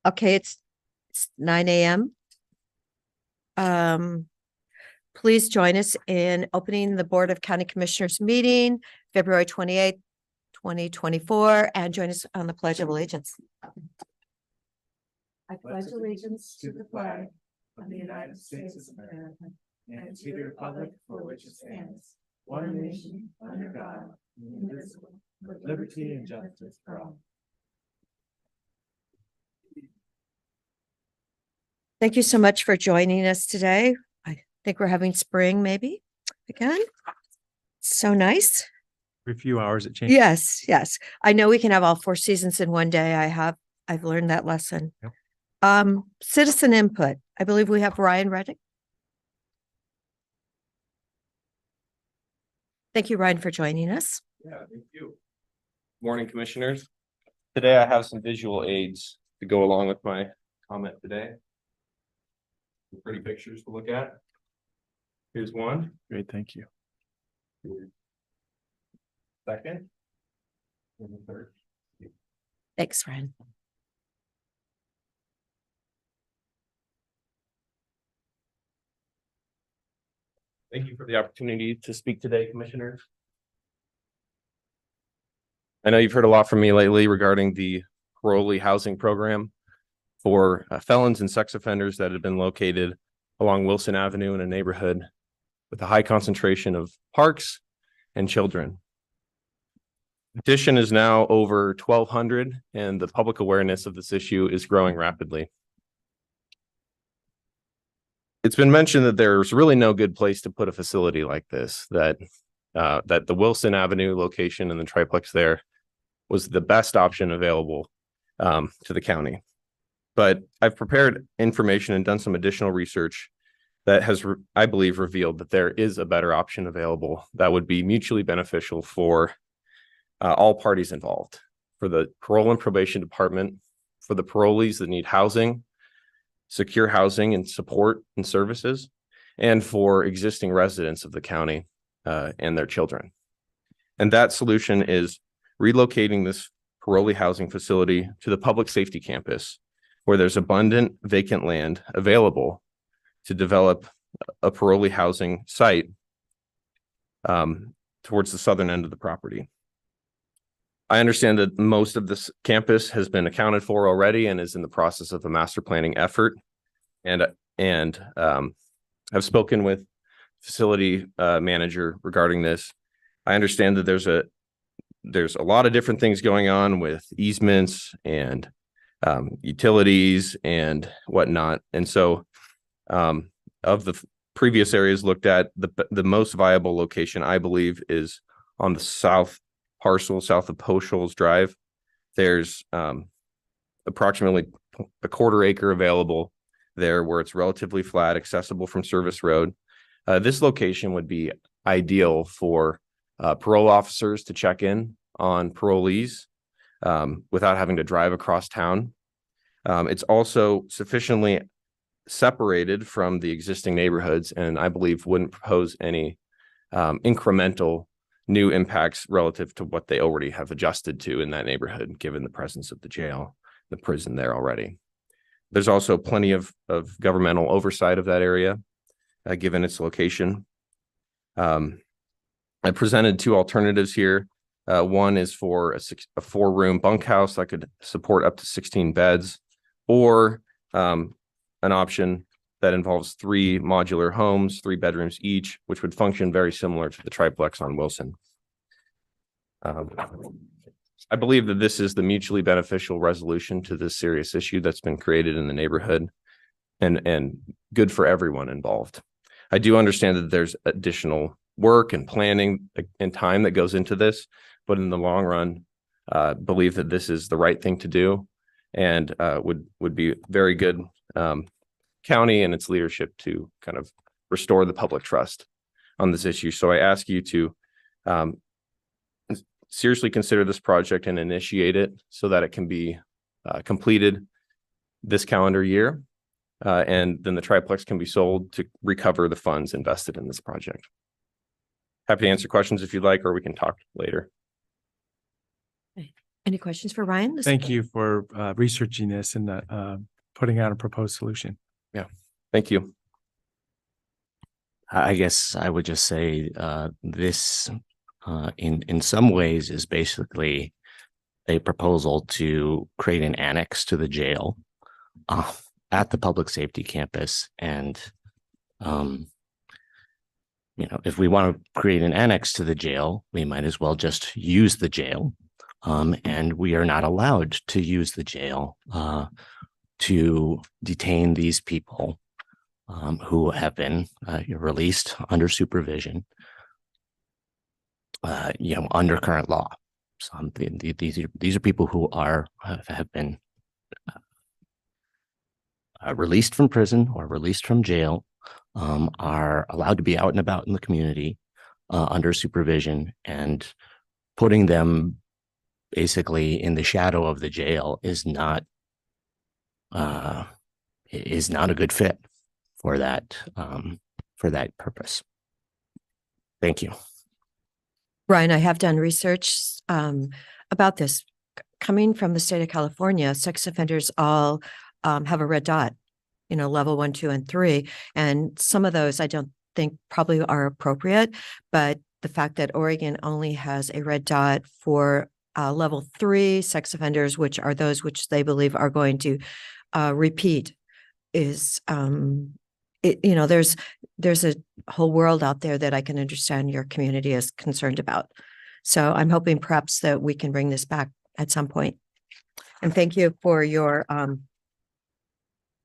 Okay, it's 9 a.m. Please join us in opening the Board of County Commissioners meeting, February 28th, 2024, and join us on the Pledge of Allegiance. I pledge allegiance to the flag of the United States of America and to the republic for which it stands, one nation, under God, indivisible, with liberty and justice for all. Thank you so much for joining us today. I think we're having spring maybe again. So nice. Every few hours it changes. Yes. I know we can have all 4 seasons in one day. I've learned that lesson. Yep. Citizen input. I believe we have Ryan Reddick. Thank you, Ryan, for joining us. Yeah, thank you. Morning, commissioners. Today I have some visual aids to go along with my comment today. Some pretty pictures to look at. Here's one. Great, thank you. Second. And the third. Thanks, Ryan. Thank you for the opportunity to speak today, commissioners. I know you've heard a lot from me lately regarding the parolee housing program for felons and sex offenders that have been located along Wilson Avenue in a neighborhood with a high concentration of parks and children. The petition is now over 1,200, and the public awareness of this issue is growing rapidly. It's been mentioned that there's really no good place to put a facility like this, that the Wilson Avenue location and the triplex there was the best option available to the county. But I've prepared information and done some additional research that has, I believe, revealed that there is a better option available that would be mutually beneficial for all parties involved, for the parole and probation department, for the parolees that need housing, secure housing and support and services, and for existing residents of the county and their children. And that solution is relocating this parolee housing facility to the public safety campus, where there's abundant vacant land available to develop a parolee housing site towards the southern end of the property. I understand that most of this campus has been accounted for already and is in the process of a master planning effort. And I've spoken with facility manager regarding this. I understand that there's a lot of different things going on with easements and utilities and whatnot. And so of the previous areas looked at, the most viable location, I believe, is on the south parcel, south of Post Shoals Drive. There's approximately a 1/4 acre available there where it's relatively flat, accessible from Service Road. This location would be ideal for parole officers to check in on parolees without having to drive across town. It's also sufficiently separated from the existing neighborhoods, and I believe wouldn't pose any incremental new impacts relative to what they already have adjusted to in that neighborhood, given the presence of the jail, the prison there already. There's also plenty of governmental oversight of that area, given its location. I presented 2 alternatives here. One is for a 4-room bunkhouse that could support up to 16 beds, or an option that involves 3 modular homes, 3 bedrooms each, which would function very similar to the triplex on Wilson. I believe that this is the mutually beneficial resolution to this serious issue that's been created in the neighborhood, and good for everyone involved. I do understand that there's additional work and planning and time that goes into this, but in the long run, believe that this is the right thing to do, and would be very good county and its leadership to kind of restore the public trust on this issue. So I ask you to seriously consider this project and initiate it so that it can be completed this calendar year, and then the triplex can be sold to recover the funds invested in this project. Happy to answer questions if you'd like, or we can talk later. Any questions for Ryan? Thank you for researching this and putting out a proposed solution. Thank you. I guess I would just say this in some ways is basically a proposal to create an annex to the jail at the public safety campus. And, if we want to create an annex to the jail, we might as well just use the jail. And we are not allowed to use the jail to detain these people who have been released under supervision, under current law. So these are people who have been released from prison or released from jail, are allowed to be out and about in the community under supervision, and putting them basically in the shadow of the jail is not a good fit for that purpose. Thank you. Ryan, I have done research about this. Coming from the state of California, sex offenders all have a red dot, level 1, 2, and 3. And some of those I don't think probably are appropriate, but the fact that Oregon only has a red dot for level 3 sex offenders, which are those which they believe are going to repeat, is there's a whole world out there that I can understand your community is concerned about. So I'm hoping perhaps that we can bring this back at some point. And thank you for your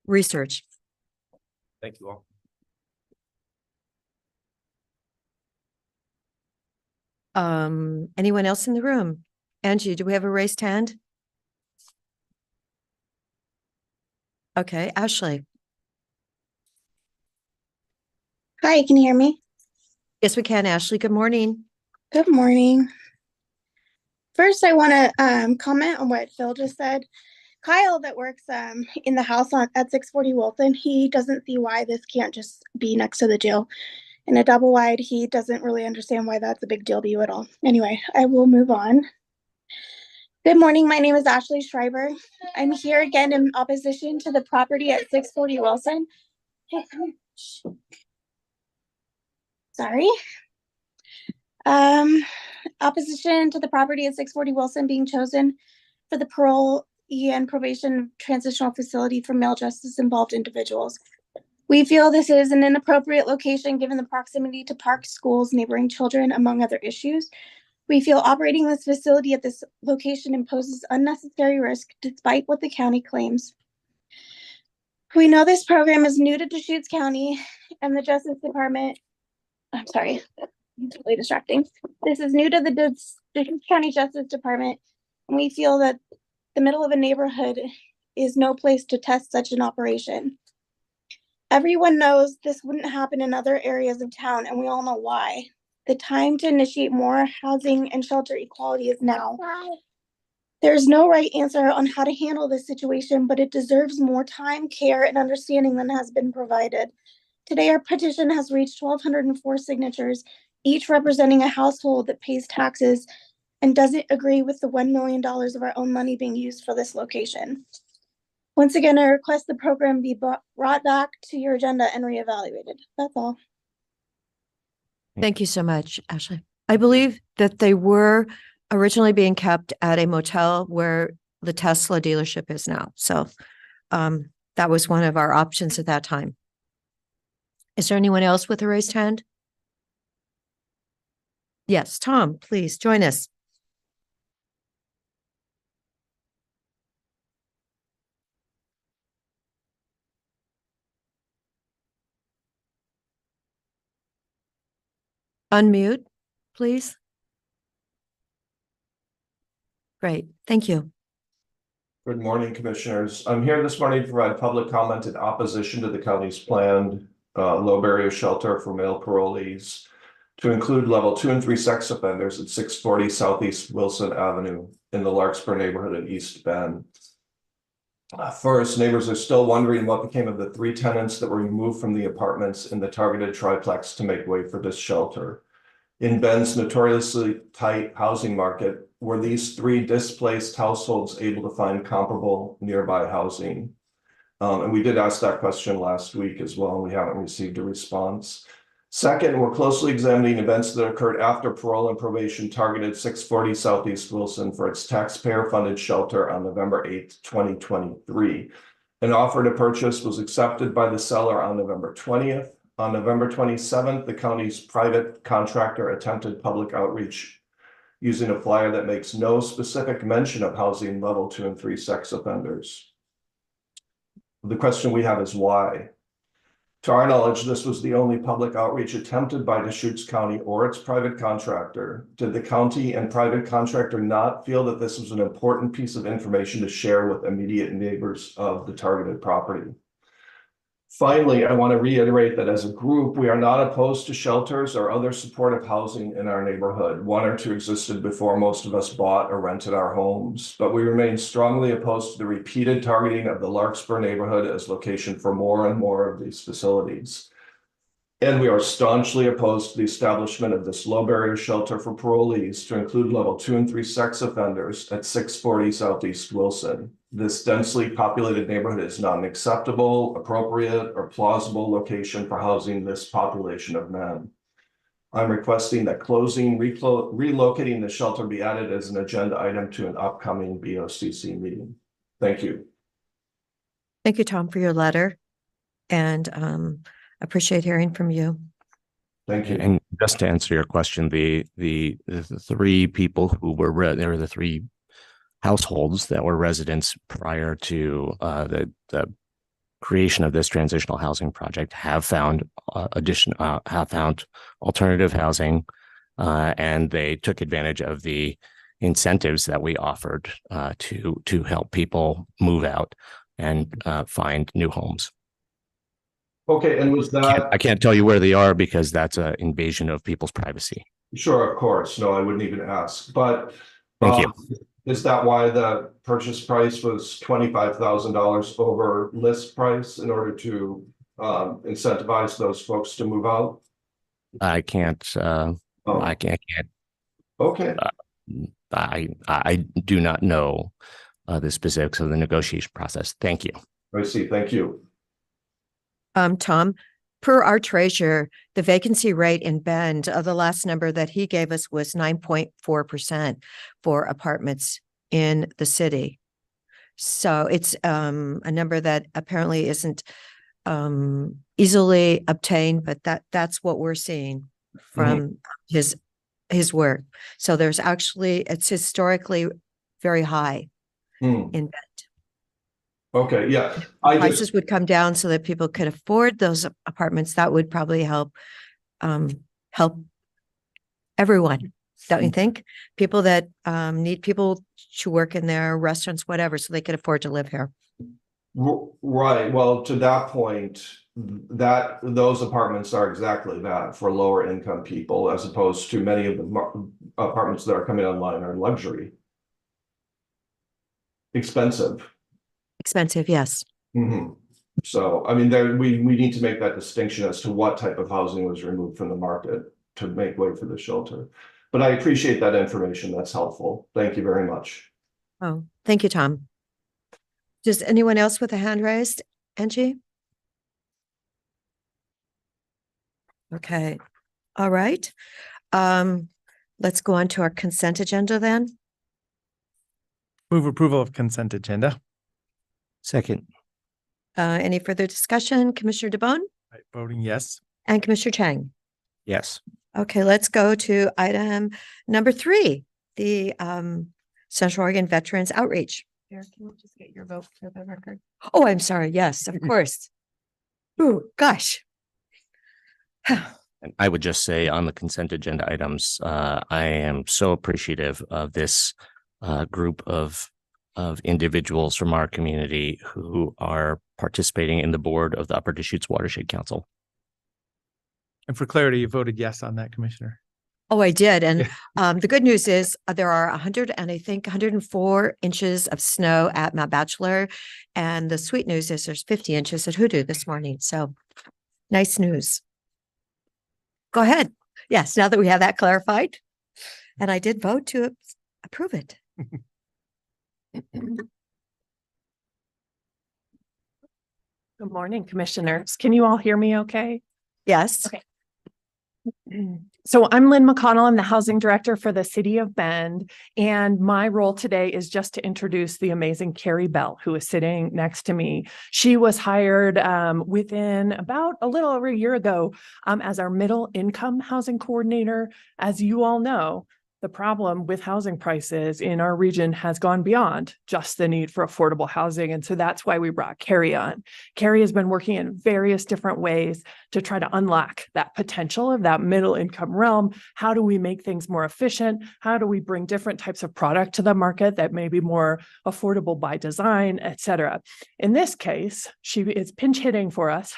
research. Thank you all. Anyone else in the room? Angie, do we have a raised hand? Okay, Ashley. Hi, can you hear me? Yes, we can. Ashley, good morning. Good morning. First, I want to comment on what Phil just said. Kyle, that works in the house at 640 Wilson, he doesn't see why this can't just be next to the jail. In a double wide, he doesn't really understand why that's a big deal to you at all. Anyway, I will move on. Good morning. My name is Ashley Schreiber. I'm here again in opposition to the property at 640 Wilson. Hey, come here. Sorry. Opposition to the property at 640 Wilson being chosen for the parole and probation transitional facility for male justice involved individuals. We feel this is an inappropriate location given the proximity to parks, schools, neighboring children, among other issues. We feel operating this facility at this location imposes unnecessary risk despite what the county claims. We know this program is new to Deschutes County and the Justice Department. I'm sorry, it's really distracting. This is new to the Deschutes County Justice Department, and we feel that the middle of a neighborhood is no place to test such an operation. Everyone knows this wouldn't happen in other areas of town, and we all know why. The time to initiate more housing and shelter equality is now. There's no right answer on how to handle this situation, but it deserves more time, care, and understanding than has been provided. Today, our petition has reached 1,204 signatures, each representing a household that pays taxes and doesn't agree with the $1 million of our own money being used for this location. Once again, I request the program be brought back to your agenda and reevaluated. That's all. Thank you so much, Ashley. I believe that they were originally being kept at a motel where the Tesla dealership is now. So that was one of our options at that time. Is there anyone else with a raised hand? Yes, Tom, please join us. Unmute, please. Great, thank you. Good morning, Commissioners. I'm here this morning to provide public comment in opposition to the county's planned low barrier shelter for male parolees to include level 2 and 3 sex offenders at 640 Southeast Wilson Avenue in the Larkspur neighborhood in East Bend. First, neighbors are still wondering what became of the 3 tenants that were removed from the apartments in the targeted triplex to make way for this shelter. in Bend's notoriously tight housing market, were these 3 displaced households able to find comparable nearby housing? And we did ask that question last week as well, and we haven't received a response. Second, we're closely examining events that occurred after parole and probation targeted 640 Southeast Wilson for its taxpayer-funded shelter on November 8th, 2023. An offer to purchase was accepted by the seller on November 20th. On November 27th, the county's private contractor attempted public outreach using a flyer that makes no specific mention of housing level 2 and 3 sex offenders. The question we have is why? To our knowledge, this was the only public outreach attempted by Deschutes County or its private contractor. Did the county and private contractor not feel that this was an important piece of information to share with immediate neighbors of the targeted property? Finally, I want to reiterate that as a group, we are not opposed to shelters or other supportive housing in our neighborhood. 1 or 2 existed before most of us bought or rented our homes, but we remain strongly opposed to the repeated targeting of the Larkspur neighborhood as location for more and more of these facilities. And we are staunchly opposed to the establishment of this low barrier shelter for parolees to include level 2 and 3 sex offenders at 640 Southeast Wilson. This densely populated neighborhood is not an acceptable, appropriate, or plausible location for housing this population of men. I'm requesting that relocating the shelter be added as an agenda item to an upcoming BOCC meeting. Thank you. Thank you, Tom, for your letter, and appreciate hearing from you. Thank you. And just to answer your question, the 3 people who were there were the 3 households that were residents prior to the creation of this transitional housing project have found alternative housing, and they took advantage of the incentives that we offered to help people move out and find new homes. Okay, and was that? I can't tell you where they are because that's an invasion of people's privacy. Sure, of course. No, I wouldn't even ask, but. Thank you. Is that why the purchase price was $25,000 over list price in order to incentivize those folks to move out? I can't. I can't. Okay. I do not know the specifics of the negotiation process. Thank you. I see. Thank you. Tom, per our treasurer, the vacancy rate in Bend, the last number that he gave us was 9.4% for apartments in the city. So it's a number that apparently isn't easily obtained, but that's what we're seeing from his work. So there's actually, it's historically very high in Bend. Okay, yeah. Prices would come down so that people could afford those apartments. That would probably help everyone, don't you think? People that need people to work in their restaurants, whatever, so they could afford to live here. Right. Well, to that point, those apartments are exactly that for lower income people, as opposed to many of the apartments that are coming online are luxury. Expensive, yes. Mm-hmm. So, I mean, we need to make that distinction as to what type of housing was removed from the market to make way for the shelter. But I appreciate that information. That's helpful. Thank you very much. Oh, thank you, Tom. Does anyone else with a hand raised? Angie? Okay. All right. Let's go on to our consent agenda then. Move approval of consent agenda. Second. Any further discussion? Commissioner DeBonne Right, voting yes. and Commissioner Chang. Yes. Okay, let's go to item number 3, the Central Oregon Veterans Outreach. Can we just get your vote for the record? Oh, I'm sorry. Yes, of course. Oh, gosh. And I would just say on the consent agenda items, I am so appreciative of this group of individuals from our community who are participating in the board of the Upper Deschutes Watershed Council. And for clarity, you voted yes on that, Commissioner. Oh, I did. And the good news is there are 104 inches of snow at Mount Bachelor. And the sweet news is there's 50 inches at Hoodoo this morning. So nice news. Go ahead. Yes, now that we have that clarified, and I did vote to approve it. Good morning, commissioners. Can you all hear me okay? Yes. Okay. So I'm Lynn McConnell. I'm the housing director for the city of Bend. And my role today is just to introduce the amazing Carrie Bell, who is sitting next to me. She was hired within about a little over a year ago as our middle income housing coordinator. As you all know, the problem with housing prices in our region has gone beyond just the need for affordable housing. And so that's why we brought Carrie on. Carrie has been working in various different ways to try to unlock that potential of that middle income realm. How do we make things more efficient? How do we bring different types of product to the market that may be more affordable by design, et cetera? In this case, she is pinch hitting for us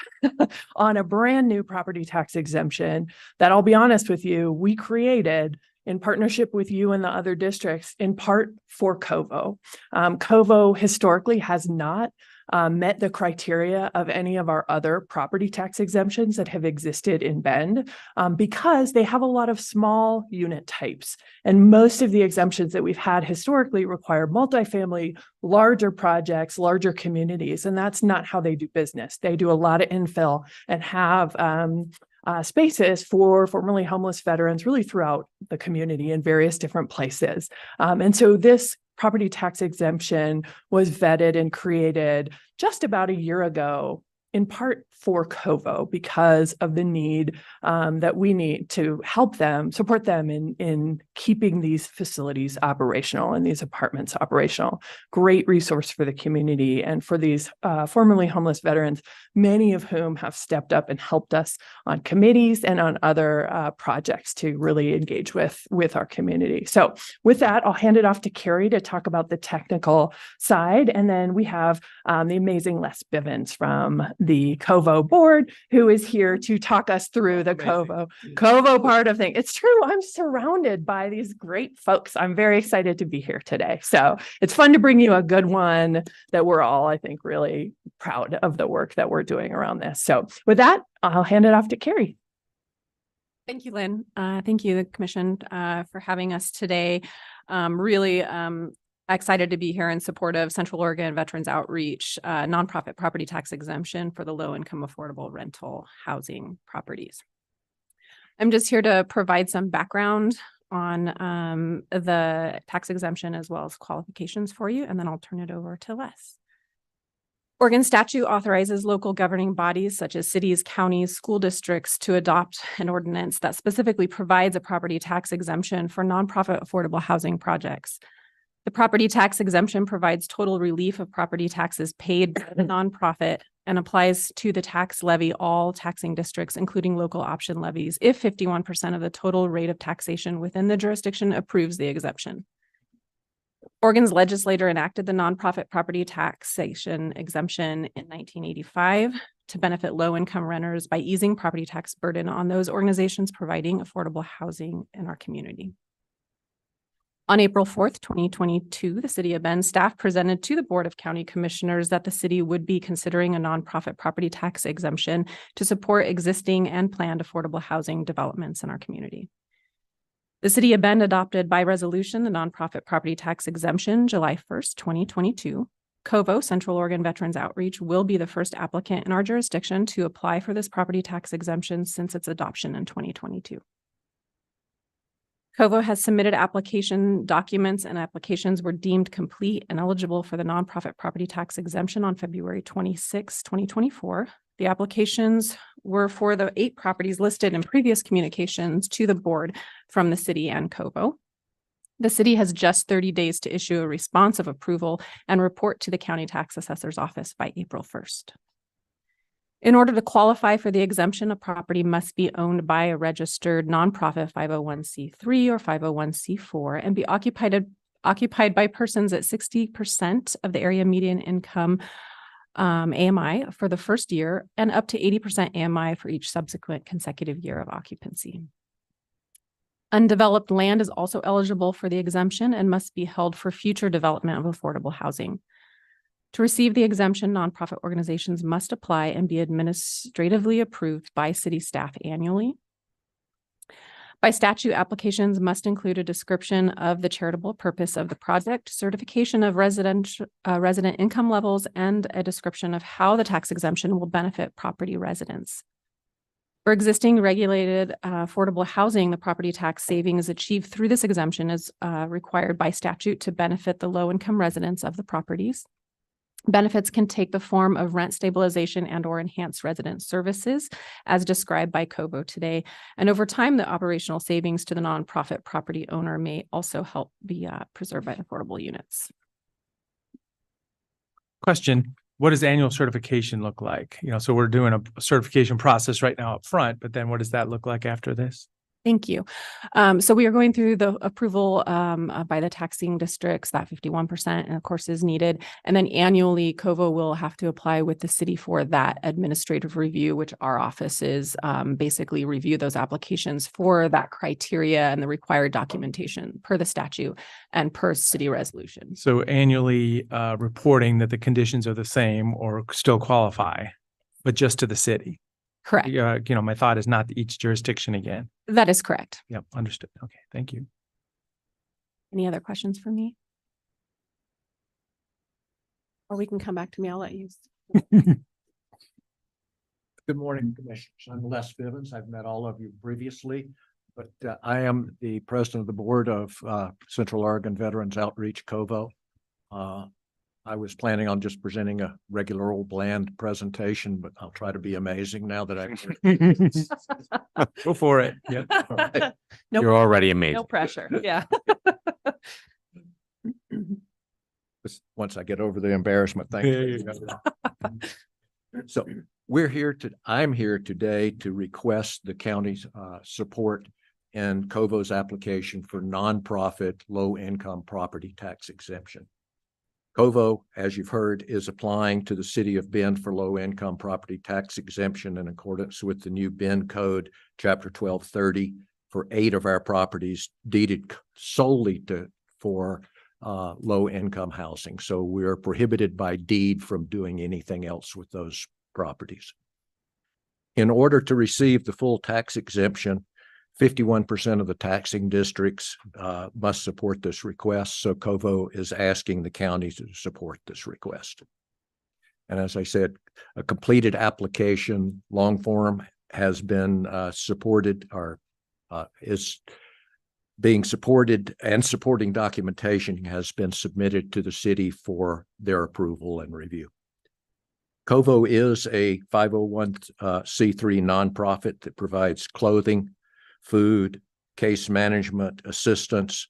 on a brand new property tax exemption that, I'll be honest with you, we created in partnership with you and the other districts, in part for Covo. Covo historically has not met the criteria of any of our other property tax exemptions that have existed in Bend because they have a lot of small unit types. And most of the exemptions that we've had historically require multifamily, larger projects, larger communities, and that's not how they do business. They do a lot of infill and have spaces for formerly homeless veterans really throughout the community in various different places. And so this property tax exemption was vetted and created just about a year ago, in part for Covo, because of the need that we need to help them, support them in keeping these facilities operational and these apartments operational. Great resource for the community and for these formerly homeless veterans, many of whom have stepped up and helped us on committees and on other projects to really engage with our community. So with that, I'll hand it off to Carrie to talk about the technical side. And then we have the amazing Les Bivens from the Covo board, who is here to talk us through the Covo part of things. It's true. I'm surrounded by these great folks. I'm very excited to be here today. So it's fun to bring you a good one that we're all, I think, really proud of the work that we're doing around this. So with that, I'll hand it off to Carrie. Thank you, Lynn. Thank you, the commission, for having us today. Really excited to be here in support of Central Oregon Veterans Outreach nonprofit property tax exemption for the low-income affordable rental housing properties. I'm just here to provide some background on the tax exemption as well as qualifications for you, and then I'll turn it over to Les. Oregon statute authorizes local governing bodies such as cities, counties, school districts to adopt an ordinance that specifically provides a property tax exemption for nonprofit affordable housing projects. The property tax exemption provides total relief of property taxes paid by the nonprofit and applies to the tax levy all taxing districts, including local option levies, if 51% of the total rate of taxation within the jurisdiction approves the exemption. Oregon's legislature enacted the nonprofit property taxation exemption in 1985 to benefit low-income renters by easing property tax burden on those organizations providing affordable housing in our community. On April 4th, 2022, the City of Bend staff presented to the Board of County Commissioners that the city would be considering a nonprofit property tax exemption to support existing and planned affordable housing developments in our community. The City of Bend adopted by resolution the nonprofit property tax exemption July 1st, 2022. Covo, Central Oregon Veterans Outreach, will be the first applicant in our jurisdiction to apply for this property tax exemption since its adoption in 2022. Covo has submitted application documents and applications were deemed complete and eligible for the nonprofit property tax exemption on February 26, 2024. The applications were for the 8 properties listed in previous communications to the board from the city and Covo. The city has just 30 days to issue a response of approval and report to the county tax assessor's office by April 1st. In order to qualify for the exemption, a property must be owned by a registered nonprofit 501c3 or 501c4 and be occupied by persons at 60% of the area median income AMI for the first year and up to 80% AMI for each subsequent consecutive year of occupancy. Undeveloped land is also eligible for the exemption and must be held for future development of affordable housing. To receive the exemption, nonprofit organizations must apply and be administratively approved by city staff annually. By statute, applications must include a description of the charitable purpose of the project, certification of resident income levels, and a description of how the tax exemption will benefit property residents. For existing regulated affordable housing, the property tax savings achieved through this exemption is required by statute to benefit the low-income residents of the properties. Benefits can take the form of rent stabilization and or enhanced resident services as described by COVO today. And over time, the operational savings to the nonprofit property owner may also help be preserved by affordable units. Question, what does annual certification look like? So we're doing a certification process right now up front, but then what does that look like after this? Thank you. So we are going through the approval by the taxing districts, that 51%, and of course is needed. And then annually, COVO will have to apply with the city for that administrative review, which our offices basically review those applications for that criteria and the required documentation per the statute and per city resolution. So annually reporting that the conditions are the same or still qualify, but just to the city. Correct. My thought is not each jurisdiction again. That is correct. Yep, understood. Okay, thank you. Any other questions for me? Or we can come back to me. I'll let you. Good morning, Commissioners. I'm Les Bivens. I've met all of you previously, but I am the president of the board of Central Oregon Veterans Outreach, COVO. I was planning on just presenting a regular old bland presentation, but I'll try to be amazing now that I Go for it. Yeah. Right. Nope. You're already amazing. No pressure. Yeah. Once I get over the embarrassment. Thank There you. you go. So I'm here today to request the county's support in COVO's application for nonprofit low-income property tax exemption. COVO, as you've heard, is applying to the city of Bend for low-income property tax exemption in accordance with the new Bend Code, Chapter 1230, for 8 of our properties deeded solely for low-income housing. So we are prohibited by deed from doing anything else with those properties. In order to receive the full tax exemption, 51% of the taxing districts must support this request. So COVO is asking the county to support this request. And as I said, a completed application, long form, has been supported or is being supported, and supporting documentation has been submitted to the city for their approval and review. COVO is a 501c3 nonprofit that provides clothing, food, case management, assistance,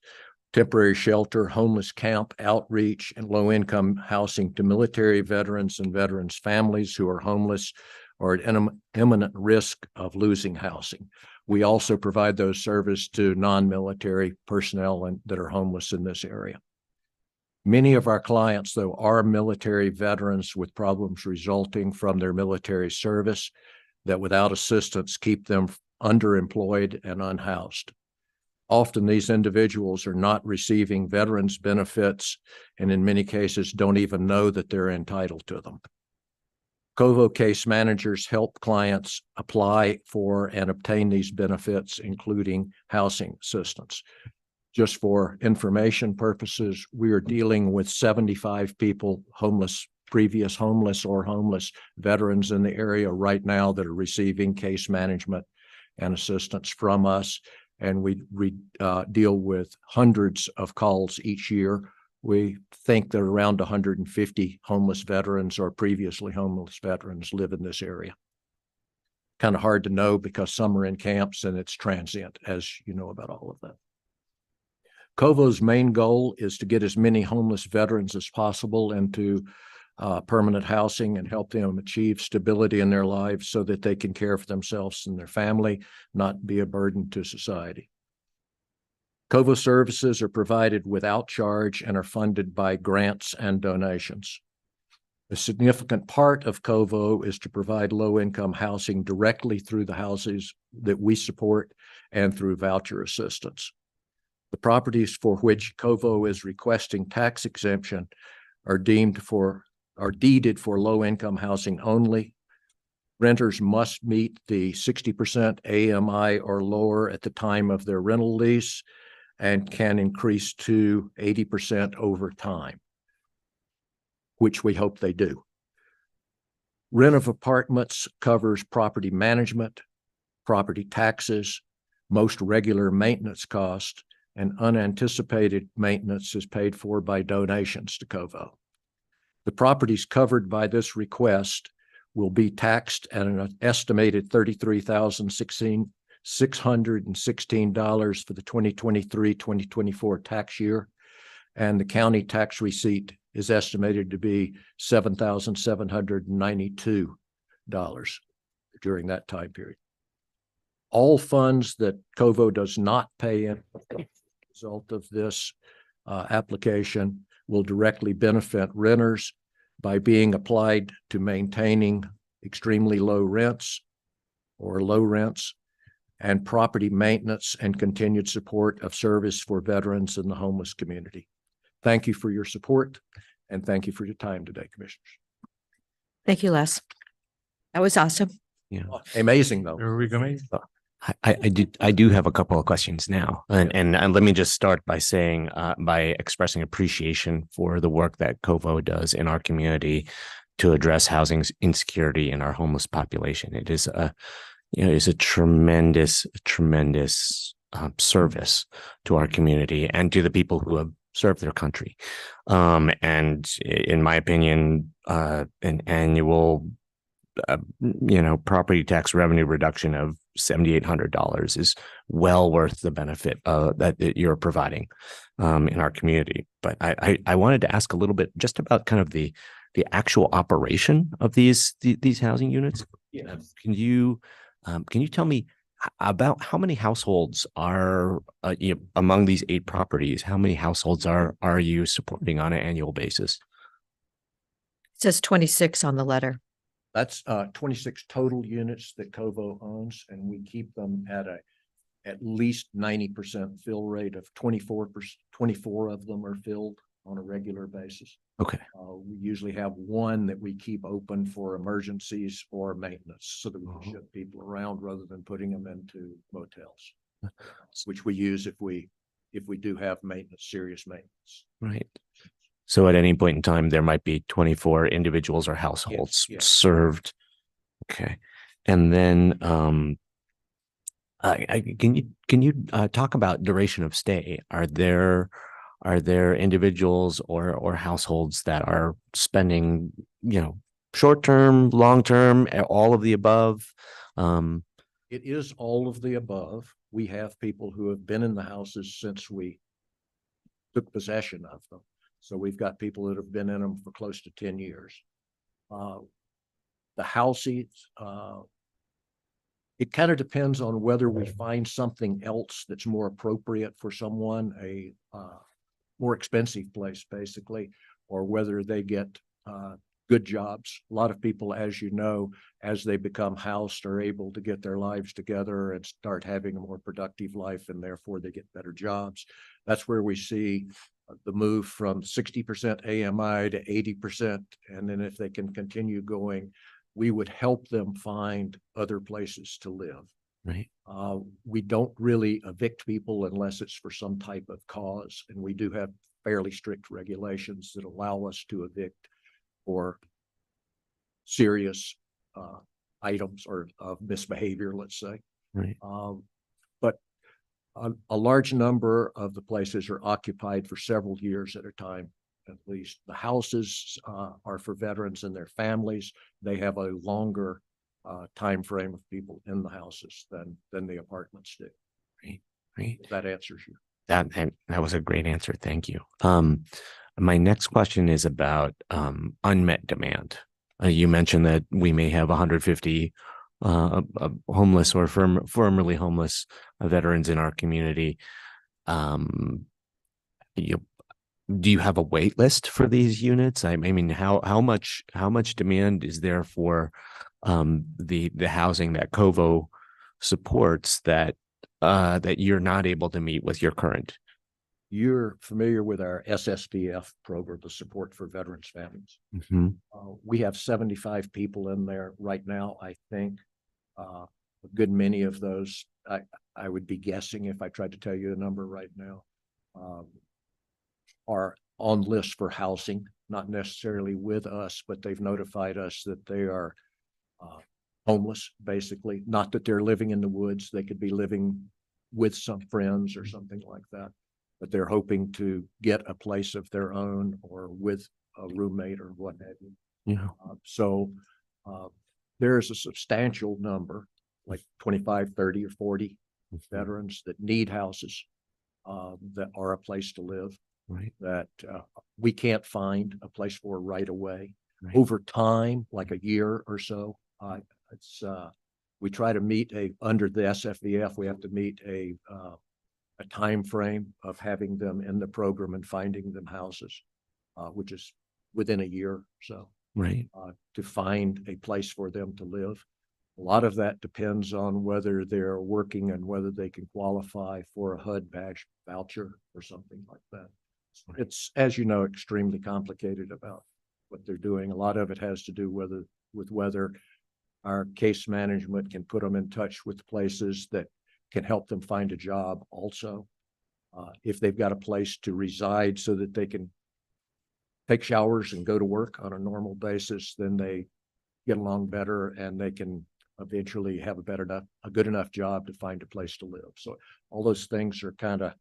temporary shelter, homeless camp, outreach, and low-income housing to military veterans and veterans' families who are homeless or at imminent risk of losing housing. We also provide those services to non-military personnel that are homeless in this area. Many of our clients, though, are military veterans with problems resulting from their military service that without assistance keep them underemployed and unhoused. Often these individuals are not receiving veterans benefits and in many cases don't even know that they're entitled to them. COVO case managers help clients apply for and obtain these benefits, including housing assistance. Just for information purposes, we are dealing with 75 people, previous homeless or homeless veterans in the area right now that are receiving case management and assistance from us. And we deal with hundreds of calls each year. We think that around 150 homeless veterans or previously homeless veterans live in this area. Kind of hard to know because some are in camps and it's transient, as you know about all of that. COVO's main goal is to get as many homeless veterans as possible into permanent housing and help them achieve stability in their lives so that they can care for themselves and their family, not be a burden to society. COVO services are provided without charge and are funded by grants and donations. A significant part of COVO is to provide low-income housing directly through the houses that we support and through voucher assistance. The properties for which COVO is requesting tax exemption are deeded for low-income housing only. Renters must meet the 60% AMI or lower at the time of their rental lease and can increase to 80% over time, which we hope they do. Rent of apartments covers property management, property taxes, most regular maintenance costs, and unanticipated maintenance is paid for by donations to COVO. The properties covered by this request will be taxed at an estimated $33,616 for the 2023-2024 tax year, and the county tax receipt is estimated to be $7,792 during that time period. All funds that COVO does not pay in as a result of this application will directly benefit renters by being applied to maintaining extremely low rents or low rents and property maintenance and continued support of service for veterans in the homeless community. Thank you for your support and thank you for your time today, Commissioners. Thank you, Les. That was awesome. Yeah. Amazing though. Are we going? I do have a couple of questions now, and let me just start by saying, by expressing appreciation for the work that COVO does in our community to address housing insecurity in our homeless population. It is a tremendous service to our community and to the people who have served their country. And in my opinion, an annual property tax revenue reduction of $7,800 is well worth the benefit that you're providing in our community. But I wanted to ask a little bit just about kind of the actual operation of these housing units. Yeah. Can you tell me about how many households are among these 8 properties? How many households are you supporting on an annual basis? It says 26 on the letter. That's 26 total units that COVO owns, and we keep them at least 90% fill rate of 24 of them are filled on a regular basis. Okay. We usually have one that we keep open for emergencies or maintenance so that we can ship people around rather than putting them into motels, which we use if we do have maintenance, serious maintenance. Right. So at any point in time, there might be 24 individuals or households served. Okay. And then can you talk about duration of stay? Are there individuals or households that are spending, short term, long term, all of the above? It is all of the above. We have people who have been in the houses since we took possession of them. So we've got people that have been in them for close to 10 years. The houses, it kind of depends on whether we find something else that's more appropriate for someone, a more expensive place basically, or whether they get good jobs. A lot of people, as you know, as they become housed, are able to get their lives together and start having a more productive life, and therefore they get better jobs. That's where we see the move from 60% AMI to 80%. And then if they can continue going, we would help them find other places to live. Right. We don't really evict people unless it's for some type of cause. And we do have fairly strict regulations that allow us to evict for serious items or of misbehavior, let's say. Right. But a large number of the places are occupied for several years at a time, at least. The houses are for veterans and their families. They have a longer time frame of people in the houses than the apartments do. Right. If that answers you. That was a great answer. Thank you. My next question is about unmet demand. You mentioned that we may have 150 homeless or formerly homeless veterans in our community. Do you have a wait list for these units? I mean, how much demand is there for the housing that COVO supports that you're not able to meet with your current you're familiar with our SSVF program, the Support for Veterans Families. Mhm. We have 75 people in there right now, I think. A good many of those, I would be guessing if I tried to tell you the number right now, are on lists for housing, not necessarily with us, but they've notified us that they are homeless, basically. Not that they're living in the woods. They could be living with some friends or something like that, but they're hoping to get a place of their own or with a roommate or what have you. Yeah. There's a substantial number, like 25, 30, or 40 veterans that need houses that are a place to live, Right. that we can't find a place for right away. Right. Over time, like a year or so, we try to meet under the SFVF, we have to meet a time frame of having them in the program and finding them houses, which is within a year or so. Right. To find a place for them to live. A lot of that depends on whether they're working and whether they can qualify for a HUD badge voucher or something like that. It's, as you know, extremely complicated about what they're doing. A lot of it has to do with whether our case management can put them in touch with places that can help them find a job also. If they've got a place to reside so that they can take showers and go to work on a normal basis, then they get along better and they can eventually have a good enough job to find a place to live. So all those things are kind of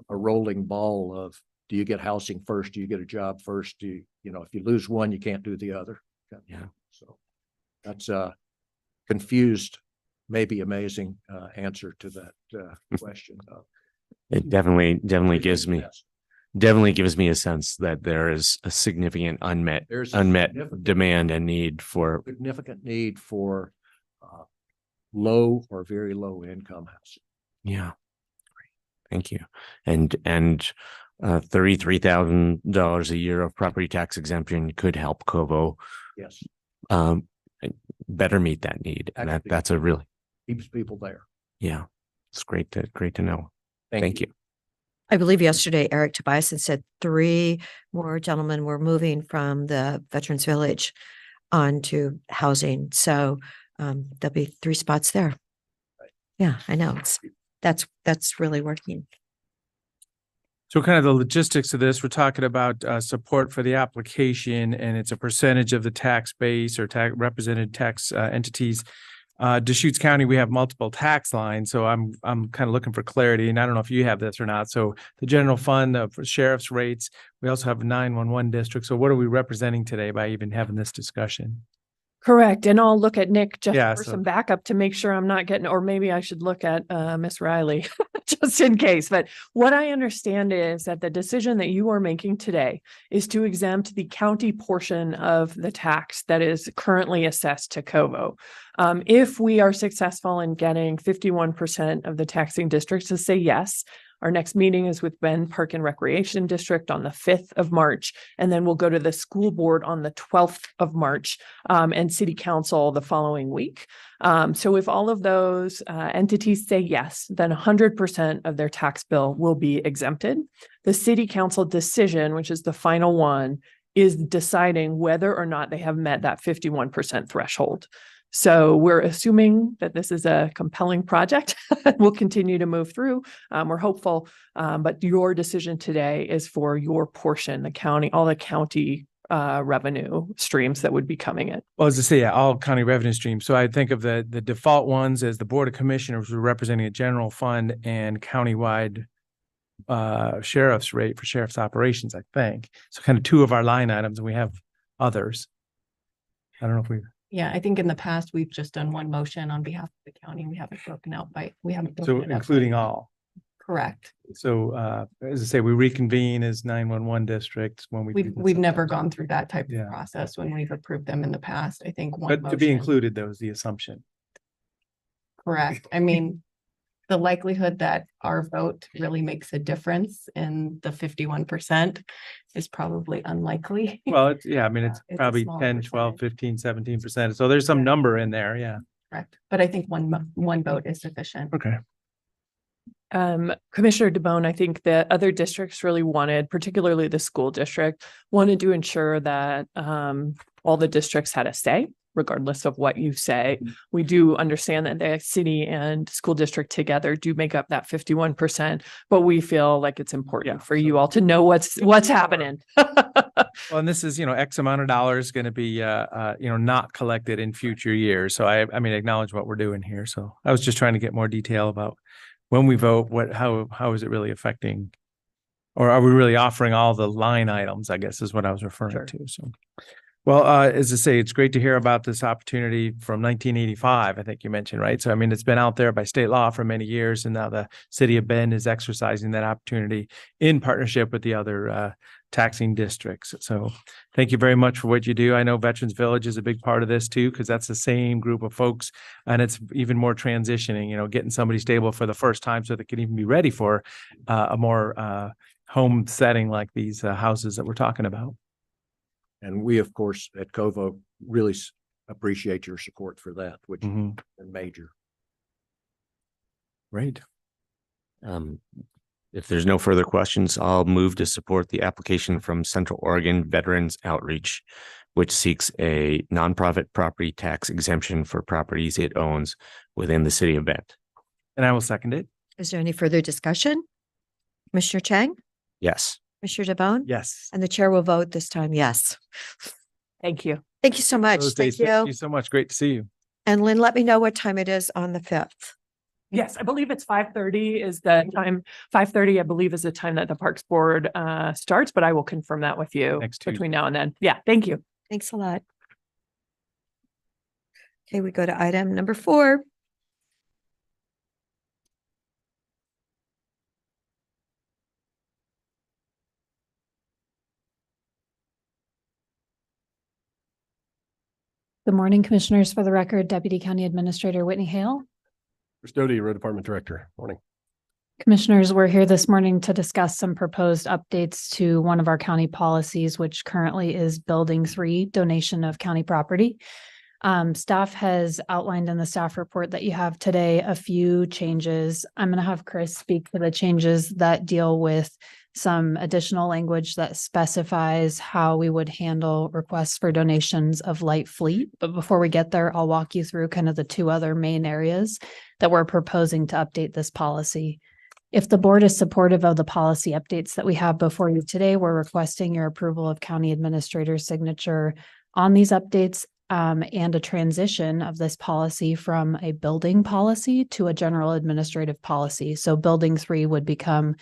a rolling ball of, do you get housing first? Do you get a job first? If you lose one, you can't do the other. Yeah. So that's a confused, maybe amazing answer to that question. It definitely gives me a sense that there is a significant unmet significant demand and need for. significant need for low or very low income housing. Yeah. Great. Thank you. And $33,000 a year of property tax exemption could help Covo Yes, better meet that need. And Actually, that's a really, keeps people there. yeah, it's great to know. Thank you. I believe yesterday Eric Tobiasen said 3 more gentlemen were moving from the Veterans Village onto housing. So there'll be 3 spots there. Right. Yeah, I know. That's really working. So kind of the logistics of this, we're talking about support for the application, and it's a percentage of the tax base or represented tax entities. Deschutes County, we have multiple tax lines, so I'm kind of looking for clarity, and I don't know if you have this or not. So the general fund, for sheriff's rates, we also have a 911 district. So what are we representing today by even having this discussion? Correct. And I'll look at Nick just Yeah, for so- some backup to make sure I'm not getting, or maybe I should look at Miss Riley just in case. But what I understand is that the decision that you are making today is to exempt the county portion of the tax that is currently assessed to Covo. If we are successful in getting 51% of the taxing districts to say yes, our next meeting is with Bend Park and Recreation District on the 5th of March, and then we'll go to the school board on the 12th of March and city council the following week. So if all of those entities say yes, then 100% of their tax bill will be exempted. The city council decision, which is the final one, is deciding whether or not they have met that 51% threshold. So we're assuming that this is a compelling project. We'll continue to move through. We're hopeful, but your decision today is for your portion, the county, all the county revenue streams that would be coming in. Well, as I say, yeah, all county revenue streams. So I think of the default ones as the Board of Commissioners representing a general fund and countywide sheriff's rate for sheriff's operations, I think. So kind of 2 of our line items, and we have others. I don't know if we. Yeah, I think in the past, we've just done one motion on behalf of the county. We haven't broken out So including all. Correct. So as I say, we reconvene as 911 districts when we. do We've this. never gone through that type Yeah. of process when we've approved them in the past. I think one But to be motion- included, though, is the assumption. Correct. I mean, the likelihood that our vote really makes a difference in the 51% is probably unlikely. Well, it's, yeah, I mean, it's It's a probably small 10, 12, percentage. 15, 17%. So there's some Yeah. number in there. Yeah. Correct. But I think one vote is sufficient. Okay. Commissioner DeBonne, I think that other districts really wanted, particularly the school district, wanted to ensure that all the districts had a say, regardless of what you say. We do understand that the city and school district together do make up that 51%, but we feel like it's important for you all to know what's happening. Well, and this is, X amount of dollars going to be, not collected in future years. So I mean, acknowledge what we're doing here. So I was just trying to get more detail about when we vote, how is it really affecting? Or are we really offering all the line items, I guess is what I was referring to. So, well, as I say, it's great to hear about this opportunity from 1985, I think you mentioned, right? So, I mean, it's been out there by state law for many years, and now the city of Bend is exercising that opportunity in partnership with the other taxing districts. So thank you very much for what you do. I know Veterans Village is a big part of this too, because that's the same group of folks, and it's even more transitioning, getting somebody stable for the first time so they can even be ready for a more home setting like these houses that we're talking about. And we, of course, at COVO really appreciate your support for that, which is major. Great. If there's no further questions, I'll move to support the application from Central Oregon Veterans Outreach, which seeks a nonprofit property tax exemption for properties it owns within the city of Bend. And I will second it. Is there any further discussion? Commissioner Chang, Yes. Commissioner DeBonne? Yes. And the chair will vote this time, yes. Thank you. Thank you so much. Those Thank days, thank you you. so much. Great to see you. And Lynn, let me know what time it is on the 5th. Yes, I believe it's 5:30 is the time. 5:30, I believe, is the time that the Parks Board starts, but I will confirm that with you Next Tuesday. between now and then. Yeah, thank you. Thanks a lot. Okay, we go to item number 4. Good morning, Commissioners. For the record, Deputy County Administrator Whitney Hale. Chris Doty, Road Department Director. Morning. Commissioners, we're here this morning to discuss some proposed updates to one of our county policies, which currently is Building 3, donation of county property. Staff has outlined in the staff report that you have today a few changes. I'm going to have Chris speak to the changes that deal with some additional language that specifies how we would handle requests for donations of light fleet. But before we get there, I'll walk you through kind of the 2 other main areas that we're proposing to update this policy. If the board is supportive of the policy updates that we have before you today, we're requesting your approval of county administrator's signature on these updates and a transition of this policy from a building policy to a general administrative policy. So Building 3 would become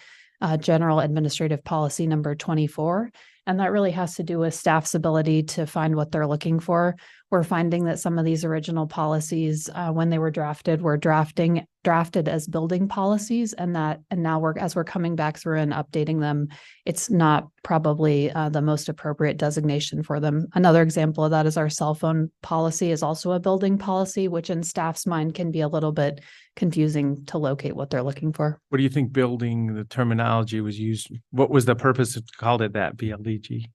General Administrative Policy number 24. And that really has to do with staff's ability to find what they're looking for. We're finding that some of these original policies, when they were drafted, were drafted as building policies, and now as we're coming back through and updating them, it's not probably the most appropriate designation for them. Another example of that is our cell phone policy is also a building policy, which in staff's mind can be a little bit confusing to locate what they're looking for. What do you think building, the terminology was used? What was the purpose of called it that, BLDG?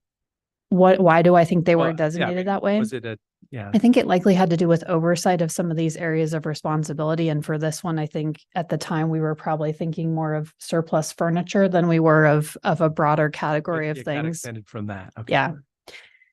Why do I think they were Well, designated that way? Was it yeah. I think it likely had to do with oversight of some of these areas of responsibility. And for this one, I think at the time we were probably thinking more of surplus furniture than we were of a broader category of It got things. extended from that. Okay. Yeah.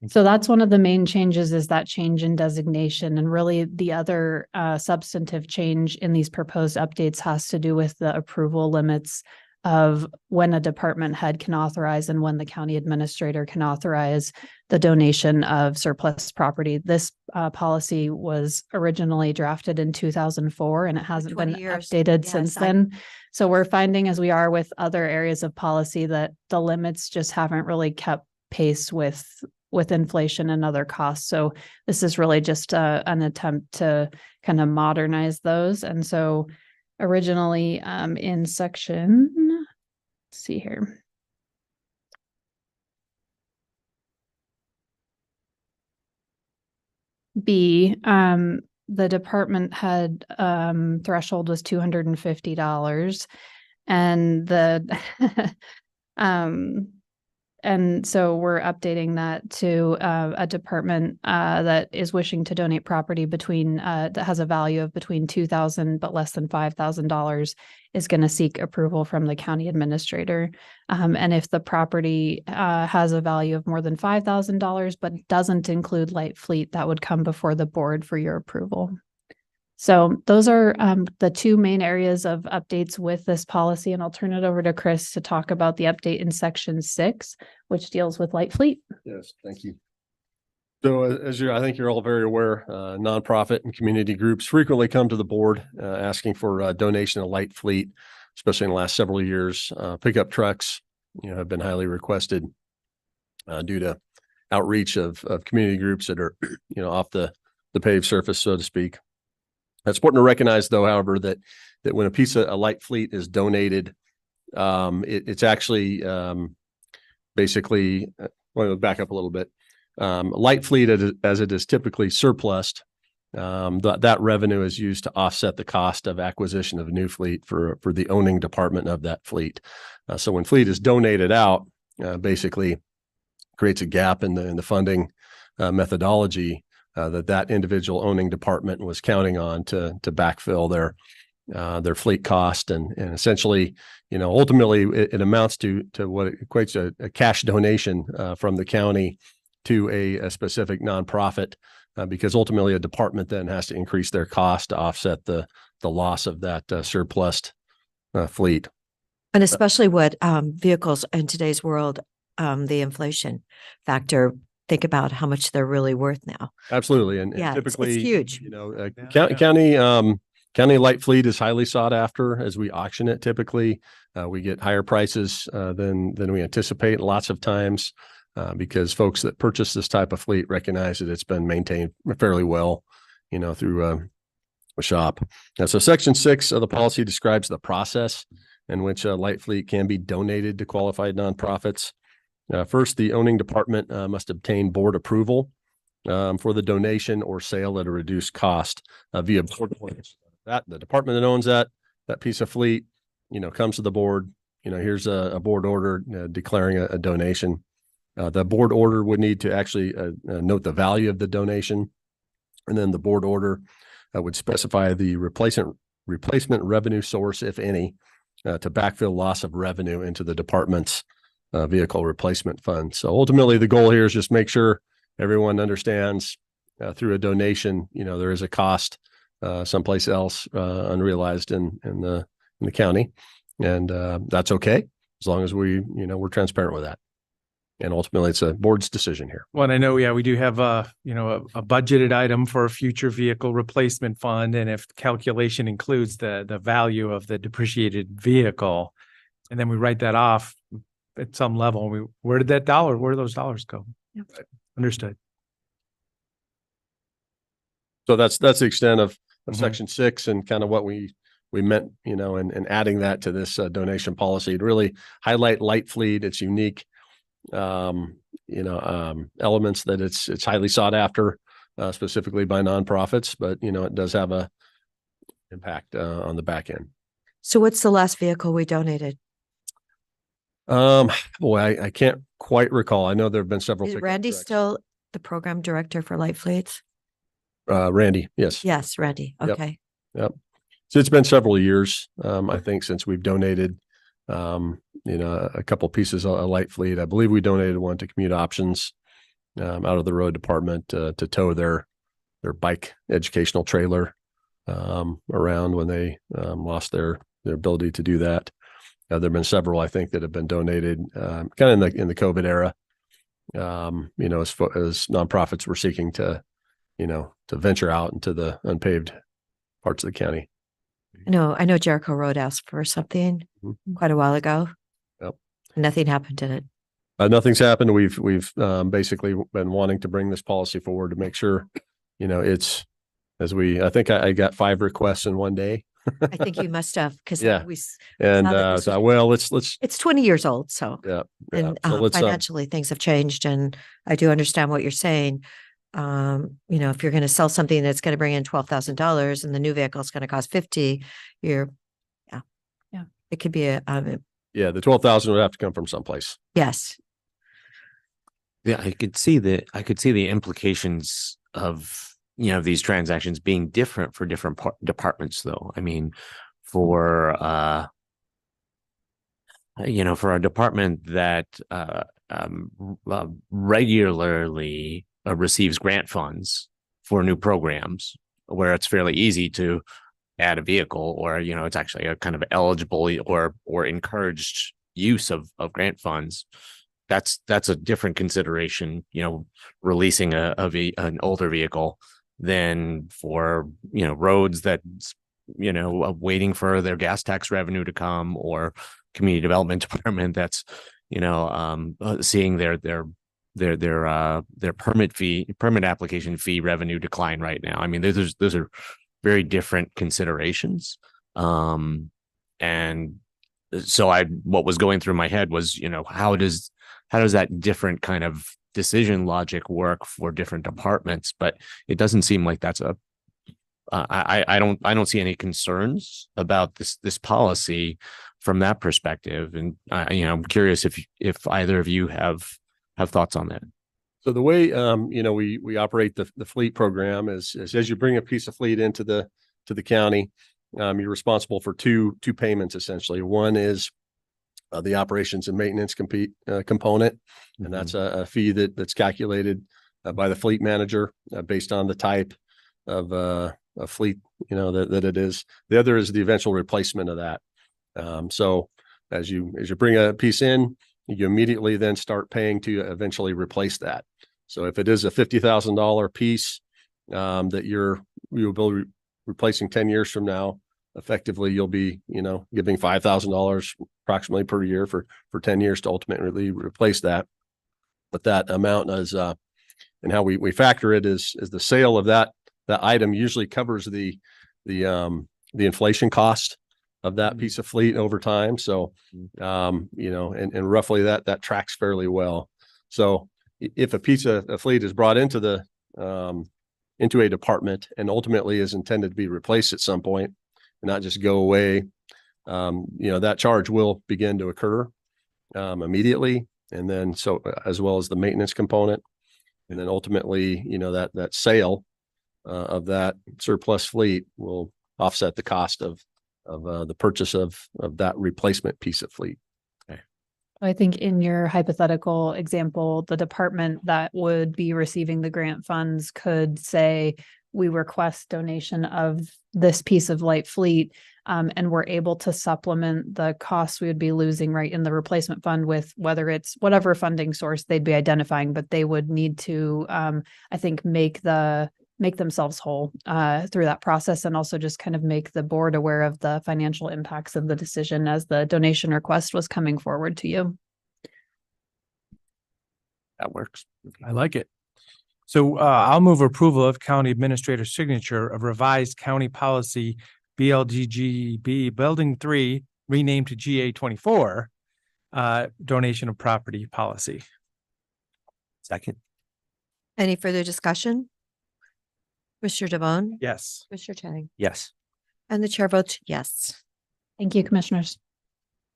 So that's one of the main changes, is that change in designation. And really the other substantive change in these proposed updates has to do with the approval limits of when a department head can authorize and when the county administrator can authorize the donation of surplus property. This policy was originally drafted in 2004 and it hasn't been 20 years. updated Yes, since then. So we're finding, as we are with other areas of policy, that the limits just haven't really kept pace with inflation and other costs. So this is really just an attempt to kind of modernize those. And so originally in section, let's see here. B, the department head threshold was $250, and the And so we're updating that to a department that is wishing to donate property between that has a value of between $2,000 but less than $5,000 is going to seek approval from the county administrator. And if the property has a value of more than $5,000 but doesn't include light fleet, that would come before the board for your approval. So those are the two main areas of updates with this policy, and I'll turn it over to Chris to talk about the update in section 6, which deals with light fleet. Yes, thank you. So I think you're all very aware, nonprofit and community groups frequently come to the board asking for a donation of light fleet, especially in the last several years. Pickup trucks, have been highly requested due to outreach of community groups that are, off the paved surface, so to speak. It's important to recognize, though, however, that when a piece of a light fleet is donated, it's actually basically. Let me back up a little bit. Light fleet, as it is typically surplused, that revenue is used to offset the cost of acquisition of a new fleet for the owning department of that fleet. So when fleet is donated out, basically creates a gap in the funding methodology. That individual owning department was counting on to backfill their fleet cost, and essentially, ultimately it amounts to what equates to a cash donation from the county to a specific nonprofit, because ultimately a department then has to increase their cost to offset the loss of that surplus fleet. And especially what vehicles in today's world, the inflation factor. Think about how much they're really worth now. Absolutely. And Yeah, typically, it's huge. County light fleet is highly sought after as we auction it. Typically, we get higher prices than we anticipate lots of times because folks that purchase this type of fleet recognize that it's been maintained fairly well, through a shop. And so section 6 of the policy describes the process in which a light fleet can be donated to qualified nonprofits. First, the owning department must obtain board approval for the donation or sale at a reduced cost via board orders. That the department that owns that piece of fleet, comes to the board. Here's a board order declaring a donation. The board order would need to actually note the value of the donation, and then the board order would specify the replacement revenue source, if any, to backfill loss of revenue into the department's vehicle replacement fund. So ultimately, the goal here is just make sure everyone understands through a donation, there is a cost someplace else unrealized in the county, and that's okay as long as we're transparent with that. And ultimately, it's a board's decision here. Well, and I know, we do have a budgeted item for a future vehicle replacement fund, and if the calculation includes the value of the depreciated vehicle, and then we write that off at some level, where did those dollars go? Yep. Understood. So that's the extent of section 6 and kind of what we meant, and adding that to this donation policy to really highlight light fleet, its unique, elements that it's highly sought after, specifically by nonprofits, but it does have a impact on the back end. So what's the last vehicle we donated? Boy, I can't quite recall. I know there have been several. Is pickup Randy trucks. still the program director for light fleets? Randy, yes. Yes, Randy. Yep. Okay. Yep. So it's been several years, I think, since we've donated, a couple pieces of light fleet. I believe we donated one to Commute Options out of the road department to tow their bike educational trailer around when they lost their ability to do that. There have been several, I think, that have been donated kind of in the COVID era, as nonprofits were seeking to venture out into the unpaved parts of the county. I know Jericho Road asked for something quite a while ago. Yep. Nothing happened, did it? Nothing's happened. We've basically been wanting to bring this policy forward to make sure, it's I think I got 5 requests in one day. I think you must have, because Yeah. we And saw that this so, was- let's it's 20 years old, so yeah. and So let's financially things have changed, and I do understand what you're saying. If you're going to sell something that's going to bring in $12,000 and the new vehicle is going to cost 50, Yeah. it could be the 12,000 would have to come from someplace. yes. Yeah, I could see the implications of, these transactions being different for different departments though. I mean, for, for a department that, regularly receives grant funds for new programs, where it's fairly easy to add a vehicle, or, it's actually a kind of eligible or encouraged use of grant funds. That's a different consideration, releasing an older vehicle than for, roads that, waiting for their gas tax revenue to come, or community development department that's, seeing their permit application fee revenue decline right now. I mean, those are very different considerations. And so what was going through my head was, how does that different kind of decision logic work for different departments? But it doesn't seem like that's I don't see any concerns about this policy from that perspective. And I'm curious if either of you have thoughts on that. So the way, we operate the fleet program is as you bring a piece of fleet into the county, you're responsible for two payments essentially. One is the operations and maintenance component, and that's a fee that's calculated by the fleet manager based on the type of a fleet, that it is. The other is the eventual replacement of that. So as you bring a piece in, you immediately then start paying to eventually replace that. So if it is a $50,000 piece that you'll be replacing 10 years from now, effectively you'll be, giving $5,000 approximately per year for 10 years to ultimately replace that. But that amount is, and how we factor it is the sale of that item usually covers the inflation cost of that piece of fleet over time. So, and roughly that tracks fairly well. So if a piece of a fleet is brought into into a department and ultimately is intended to be replaced at some point and not just go away, that charge will begin to occur immediately. And then, so as well as the maintenance component, and then ultimately, that sale of that surplus fleet will offset the cost of the purchase of that replacement piece of fleet. I think in your hypothetical example, the department that would be receiving the grant funds could say, we request donation of this piece of light fleet, and we're able to supplement the costs we would be losing right in the replacement fund with whether it's whatever funding source they'd be identifying, but they would need to, I think, make themselves whole through that process, and also just kind of make the board aware of the financial impacts of the decision as the donation request was coming forward to you. That works. I like it. So I'll move approval of county administrator's signature of revised county policy BLGGB Building 3, renamed to GA24, donation of property policy. Second. Any further discussion? Mr. Devon? Yes. Mr. Chang? Yes. And the chair votes yes. Thank you, commissioners.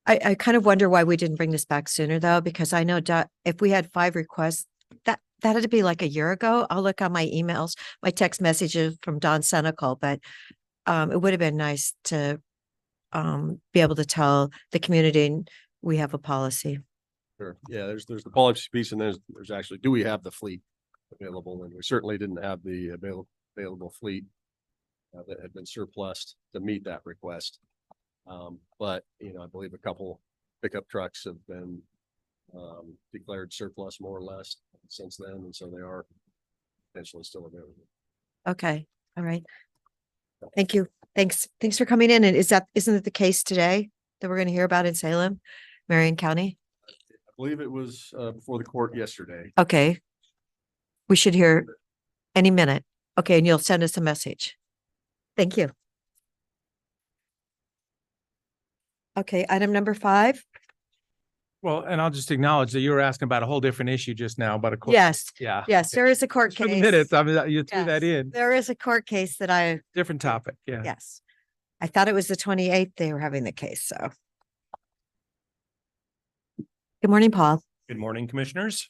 I kind of wonder why we didn't bring this back sooner though, because I know if we had 5 requests, that had to be like a year ago. I'll look on my emails, my text messages from Don Senecal, but it would have been nice to be able to tell the community we have a policy. Sure. Yeah, there's the policy piece, and there's actually, do we have the fleet available? And we certainly didn't have the available fleet that had been surplused to meet that request. But I believe a couple pickup trucks have been declared surplus more or less since then, and so they are potentially still available. Okay. All right. Thank you. Thanks for coming in. And isn't it the case today that we're going to hear about in Salem, Marion County? I believe it was before the court yesterday. Okay. We should hear any minute. Okay. And you'll send us a message. Thank you. Okay. Item number 5. Well, and I'll just acknowledge that you were asking about a whole different issue just now, but of course. Yes. Yeah. Yes. There is a court For the case. minutes, I mean, you threw that Yes, in. There is a court case that Different topic. Yeah. yes. I thought it was the 28th they were having the case. So. Good morning, Paul. Good morning, commissioners.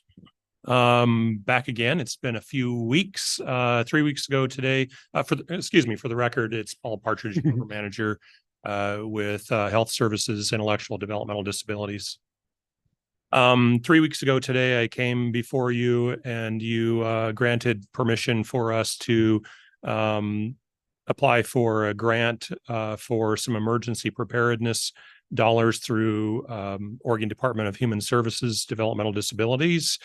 Back again. It's been a few weeks, 3 weeks ago today. For the record, it's Paul Partridge, Program Manager with Health Services, Intellectual Developmental Disabilities. 3 weeks ago today, I came before you and you granted permission for us to apply for a grant for some emergency preparedness dollars through Oregon Department of Human Services Developmental Disabilities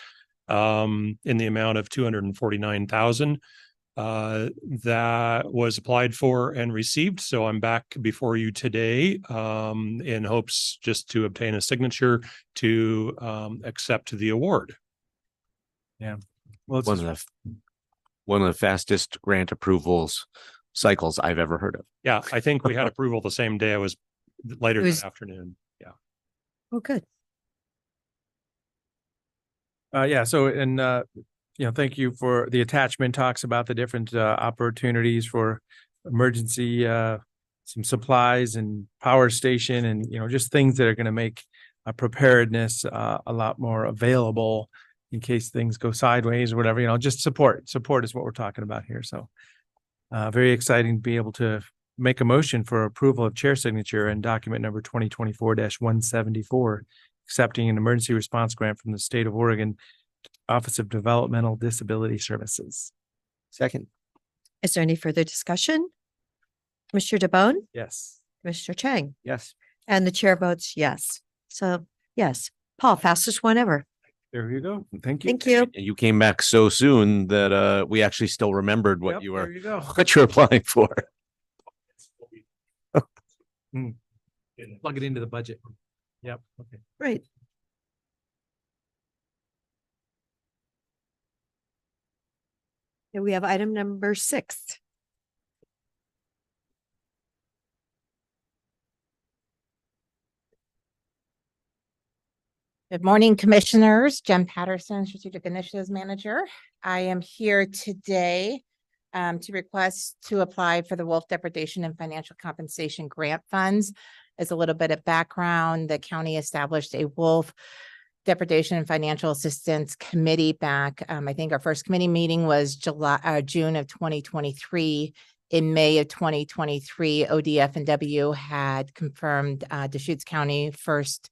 in the amount of $249,000 that was applied for and received. So I'm back before you today in hopes just to obtain a signature to accept the award. Yeah. Well, it's One of the fastest grant approvals cycles I've ever heard of. Yeah, I think we had approval the same day. I was later It was- that afternoon. Yeah. Oh, good. Yeah, so, and, thank you for the attachment talks about the different, opportunities for emergency, some supplies and power station and, just things that are going to make preparedness, a lot more available in case things go sideways or whatever, just support is what we're talking about here. So, very exciting to be able to make a motion for approval of chair signature and document number 2024-174, accepting an emergency response grant from the state of Oregon Office of Developmental Disability Services. Second. Is there any further discussion? Commissioner DeBonne, Yes. Commissioner Chang, Yes. and the chair votes yes. So, yes, Paul, fastest one ever. There you go. Thank you. Thank you. And you came back so soon that we actually still remembered what Yep, you there were you go. what you're applying for. Plug it into the budget. Yep. Okay. Great. Here we have item number 6. Good morning, Commissioners. Jen Patterson, Strategic Initiatives Manager. I am here today to request to apply for the Wolf Depredation and Financial Compensation Grant Funds. As a little bit of background, the county established a wolf depredation and financial assistance committee back. I think our first committee meeting was June of 2023. In May of 2023, ODF and W had confirmed Deschutes County first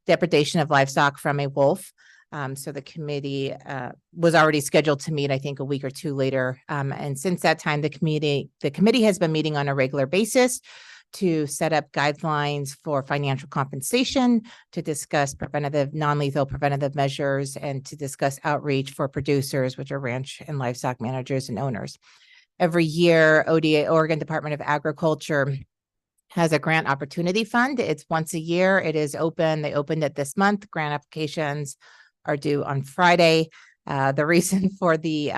depredation of livestock from a wolf. So the committee was already scheduled to meet, I think, a week or two later. And since that time, the committee has been meeting on a regular basis to set up guidelines for financial compensation, to discuss non-lethal preventative measures, and to discuss outreach for producers, which are ranch and livestock managers and owners. Every year, ODA, Oregon Department of Agriculture, has a grant opportunity fund. It's once a year. It is open. They opened it this month. Grant applications are due on Friday. The reason for the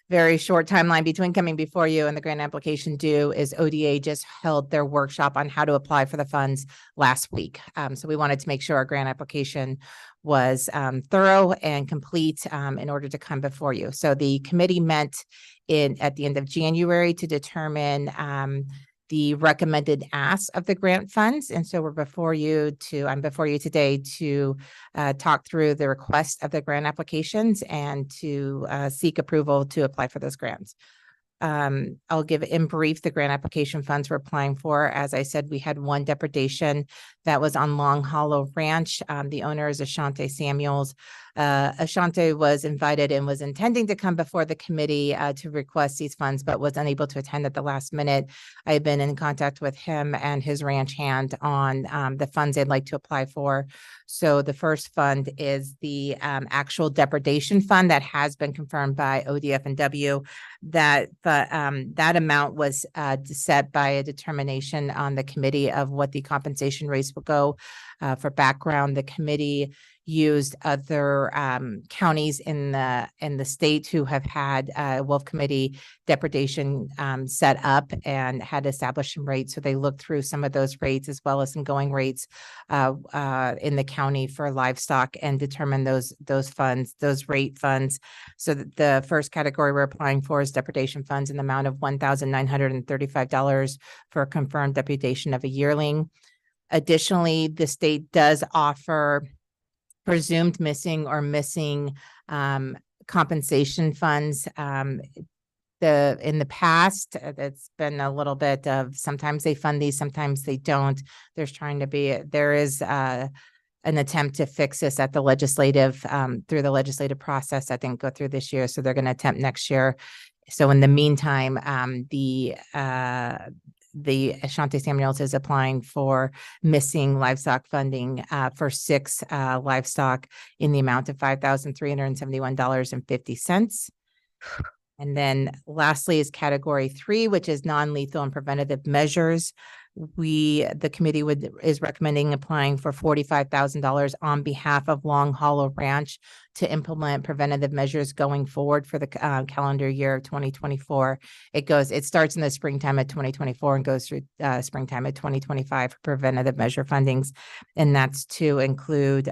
very short timeline between coming before you and the grant application due is ODA just held their workshop on how to apply for the funds last week. So we wanted to make sure our grant application was thorough and complete in order to come before you. So the committee met at the end of January to determine the recommended ask of the grant funds. And so I'm before you today to talk through the request of the grant applications and to seek approval to apply for those grants. I'll give in brief the grant application funds we're applying for. As I said, we had one depredation that was on Long Hollow Ranch. The owner is Ashante Samuels. Ashante was invited and was intending to come before the committee to request these funds, but was unable to attend at the last minute. I've been in contact with him and his ranch hand on the funds they'd like to apply for. So the first fund is the actual depredation fund that has been confirmed by ODF and W. That amount was set by a determination on the committee of what the compensation rates will go. For background, the committee used other counties in the state who have had wolf committee depredation set up and had established some rates. So they looked through some of those rates as well as some going rates in the county for livestock and determined those rate funds. So the first category we're applying for is depredation funds in the amount of $1,935 for a confirmed depredation of a yearling. Additionally, the state does offer presumed missing or missing compensation funds. In the past, it's been a little bit of, sometimes they fund these, sometimes they don't. There is an attempt to fix this at the legislative, through the legislative process that didn't go through this year, so they're going to attempt next year. So in the meantime, the Ashante Samuels is applying for missing livestock funding for 6 livestock in the amount of $5,371.50. And then lastly is category 3, which is non-lethal and preventative measures. The committee is recommending applying for $45,000 on behalf of Long Hollow Ranch to implement preventative measures going forward for the calendar year of 2024. It starts in the springtime of 2024 and goes through springtime of 2025 for preventative measure fundings. And that's to include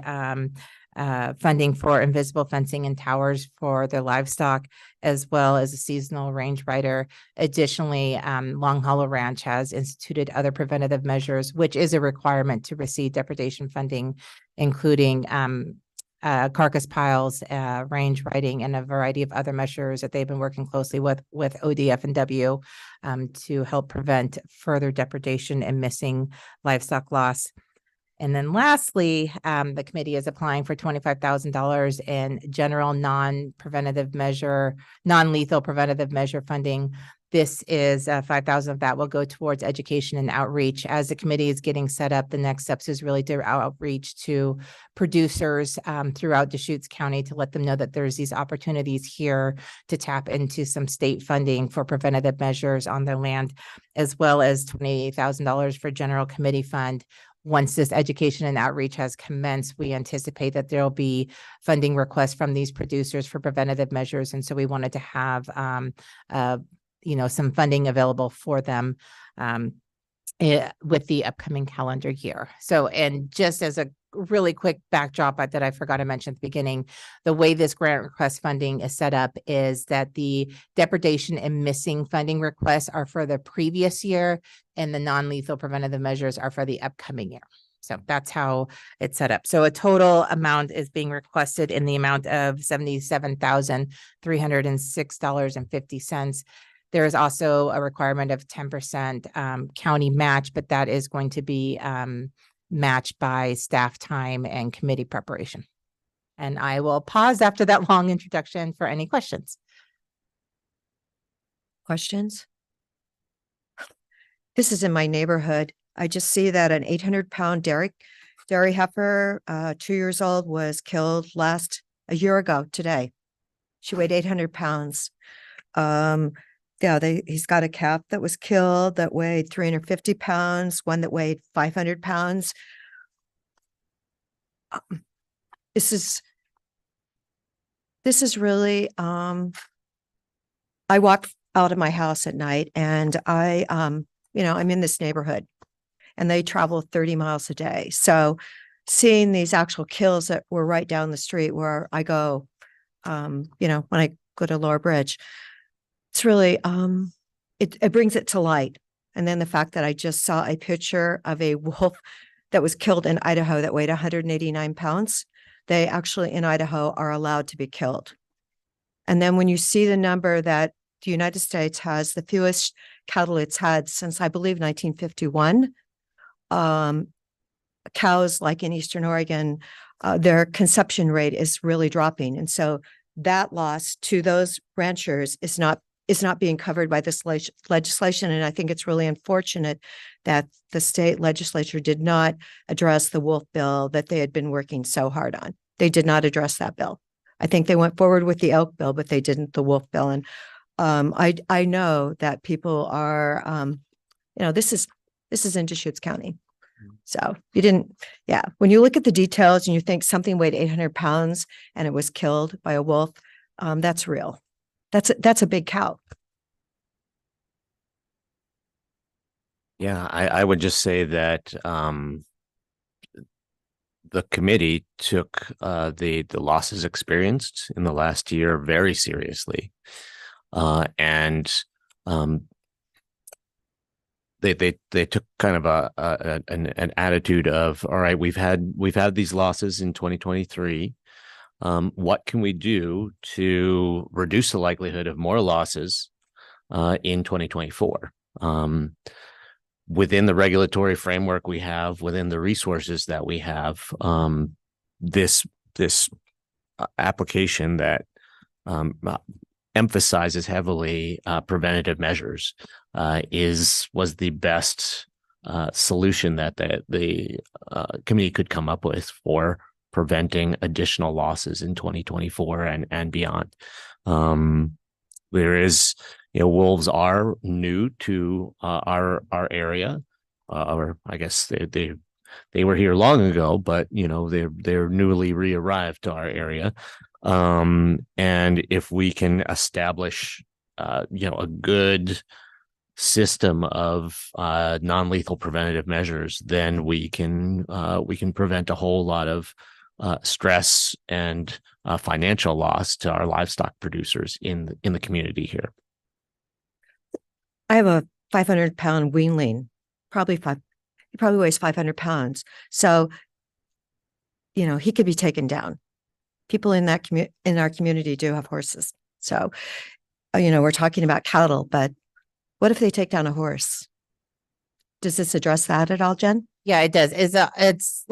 funding for invisible fencing and towers for their livestock, as well as a seasonal range rider. Additionally, Long Hollow Ranch has instituted other preventative measures, which is a requirement to receive depredation funding, including carcass piles, range riding, and a variety of other measures that they've been working closely with ODF&W to help prevent further depredation and missing livestock loss. And then lastly, the committee is applying for $25,000 in general non-lethal preventative measure funding. This is 5,000 of that will go towards education and outreach. As the committee is getting set up, the next steps is really to outreach to producers throughout Deschutes County to let them know that there's these opportunities here to tap into some state funding for preventative measures on their land, as well as $28,000 for general committee fund. Once this education and outreach has commenced, we anticipate that there'll be funding requests from these producers for preventative measures. And so we wanted to have, some funding available for them with the upcoming calendar year. So, and just as a really quick backdrop that I forgot to mention at the beginning, the way this grant request funding is set up is that the depredation and missing funding requests are for the previous year, and the non-lethal preventative measures are for the upcoming year. So that's how it's set up. So a total amount is being requested in the amount of $77,306.50. There is also a requirement of 10% county match, but that is going to be matched by staff time and committee preparation. And I will pause after that long introduction for any questions. Questions? This is in my neighborhood. I just see that an 800-pound dairy heifer, 2 years old, was killed a year ago today. She weighed 800 pounds. He's got a calf that was killed that weighed 350 pounds, one that weighed 500 pounds. This is really, I walk out of my house at night and I'm in this neighborhood and they travel 30 miles a day. So seeing these actual kills that were right down the street where I go, when I go to Lower Bridge, it's really, it brings it to light. And then the fact that I just saw a picture of a wolf that was killed in Idaho that weighed 189 pounds. They actually in Idaho are allowed to be killed. And then when you see the number that the United States has the fewest cattle it's had since, I believe, 1951, cows like in Eastern Oregon, their conception rate is really dropping. And so that loss to those ranchers is not being covered by this legislation. And I think it's really unfortunate that the state legislature did not address the wolf bill that they had been working so hard on. They did not address that bill. I think they went forward with the elk bill, but they didn't the wolf bill. And I know that people are, this is in Deschutes County. So when you look at the details and you think something weighed 800 pounds and it was killed by a wolf, that's real. That's a big cow. Yeah, I would just say that the committee took the losses experienced in the last year very seriously, and they took kind of an attitude of, all right, we've had these losses in 2023. what can we do to reduce the likelihood of more losses in 2024? Within the regulatory framework we have, within the resources that we have, this application that emphasizes heavily preventative measures was the best solution that the committee could come up with for preventing additional losses in 2024 and beyond. There is, wolves are new to our area, or I guess they were here long ago, but they're newly re-arrived to our area. And if we can establish a good system of non-lethal preventative measures, then we can prevent a whole lot of stress and financial loss to our livestock producers in the community here. I have a 500-pound weanling, he probably weighs 500 pounds. So, he could be taken down. People in our community do have horses. So, we're talking about cattle, but what if they take down a horse? Does this address that at all, Jen? Yeah, it does. It's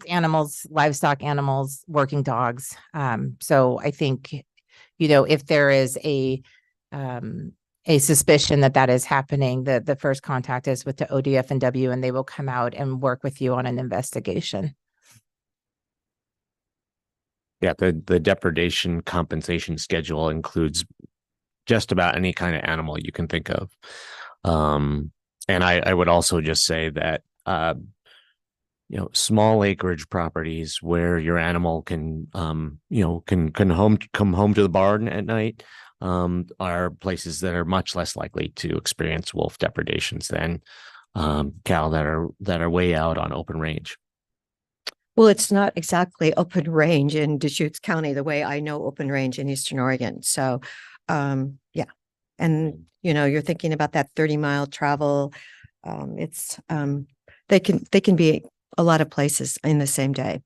animals, livestock animals, working dogs. So I think, if there is a suspicion that is happening, the first contact is with the ODF&W, and they will come out and work with you on an investigation. Yeah, the depredation compensation schedule includes just about any kind of animal you can think of. And I would also just say that, small acreage properties where your animal can come home to the barn at night, are places that are much less likely to experience wolf depredations than cattle that are way out on open range. Well, it's not exactly open range in Deschutes County the way I know open range in Eastern Oregon. So, yeah. And, you're thinking about that 30-mile travel. They can be a lot of places in the same day.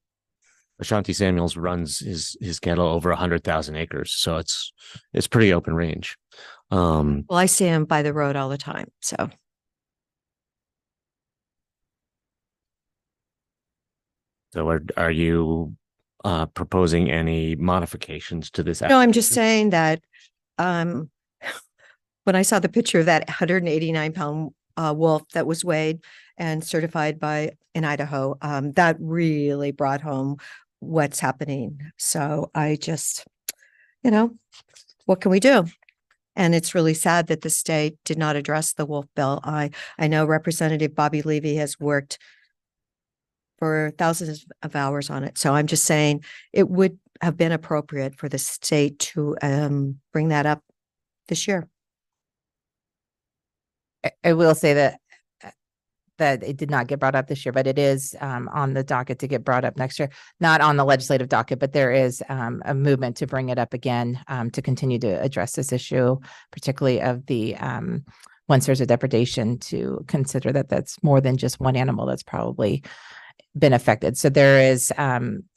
Ashanti Samuels runs his cattle over 100,000 acres. So it's pretty open range. Well, I see him by the road all the time. So. So are you proposing any modifications to this? No, I'm just saying that when I saw the picture of that 189-pound wolf that was weighed and certified in Idaho, that really brought home what's happening. So I just, what can we do? And it's really sad that the state did not address the wolf bill. I know Representative Bobby Levy has worked for thousands of hours on it. So I'm just saying it would have been appropriate for the state to bring that up this year. I will say that it did not get brought up this year, but it is on the docket to get brought up next year. Not on the legislative docket, but there is a movement to bring it up again, to continue to address this issue, particularly of the once there's a depredation, to consider that that's more than just one animal that's probably been affected. So there is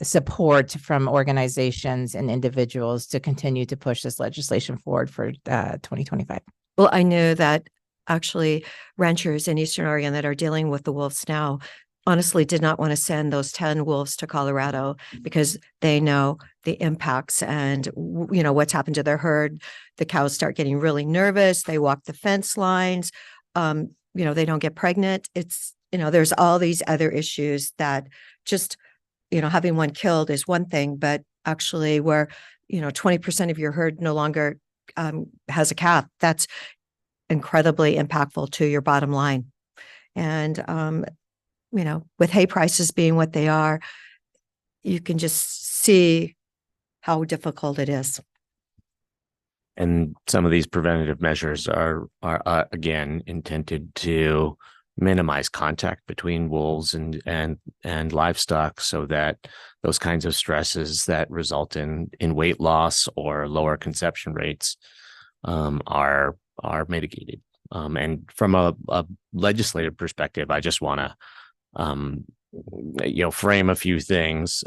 support from organizations and individuals to continue to push this legislation forward for 2025. Well, I know that actually ranchers in Eastern Oregon that are dealing with the wolves now honestly did not want to send those 10 wolves to Colorado because they know the impacts and, what's happened to their herd. The cows start getting really nervous. They walk the fence lines. They don't get pregnant. It's, there's all these other issues that just, having one killed is one thing, but actually where, 20% of your herd no longer has a calf, that's incredibly impactful to your bottom line. And, with hay prices being what they are, you can just see how difficult it is. And some of these preventative measures are again intended to minimize contact between wolves and livestock, so that those kinds of stresses that result in weight loss or lower conception rates are mitigated. And from a legislative perspective, I just want to frame a few things.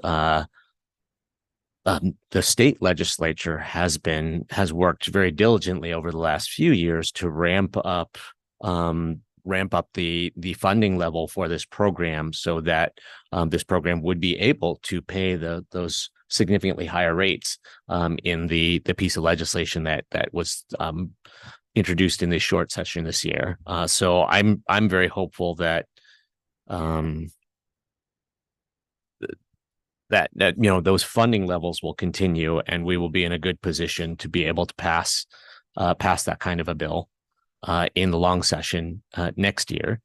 the state legislature has worked very diligently over the last few years to ramp up the funding level for this program so that this program would be able to pay those significantly higher rates in the piece of legislation that was introduced in this short session this year. So I'm very hopeful that that those funding levels will continue, and we will be in a good position to be able to pass that kind of a bill in the long session next year.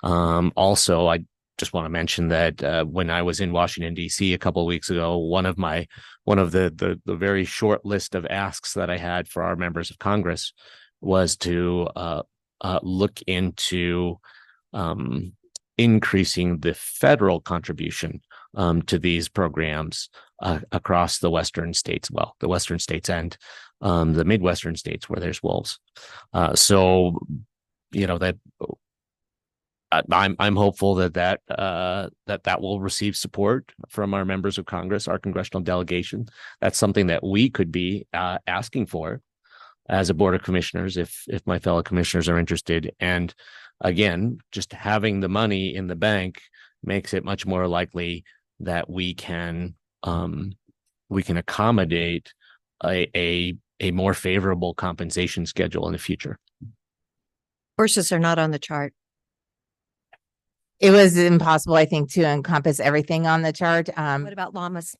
Also, I just want to mention that when I was in Washington, D.C. a couple of weeks ago, one of the very short list of asks that I had for our members of Congress was to look into increasing the federal contribution to these programs across the Western states, the Western states and the Midwestern states where there's wolves. So, that I'm hopeful that will receive support from our members of Congress, our congressional delegation. That's something that we could be asking for as a board of commissioners if my fellow commissioners are interested. And again, just having the money in the bank makes it much more likely that we can accommodate a more favorable compensation schedule in the future. Horses are not on the chart. It was impossible, I think, to encompass everything on the chart. What about llamas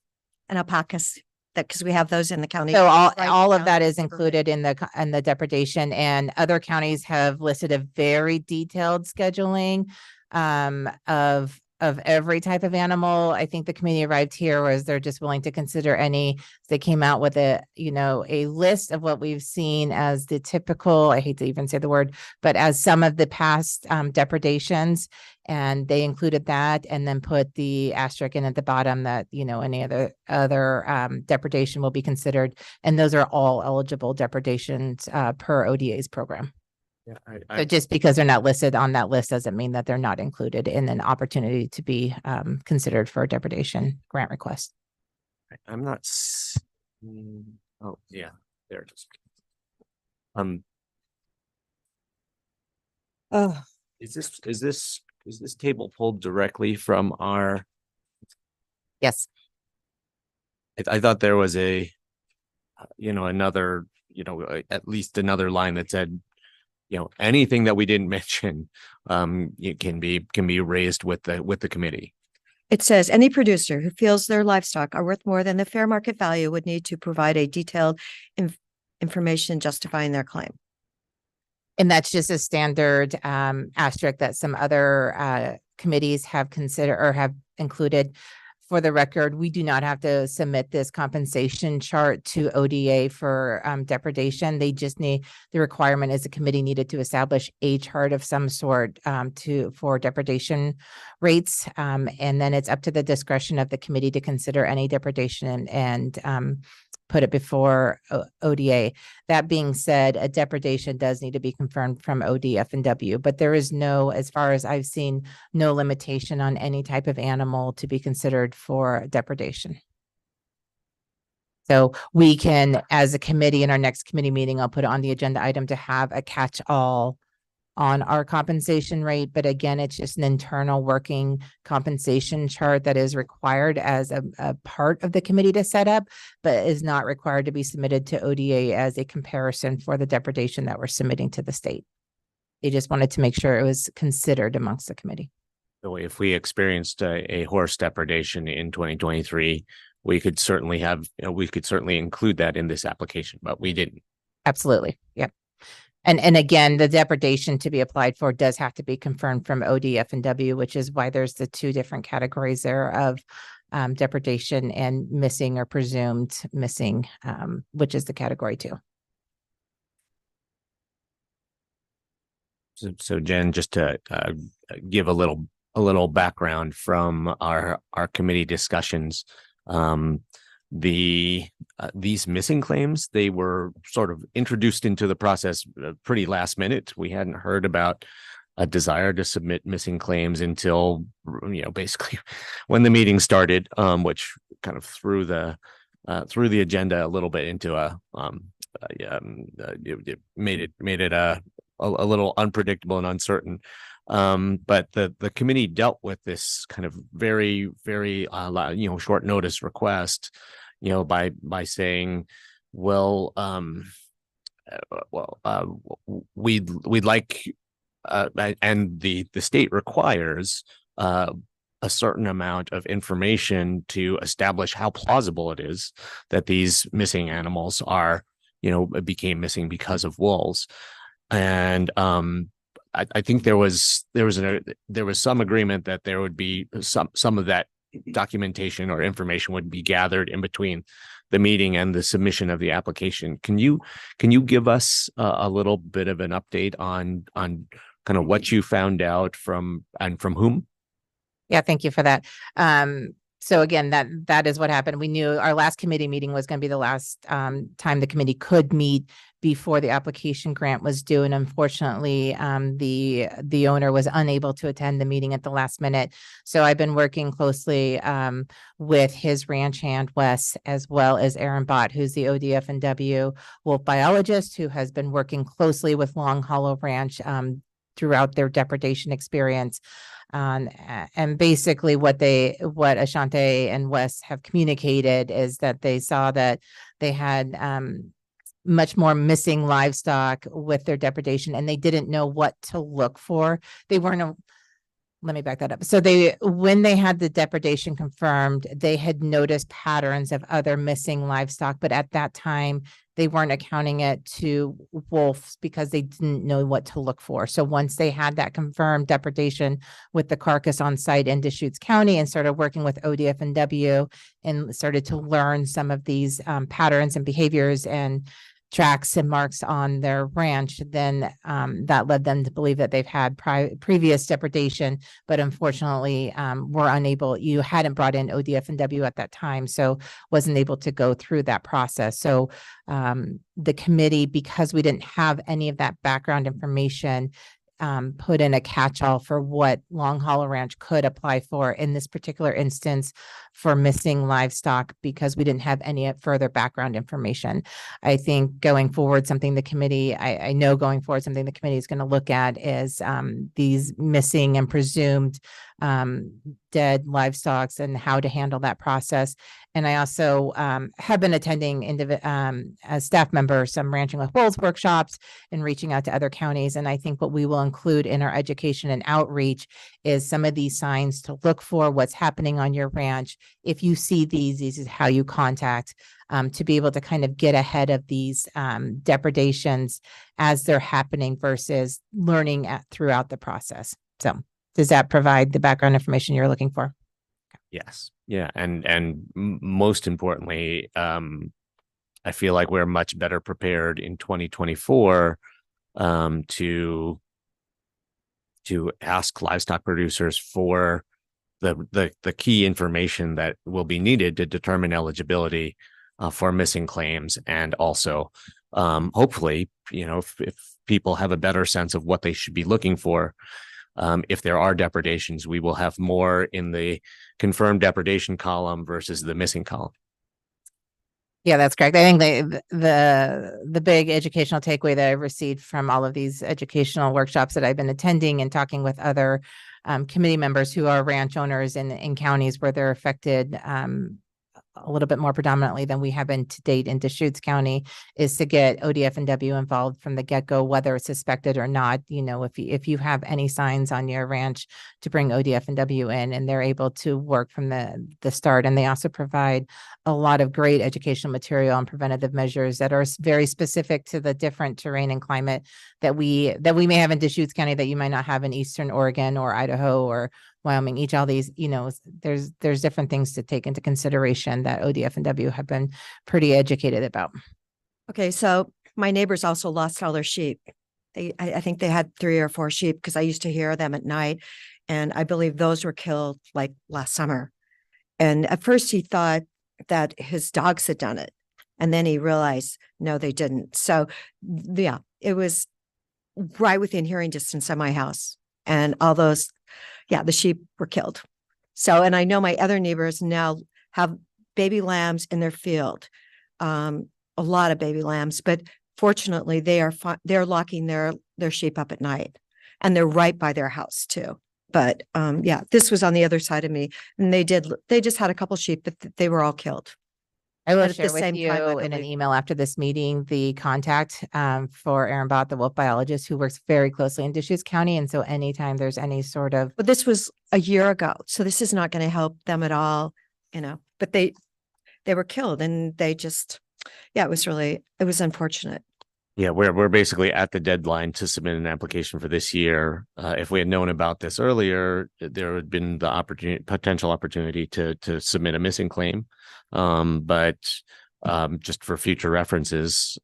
and alpacas? Because we have those in the county. So all Right, of that county is included in the depredation, and other counties have listed a very detailed scheduling of every type of animal. I think the committee arrived here was they're just willing to consider any. They came out with a list of what we've seen as the typical, I hate to even say the word, but as some of the past depredations, and they included that and then put the asterisk in at the bottom that, any other depredation will be considered. And those are all eligible depredations per ODA's program. Yeah, So just because they're not listed on that list doesn't mean that they're not included in an opportunity to be considered for a depredation grant request. I'm not. Oh yeah, there it is. Oh, Is this table pulled directly from our? Yes. I thought there was another, at least another line that said, anything that we didn't mention, it can be raised with the committee. it says any producer who feels their livestock are worth more than the fair market value would need to provide a detailed information justifying their claim. And that's just a standard asterisk that some other committees have considered or have included. For the record, we do not have to submit this compensation chart to ODA for depredation. They just need, the requirement is the committee needed to establish a chart of some sort for depredation rates. And then it's up to the discretion of the committee to consider any depredation and put it before ODA. That being said, a depredation does need to be confirmed from ODF&W, but there is no, as far as I've seen, no limitation on any type of animal to be considered for depredation. So we can, as a committee in our next committee meeting, I'll put it on the agenda item to have a catch-all on our compensation rate. But again, it's just an internal working compensation chart that is required as a part of the committee to set up, but is not required to be submitted to ODA as a comparison for the depredation that we're submitting to the state. They just wanted to make sure it was considered amongst the committee. So if we experienced a horse depredation in 2023, we could certainly include that in this application, but we didn't. Absolutely. Yep. And again, the depredation to be applied for does have to be confirmed from ODF&W, which is why there's the two different categories there of depredation and missing or presumed missing, which is the category 2. So Jen, just to give a little background from our committee discussions, these missing claims, they were sort of introduced into the process pretty last minute. We hadn't heard about a desire to submit missing claims until basically when the meeting started, which kind of threw the threw the agenda a little bit into it made it a little unpredictable and uncertain. But the committee dealt with this kind of very, very, short notice request, by saying, well, we'd like, and the state requires, a certain amount of information to establish how plausible it is that these missing animals are, became missing because of wolves. And I think there was some agreement that there would be some of that documentation or information would be gathered in between the meeting and the submission of the application. Can you give us a little bit of an update on kind of what you found out from whom? Yeah, thank you for that. So again, that is what happened. We knew our last committee meeting was going to be the last time the committee could meet before the application grant was due. And unfortunately, the owner was unable to attend the meeting at the last minute. So I've been working closely with his ranch hand, Wes, as well as Aaron Bott, who's the ODF&W wolf biologist, who has been working closely with Long Hollow Ranch throughout their depredation experience. And basically what Ashante and Wes have communicated is that they saw that they had much more missing livestock with their depredation, and they didn't know what to look for. Let me back that up. So when they had the depredation confirmed, they had noticed patterns of other missing livestock, but at that time they weren't accounting it to wolves because they didn't know what to look for. So once they had that confirmed depredation with the carcass on site in Deschutes County and started working with ODF&W and started to learn some of these patterns and behaviors and tracks and marks on their ranch, then that led them to believe that they've had previous depredation, but unfortunately were unable. You hadn't brought in ODF&W at that time, so wasn't able to go through that process. So the committee, because we didn't have any of that background information, put in a catch-all for what Long Hollow Ranch could apply for in this particular instance for missing livestock, because we didn't have any further background information. I think going forward, something the committee is going to look at is these missing and presumed dead livestock and how to handle that process. And I also have been attending as staff member some Ranching with Wolves workshops and reaching out to other counties. And I think what we will include in our education and outreach is some of these signs to look for, what's happening on your ranch. If you see these is how you contact to be able to kind of get ahead of these depredations as they're happening versus learning throughout the process. So does that provide the background information you're looking for? Yes. Yeah. And most importantly, I feel like we're much better prepared in 2024 to ask livestock producers for the key information that will be needed to determine eligibility for missing claims. And also, hopefully, if people have a better sense of what they should be looking for, if there are depredations, we will have more in the confirmed depredation column versus the missing column. Yeah, that's correct. I think the big educational takeaway that I've received from all of these educational workshops that I've been attending and talking with other committee members who are ranch owners in counties where they're affected a little bit more predominantly than we have been to date in Deschutes County, is to get ODF&W involved from the get-go, whether it's suspected or not. If you have any signs on your ranch, to bring ODF&W in, and they're able to work from the start. And they also provide a lot of great educational material and preventative measures that are very specific to the different terrain and climate that we may have in Deschutes County that you might not have in Eastern Oregon or Idaho or Wyoming. All these, there's different things to take into consideration that ODF&W have been pretty educated about. Okay, so my neighbors also lost all their sheep. I think they had 3 or 4 sheep because I used to hear them at night, and I believe those were killed like last summer. And at first he thought that his dogs had done it, and then he realized no, they didn't. So yeah, it was right within hearing distance of my house, and all those, the sheep were killed. So, and I know my other neighbors now have baby lambs in their field. A lot of baby lambs, but fortunately they're locking their sheep up at night, and they're right by their house too. But yeah, this was on the other side of me, and they just had a couple sheep, but they were all killed. I will But at the share with same you time, I in an believe- email after this meeting, the contact for Aaron Bott, the wolf biologist who works very closely in Deschutes County. And so anytime there's any sort of, But this was a year ago, so this is not going to help them at all, but they were killed, and they just, yeah, it was unfortunate. Yeah, we're basically at the deadline to submit an application for this year. If we had known about this earlier, there would have been the potential opportunity to submit a missing claim. But just for future references,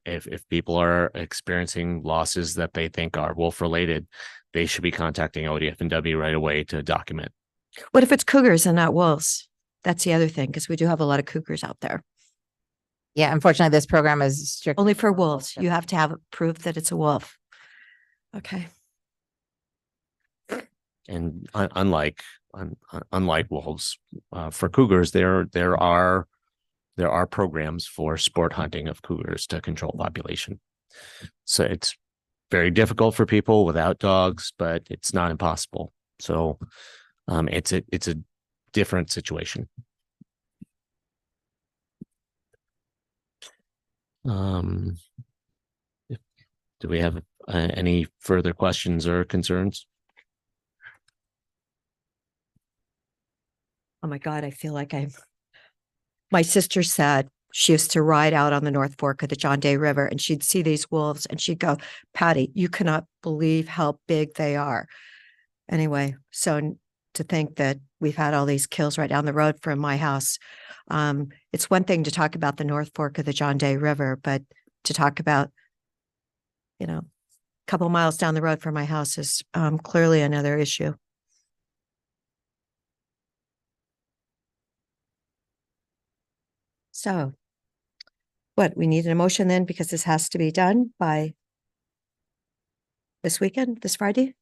if people are experiencing losses that they think are wolf related, they should be contacting ODF&W right away to document. What if it's cougars and not wolves? That's the other thing, because we do have a lot of cougars out there. yeah, unfortunately, this program is strictly Only for wolves. You have to have proof that it's a wolf. Okay. And unlike wolves, for cougars, there are programs for sport hunting of cougars to control population. So it's very difficult for people without dogs, but it's not impossible. So it's a different situation. Do we have any further questions or concerns? Oh my God, I feel like my sister said she used to ride out on the North Fork of the John Day River, and she'd see these wolves and she'd go, Patty, you cannot believe how big they are. Anyway, so to think that we've had all these kills right down the road from my house. It's one thing to talk about the North Fork of the John Day River, but to talk about, a couple miles down the road from my house is clearly another issue. So we need an emotion then, because this has to be done by this weekend, this Friday?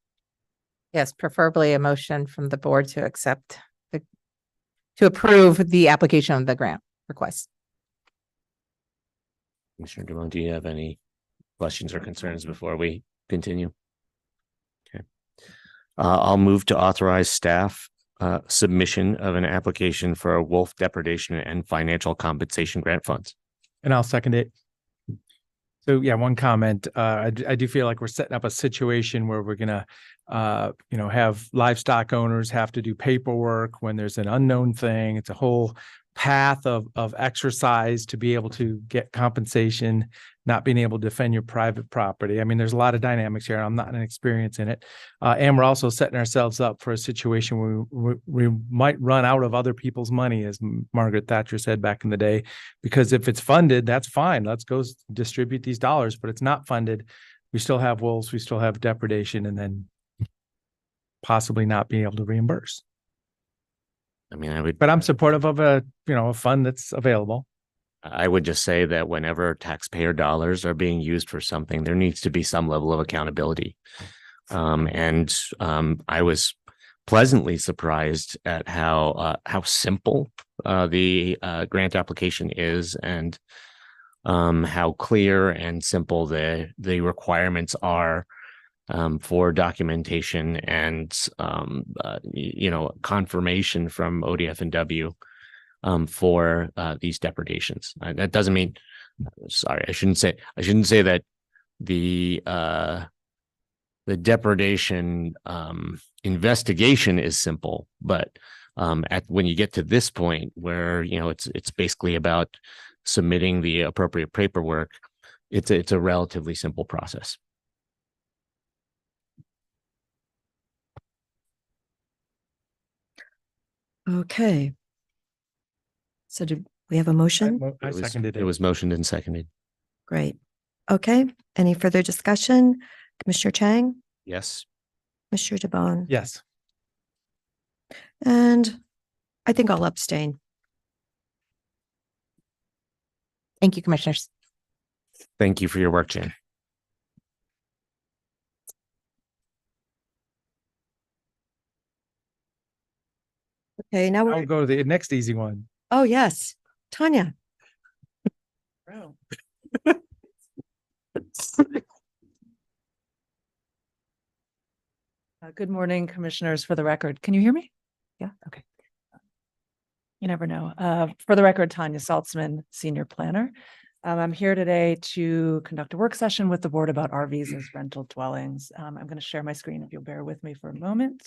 yes, preferably a motion from the board to approve the application of the grant request. Commissioner Dumont, do you have any questions or concerns before we continue? Okay. I'll move to authorize staff submission of an application for a wolf depredation and financial compensation grant funds. And I'll second it. So yeah, one comment. I do feel like we're setting up a situation where we're gonna, have livestock owners have to do paperwork when there's an unknown thing. It's a whole path of exercise to be able to get compensation, not being able to defend your private property. I mean, there's a lot of dynamics here. I'm not an experience in it. And we're also setting ourselves up for a situation where we might run out of other people's money, as Margaret Thatcher said back in the day, because if it's funded, that's fine. Let's go distribute these dollars, but it's not funded. We still have wolves, we still have depredation, and then possibly not being able to reimburse. I mean, but I'm supportive of a fund that's available. I would just say that whenever taxpayer dollars are being used for something, there needs to be some level of accountability. I was pleasantly surprised at how simple the grant application is, and how clear and simple the requirements are for documentation and confirmation from ODF&W for these depredations. That doesn't mean, sorry, I shouldn't say that the depredation investigation is simple, but when you get to this point where it's basically about submitting the appropriate paperwork, it's a relatively simple process. Okay. So do we have a motion? I seconded it. It was motioned and seconded. Great. Okay. Any further discussion? Commissioner Chang? Yes. Mr. DeBonne? Yes. And I think I'll abstain. Thank you, commissioners. Thank you for your work, Jan. Okay, now I'll go to the next easy one. Oh, yes. Tanya. Good morning, commissioners. For the record, can you hear me? Yeah, okay. You never know. For the record, Tanya Saltzman, Senior Planner. I'm here today to conduct a work session with the board about RVs as rental dwellings. I'm going to share my screen if you'll bear with me for a moment.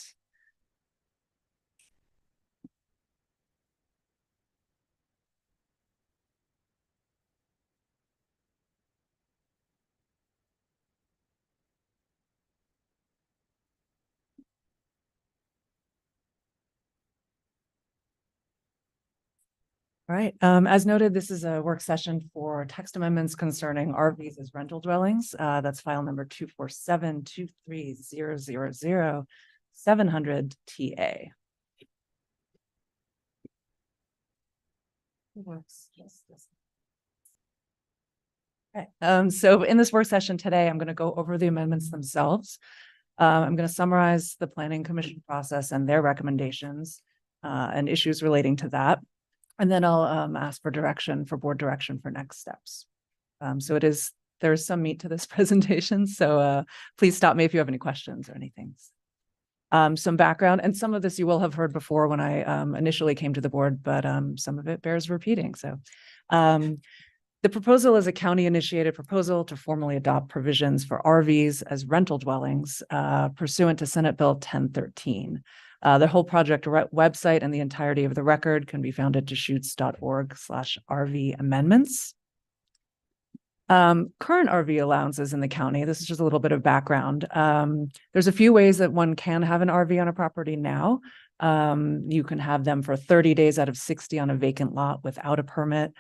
All right. As noted, this is a work session for text amendments concerning RVs as rental dwellings. That's file number 247-23000-700 TA. Okay. So in this work session today, I'm going to go over the amendments themselves. I'm going to summarize the Planning Commission process and their recommendations and issues relating to that. And then I'll ask for board direction for next steps. So there's some meat to this presentation. So please stop me if you have any questions or anything. Some background, and some of this you will have heard before when I initially came to the board, but some of it bears repeating. So the proposal is a county initiated proposal to formally adopt provisions for RVs as rental dwellings pursuant to Senate Bill 1013. The whole project website and the entirety of the record can be found at deschutes.org/RV amendments. Current RV allowances in the county. This is just a little bit of background. There's a few ways that one can have an RV on a property now. You can have them for 30 days out of 60 on a vacant lot without a permit,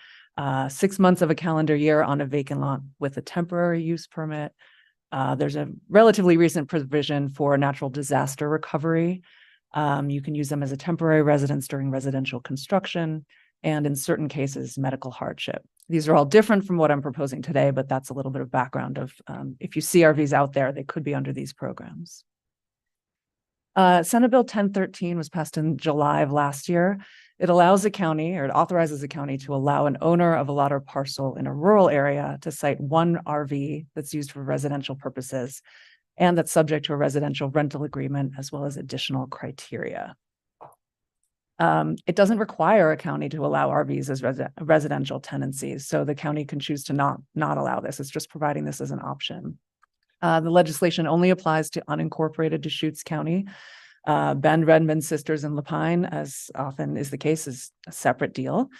6 months of a calendar year on a vacant lot with a temporary use permit. There's a relatively recent provision for natural disaster recovery. You can use them as a temporary residence during residential construction and in certain cases, medical hardship. These are all different from what I'm proposing today, but that's a little bit of background of if you see RVs out there, they could be under these programs. Senate Bill 1013 was passed in July of last year. It allows a county, or it authorizes a county to allow an owner of a lot or parcel in a rural area to site one RV that's used for residential purposes and that's subject to a residential rental agreement as well as additional criteria. It doesn't require a county to allow RVs as residential tenancies, so the county can choose to not allow this. It's just providing this as an option. The legislation only applies to unincorporated Deschutes County. Bend, Redmond, Sisters, and Lapine, as often is the case, is a separate deal.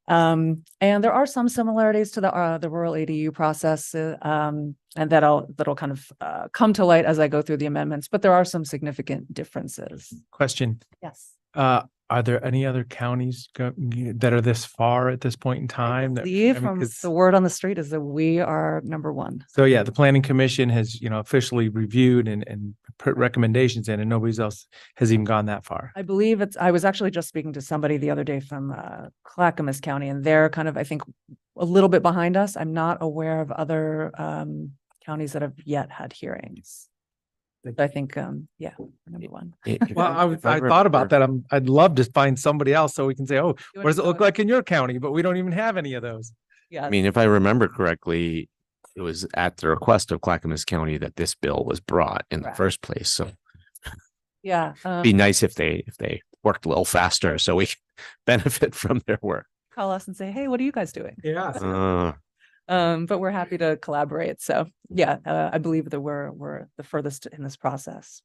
And there are some similarities to the rural ADU process, and that'll kind of come to light as I go through the amendments, but there are some significant differences. Question. Yes. Are there any other counties that are this far at this point in time? I believe from the word on the street is that we are number one. So yeah, the Planning Commission has, officially reviewed and put recommendations in, and nobody else has even gone that far. I believe I was actually just speaking to somebody the other day from Clackamas County, and they're kind of, I think, a little bit behind us. I'm not aware of other counties that have yet had hearings. I think, yeah, number one. Well, I thought about that. I'd love to find somebody else so we can say, oh, what does it look like in your county? But we don't even have any of those. Yeah. I mean, if I remember correctly, it was at the request of Clackamas County that this bill was brought in the first place. So yeah, be nice if they worked a little faster so we can benefit from their work. Call us and say, hey, what are you guys doing? Yeah. But we're happy to collaborate. So yeah, I believe that we're the furthest in this process.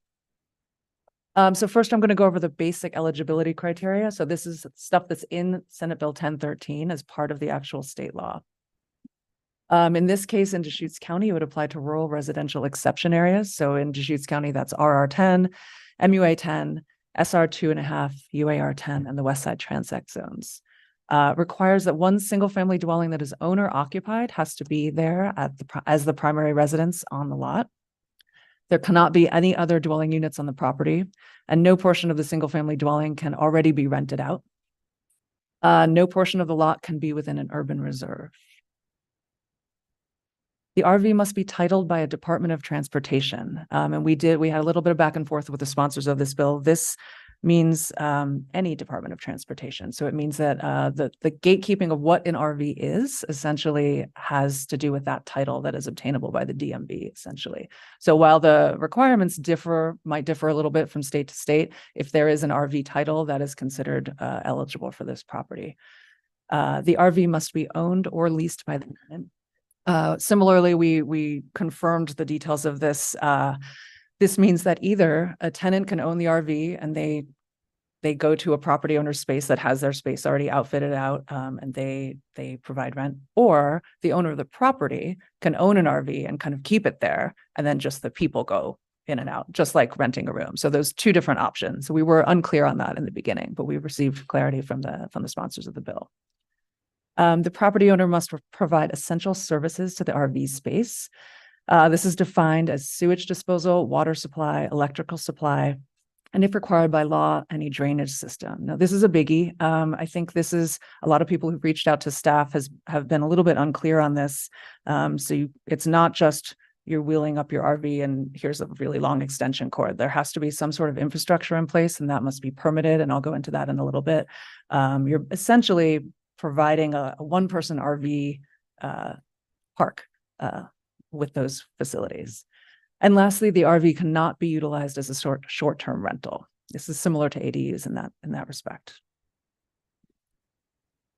So first I'm going to go over the basic eligibility criteria. So this is stuff that's in Senate Bill 1013 as part of the actual state law. In this case, in Deschutes County, it would apply to rural residential exception areas. So in Deschutes County, that's RR10, MUA10, SR2.5, UAR10, and the West Side Transect zones. Requires that one single family dwelling that is owner occupied has to be there as the primary residence on the lot. There cannot be any other dwelling units on the property, and no portion of the single family dwelling can already be rented out. No portion of the lot can be within an urban reserve. The RV must be titled by a Department of Transportation. And we had a little bit of back and forth with the sponsors of this bill. This means any Department of Transportation. So it means that the gatekeeping of what an RV is essentially has to do with that title that is obtainable by the DMV, essentially. So while the requirements might differ a little bit from state to state, if there is an RV title, that is considered eligible for this property. The RV must be owned or leased by the tenant. Similarly, we confirmed the details of this. This means that either a tenant can own the RV and they go to a property owner's space that has their space already outfitted out, and they provide rent, or the owner of the property can own an RV and kind of keep it there, and then just the people go in and out, just like renting a room. So those two different options. We were unclear on that in the beginning, but we received clarity from the sponsors of the bill. The property owner must provide essential services to the RV space. This is defined as sewage disposal, water supply, electrical supply, and if required by law, any drainage system. Now, this is a biggie. I think this is a lot of people who've reached out to staff have been a little bit unclear on this. It's not just you're wheeling up your RV and here's a really long extension cord. There has to be some sort of infrastructure in place, and that must be permitted. And I'll go into that in a little bit. You're essentially providing a one-person RV park with those facilities. And lastly, the RV cannot be utilized as a short-term rental. This is similar to ADUs in that respect.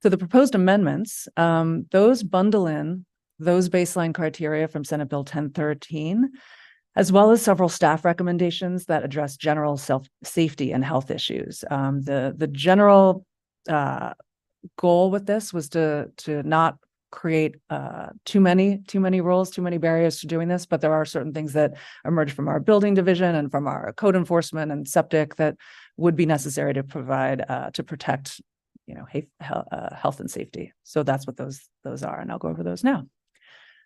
So the proposed amendments, those bundle in those baseline criteria from Senate Bill 1013, as well as several staff recommendations that address general safety and health issues. The general goal with this was to not create too many rules, too many barriers to doing this, but there are certain things that emerge from our building division and from our code enforcement and septic that would be necessary to provide to protect, health and safety. So that's what those are, and I'll go over those now.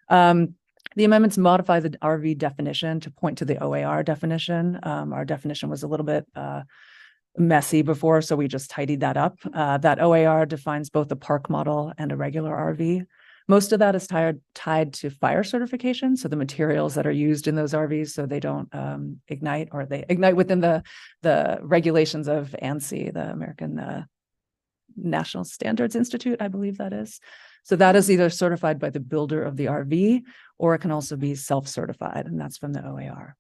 The amendments modify the RV definition to point to the OAR definition. Our definition was a little bit messy before, so we just tidied that up. That OAR defines both a park model and a regular RV. Most of that is tied to fire certification, so the materials that are used in those RVs, so they don't ignite, or they ignite within the regulations of ANSI, the American National Standards Institute, I believe that is. So that is either certified by the builder of the RV, or it can also be self-certified, and that's from the OAR.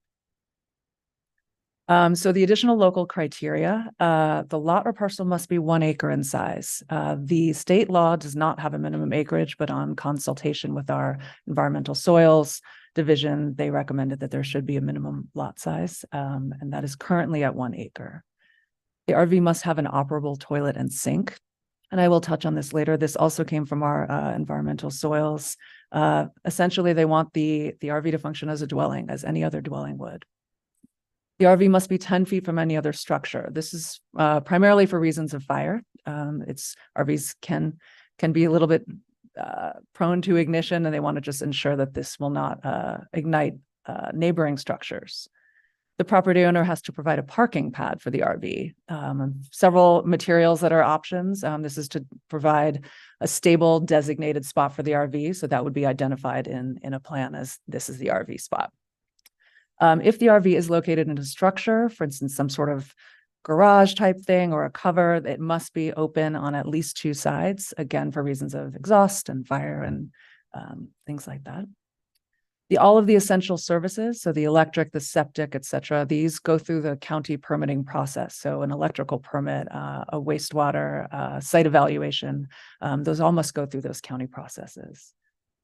So the additional local criteria, the lot or parcel must be 1 acre in size. The state law does not have a minimum acreage, but on consultation with our environmental soils division, they recommended that there should be a minimum lot size, and that is currently at 1 acre. The RV must have an operable toilet and sink, and I will touch on this later. This also came from our environmental soils. Essentially, they want the RV to function as a dwelling, as any other dwelling would. The RV must be 10 feet from any other structure. This is primarily for reasons of fire. RVs can be a little bit prone to ignition, and they want to just ensure that this will not ignite neighboring structures. The property owner has to provide a parking pad for the RV. Several materials that are options. This is to provide a stable designated spot for the RV. So that would be identified in a plan as this is the RV spot. If the RV is located in a structure, for instance, some sort of garage type thing or a cover, it must be open on at least 2 sides, again, for reasons of exhaust and fire and things like that. All of the essential services, so the electric, the septic, et cetera, these go through the county permitting process. So an electrical permit, a wastewater, site evaluation, those all must go through those county processes.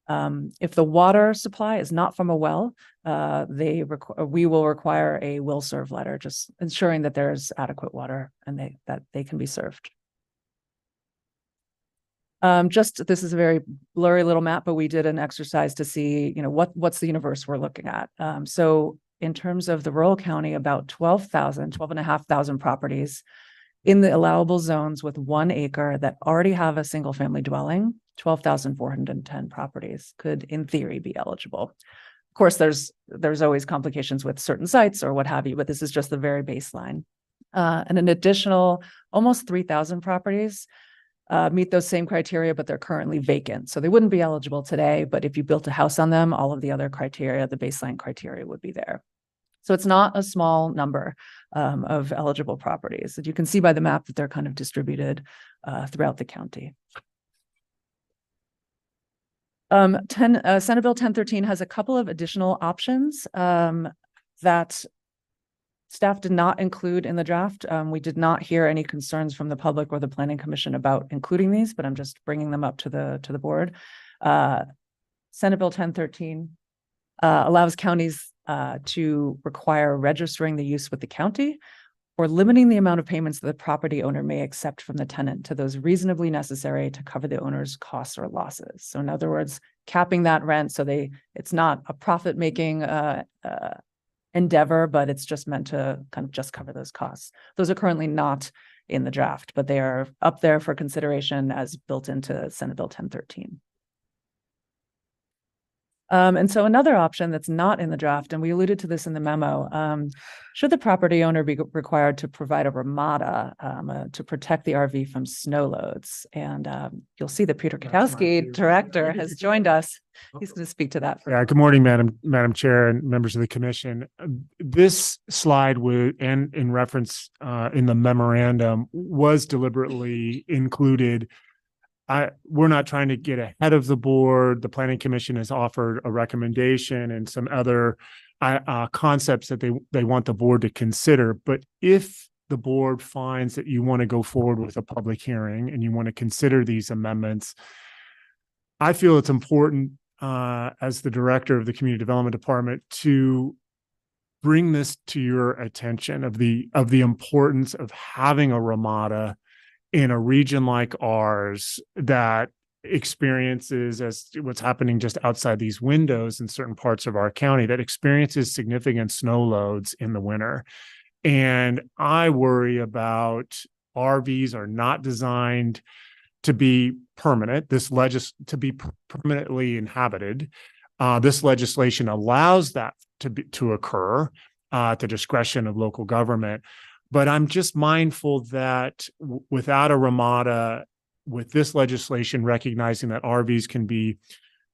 If the water supply is not from a well, we will require a will serve letter, just ensuring that there's adequate water and that they can be served. This is a very blurry little map, but we did an exercise to see, what's the universe we're looking at. So in terms of the rural county, about 12,500 properties in the allowable zones with 1 acre that already have a single family dwelling, 12,410 properties could, in theory, be eligible. Of course, there's always complications with certain sites or what have you, but this is just the very baseline. And an additional almost 3,000 properties meet those same criteria, but they're currently vacant. So they wouldn't be eligible today, but if you built a house on them, all of the other criteria, the baseline criteria would be there. So it's not a small number of eligible properties. And you can see by the map that they're kind of distributed throughout the county. Senate Bill 1013 has a couple of additional options that staff did not include in the draft. We did not hear any concerns from the public or the Planning Commission about including these, but I'm just bringing them up to the board. Senate Bill 1013 allows counties to require registering the use with the county or limiting the amount of payments that the property owner may accept from the tenant to those reasonably necessary to cover the owner's costs or losses. So in other words, capping that rent so it's not a profit-making endeavor, but it's just meant to kind of just cover those costs. Those are currently not in the draft, but they are up there for consideration as built into Senate Bill 1013. And so another option that's not in the draft, and we alluded to this in the memo, should the property owner be required to provide a ramada to protect the RV from snow loads? And you'll see that Peter Katowski, director, has joined us. He's going to speak to that. Yeah, good morning, Madam Chair and members of the commission. This slide and in reference in the memorandum was deliberately included. We're not trying to get ahead of the board. The Planning Commission has offered a recommendation and some other concepts that they want the board to consider. But if the board finds that you want to go forward with a public hearing and you want to consider these amendments, I feel it's important as the director of the Community Development Department to bring this to your attention of the importance of having a ramada in a region like ours that experiences, as what's happening just outside these windows in certain parts of our county, that experiences significant snow loads in the winter. And I worry about RVs are not designed to be permanent, to be permanently inhabited. This legislation allows that to occur at the discretion of local government. But I'm just mindful that without a ramada, with this legislation recognizing that RVs can be,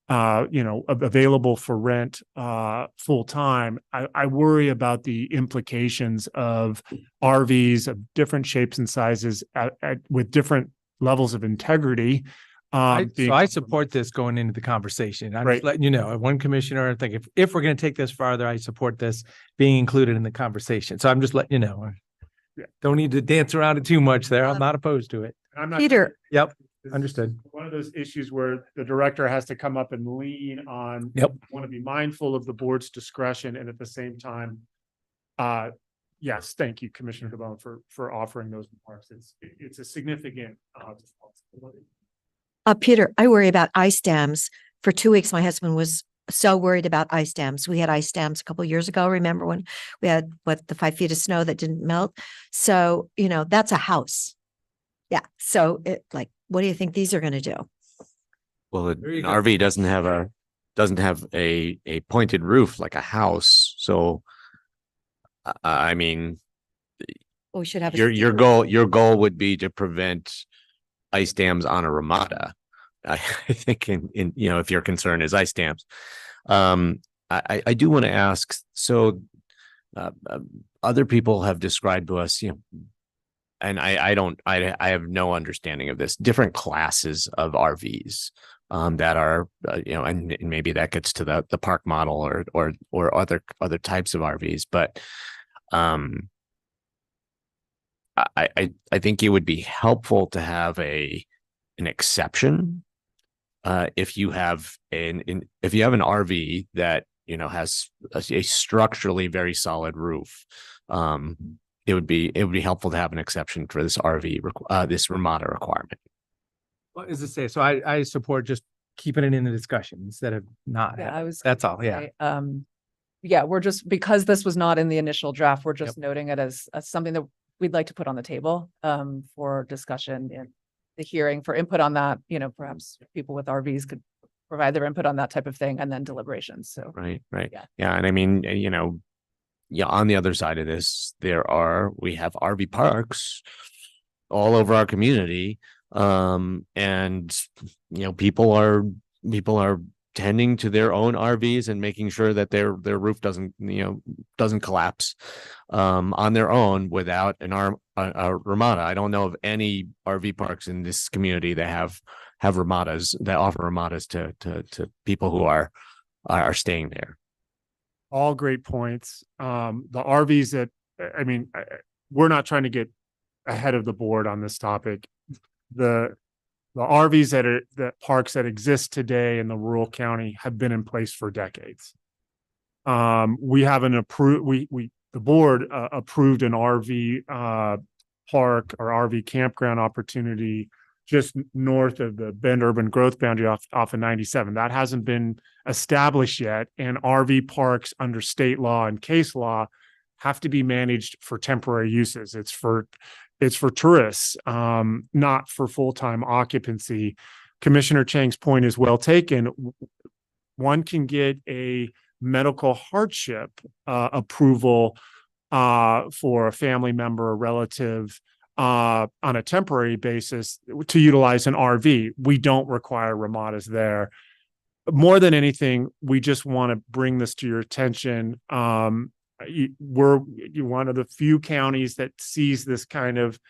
available for rent full time, I worry about the implications of RVs of different shapes and sizes with different levels of integrity. I support this going into the conversation. I'm just letting you know, one commissioner, I think if we're going to take this farther, I support this being included in the conversation. So I'm just letting you know. Don't need to dance around it too much there. I'm not opposed to it. I'm not Peter. Yep. Understood. One of those issues where the director has to come up and lean on, want to be mindful of the board's discretion. And at the same time, yes, thank you, Commissioner DeBonne, for offering those remarks. It's a significant responsibility. Peter, I worry about ice dams. For 2 weeks, my husband was so worried about ice dams. We had ice dams a couple of years ago. Remember when we had the 5 feet of snow that didn't melt? So, that's a house. Yeah. So what do you think these are going to do? Well, an RV doesn't have a pointed roof like a house. So, I mean, we should have your goal would be to prevent ice dams on a ramada. I think if your concern is ice dams, I do want to ask. So, other people have described to us, and I have no understanding of this. Different classes of RVs that are, and maybe that gets to the park model or other types of RVs, but I think it would be helpful to have an exception. If you have an RV that has a structurally very solid roof, it would be helpful to have an exception for this this ramada requirement. What does it say? So I support just keeping it in the discussion instead of not. Yeah, that's all. Yeah. We're just, because this was not in the initial draft, we're just noting it as something that we'd like to put on the table for discussion in the hearing, for input on that. Perhaps people with RVs could provide their input on that type of thing, and then deliberations. So right. Yeah. And I mean, on the other side of this, we have RV parks all over our community. And people are tending to their own RVs and making sure that their roof doesn't collapse on their own without a Ramada. I don't know of any RV parks in this community that have Ramadas, that offer Ramadas to people who are staying there. All great points. The RVs that, I mean, we're not trying to get ahead of the board on this topic. The RVs that parks that exist today in the rural county have been in place for decades. We have an the board approved an RV park or RV campground opportunity just north of the Bend urban growth boundary off of 97. That hasn't been established yet, and RV parks under state law and case law have to be managed for temporary uses. It's for tourists, not for full-time occupancy. Commissioner Chang's point is well taken. One can get a medical hardship approval for a family member or relative on a temporary basis to utilize an RV. We don't require Ramadas there. More than anything, we just want to bring this to your attention. We're one of the few counties that sees this kind of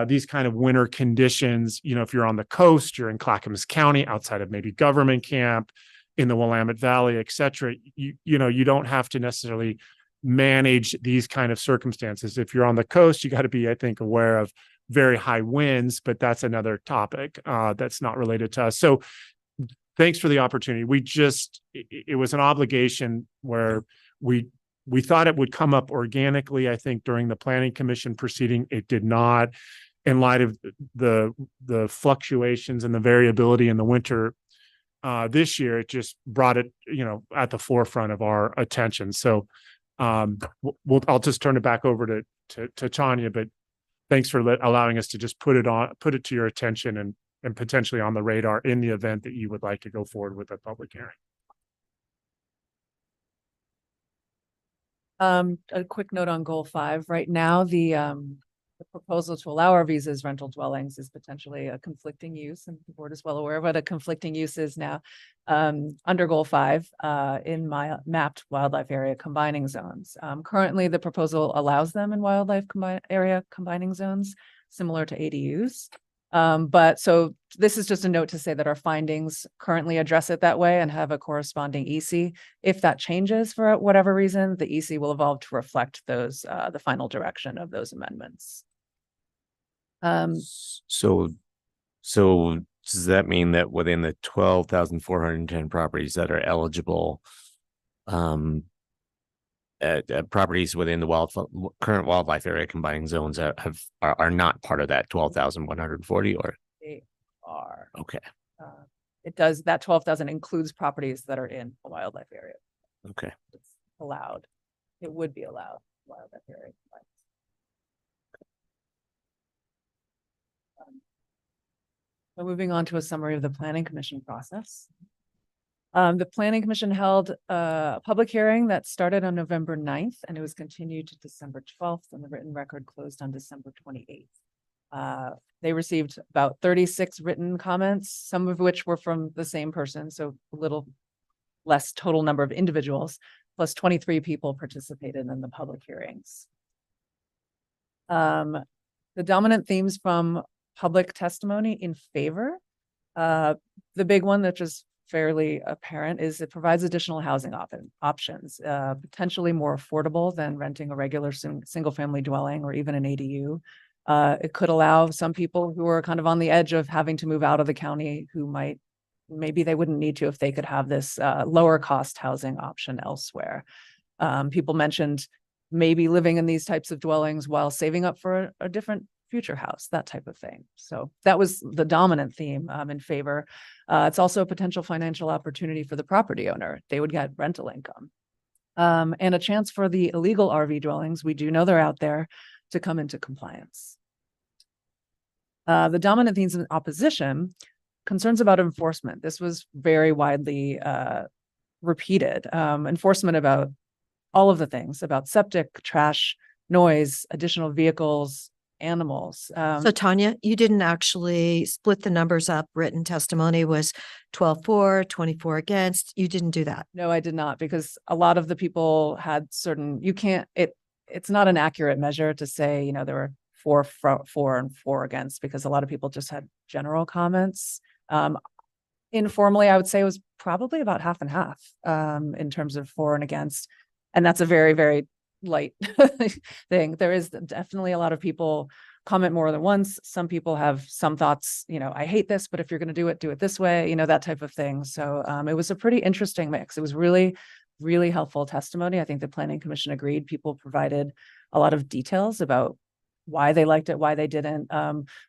these kind of winter conditions. You know, if you're on the coast, you're in Clackamas County, outside of maybe government camp, in the Willamette Valley, et cetera. You don't have to necessarily manage these kind of circumstances. If you're on the coast, you got to be, I think, aware of very high winds, but that's another topic that's not related to us. So thanks for the opportunity. It was an obligation where we thought it would come up organically. I think during the Planning Commission proceeding, it did not. In light of the fluctuations and the variability in the winter this year, it just brought it, at the forefront of our attention. So I'll just turn it back over to Tanya, but thanks for allowing us to just put it to your attention and potentially on the radar in the event that you would like to go forward with a public hearing. A quick note on goal 5. Right now, the proposal to allow RVs as rental dwellings is potentially a conflicting use, and the board is well aware of what a conflicting use is now. Under goal 5, in my mapped wildlife area combining zones. Currently, the proposal allows them in wildlife area combining zones, similar to ADUs. But so this is just a note to say that our findings currently address it that way and have a corresponding EC. If that changes for whatever reason, the EC will evolve to reflect those, the final direction of those amendments. So does that mean that within the 12,410 properties that are eligible, properties within the current wildlife area combining zones are not part of that 12,140, or they are? Okay. It does, that 12,000 includes properties that are in a wildlife area. Okay. It's allowed. It would be allowed wildlife area. So moving on to a summary of the Planning Commission process. The Planning Commission held a public hearing that started on November 9th, and it was continued to December 12th, and the written record closed on December 28th. They received about 36 written comments, some of which were from the same person, so a little less total number of individuals, plus 23 people participated in the public hearings. The dominant themes from public testimony in favor, the big one that just fairly apparent is it provides additional housing options, potentially more affordable than renting a regular single family dwelling or even an ADU. It could allow some people who are kind of on the edge of having to move out of the county, who maybe they wouldn't need to if they could have this lower cost housing option elsewhere. People mentioned maybe living in these types of dwellings while saving up for a different future house, that type of thing. So that was the dominant theme in favor. It's also a potential financial opportunity for the property owner. They would get rental income. And a chance for the illegal RV dwellings, we do know they're out there, to come into compliance. The dominant themes in opposition, concerns about enforcement. This was very widely repeated. Enforcement about all of the things, about septic, trash, noise, additional vehicles, animals. So Tanya, you didn't actually split the numbers up. Written testimony was 12 for, 24 against. You didn't do that. No, I did not, because a lot of the people had certain, it's not an accurate measure to say, you know, there were four and four against, because a lot of people just had general comments. Informally, I would say it was probably about half and half in terms of for and against. And that's a very, very light thing. There is definitely a lot of people comment more than once. Some people have some thoughts, you know, I hate this, but if you're going to do it this way, you know, that type of thing. So it was a pretty interesting mix. It was really, really helpful testimony. I think the Planning Commission agreed. People provided a lot of details about why they liked it, why they didn't.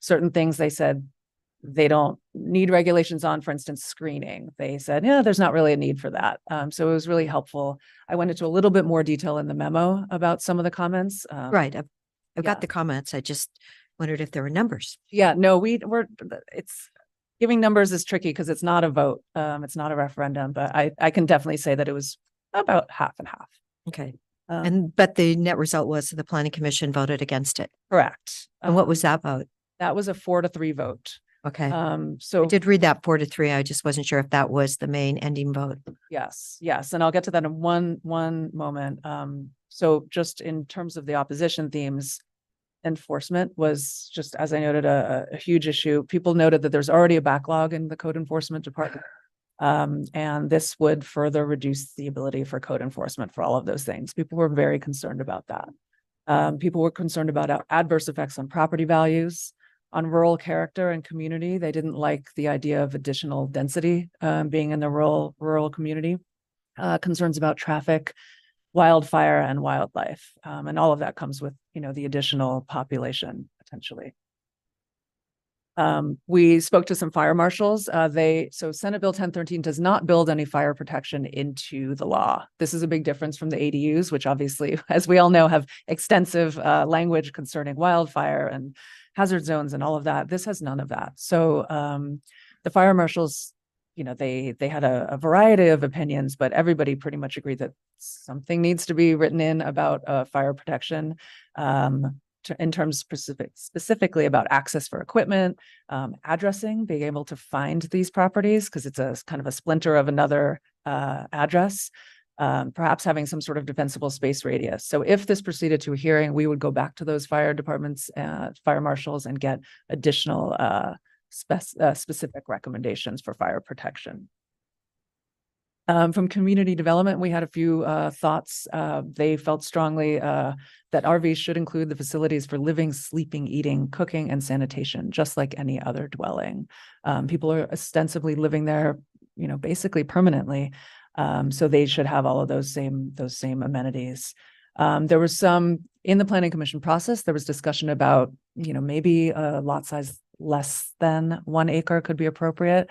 Certain things they said they don't need regulations on, for instance, screening. They said, yeah, there's not really a need for that. So it was really helpful. I went into a little bit more detail in the memo about some of the comments. Right. I've got the comments. I just wondered if there were numbers. Yeah, no, it's giving numbers is tricky because it's not a vote. It's not a referendum, but I can definitely say that it was about half and half. Okay. But the net result was the Planning Commission voted against it. Correct. And what was that vote? That was a 4-3 vote. Okay. So I did read that 4-3. I just wasn't sure if that was the main ending vote. Yes. And I'll get to that in one moment. So just in terms of the opposition themes, enforcement was just, as I noted, a huge issue. People noted that there's already a backlog in the code enforcement department. And this would further reduce the ability for code enforcement for all of those things. People were very concerned about that. People were concerned about adverse effects on property values, on rural character and community. They didn't like the idea of additional density being in the rural community. Concerns about traffic, wildfire, and wildlife. And all of that comes with, you know, the additional population potentially. We spoke to some fire marshals. So Senate Bill 1013 does not build any fire protection into the law. This is a big difference from the ADUs, which obviously, as we all know, have extensive language concerning wildfire and hazard zones and all of that. This has none of that. So the fire marshals, you know, they had a variety of opinions, but everybody pretty much agreed that something needs to be written in about fire protection. In terms specifically about access for equipment, addressing, being able to find these properties because it's a kind of a splinter of another address, perhaps having some sort of defensible space radius. So if this proceeded to a hearing, we would go back to those fire departments, fire marshals, and get additional specific recommendations for fire protection. From community development, we had a few thoughts. They felt strongly that RVs should include the facilities for living, sleeping, eating, cooking, and sanitation, just like any other dwelling. People are ostensibly living there, you know, basically permanently. So they should have all of those same amenities. There was some in the Planning Commission process, there was discussion about, you know, maybe a lot size less than 1 acre could be appropriate.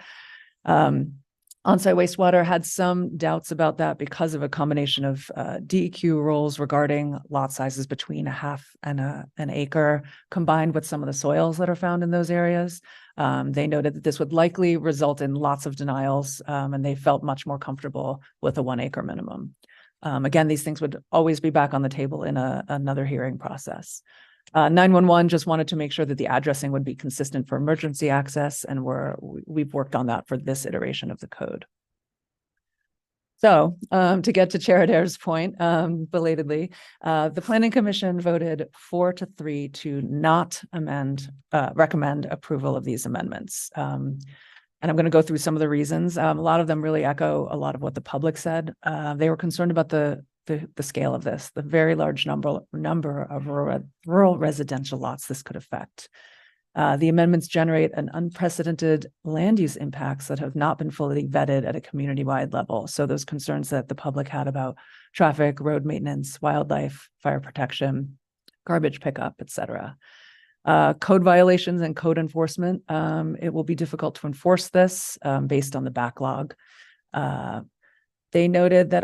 On-site wastewater had some doubts about that because of a combination of DEQ rules regarding lot sizes between a half and an acre, combined with some of the soils that are found in those areas. They noted that this would likely result in lots of denials, and they felt much more comfortable with a 1 acre minimum. Again, these things would always be back on the table in another hearing process. 911 just wanted to make sure that the addressing would be consistent for emergency access, and we've worked on that for this iteration of the code. So to get to Chair Adair's point, belatedly, the Planning Commission voted 4-3 to not recommend approval of these amendments. And I'm going to go through some of the reasons. A lot of them really echo a lot of what the public said. They were concerned about the scale of this, the very large number of rural residential lots this could affect. The amendments generate an unprecedented land use impacts that have not been fully vetted at a community-wide level. So those concerns that the public had about traffic, road maintenance, wildlife, fire protection, garbage pickup, et cetera. Code violations and code enforcement. It will be difficult to enforce this based on the backlog. They noted that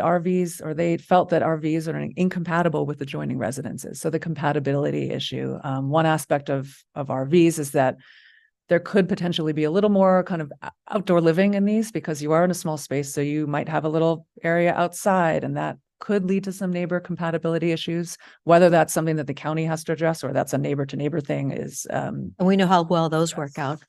they felt that RVs are incompatible with adjoining residences. So the compatibility issue. One aspect of RVs is that there could potentially be a little more kind of outdoor living in these because you are in a small space. So you might have a little area outside, and that could lead to some neighbor compatibility issues. Whether that's something that the county has to address or that's a neighbor to neighbor thing is, And we know how well those work out.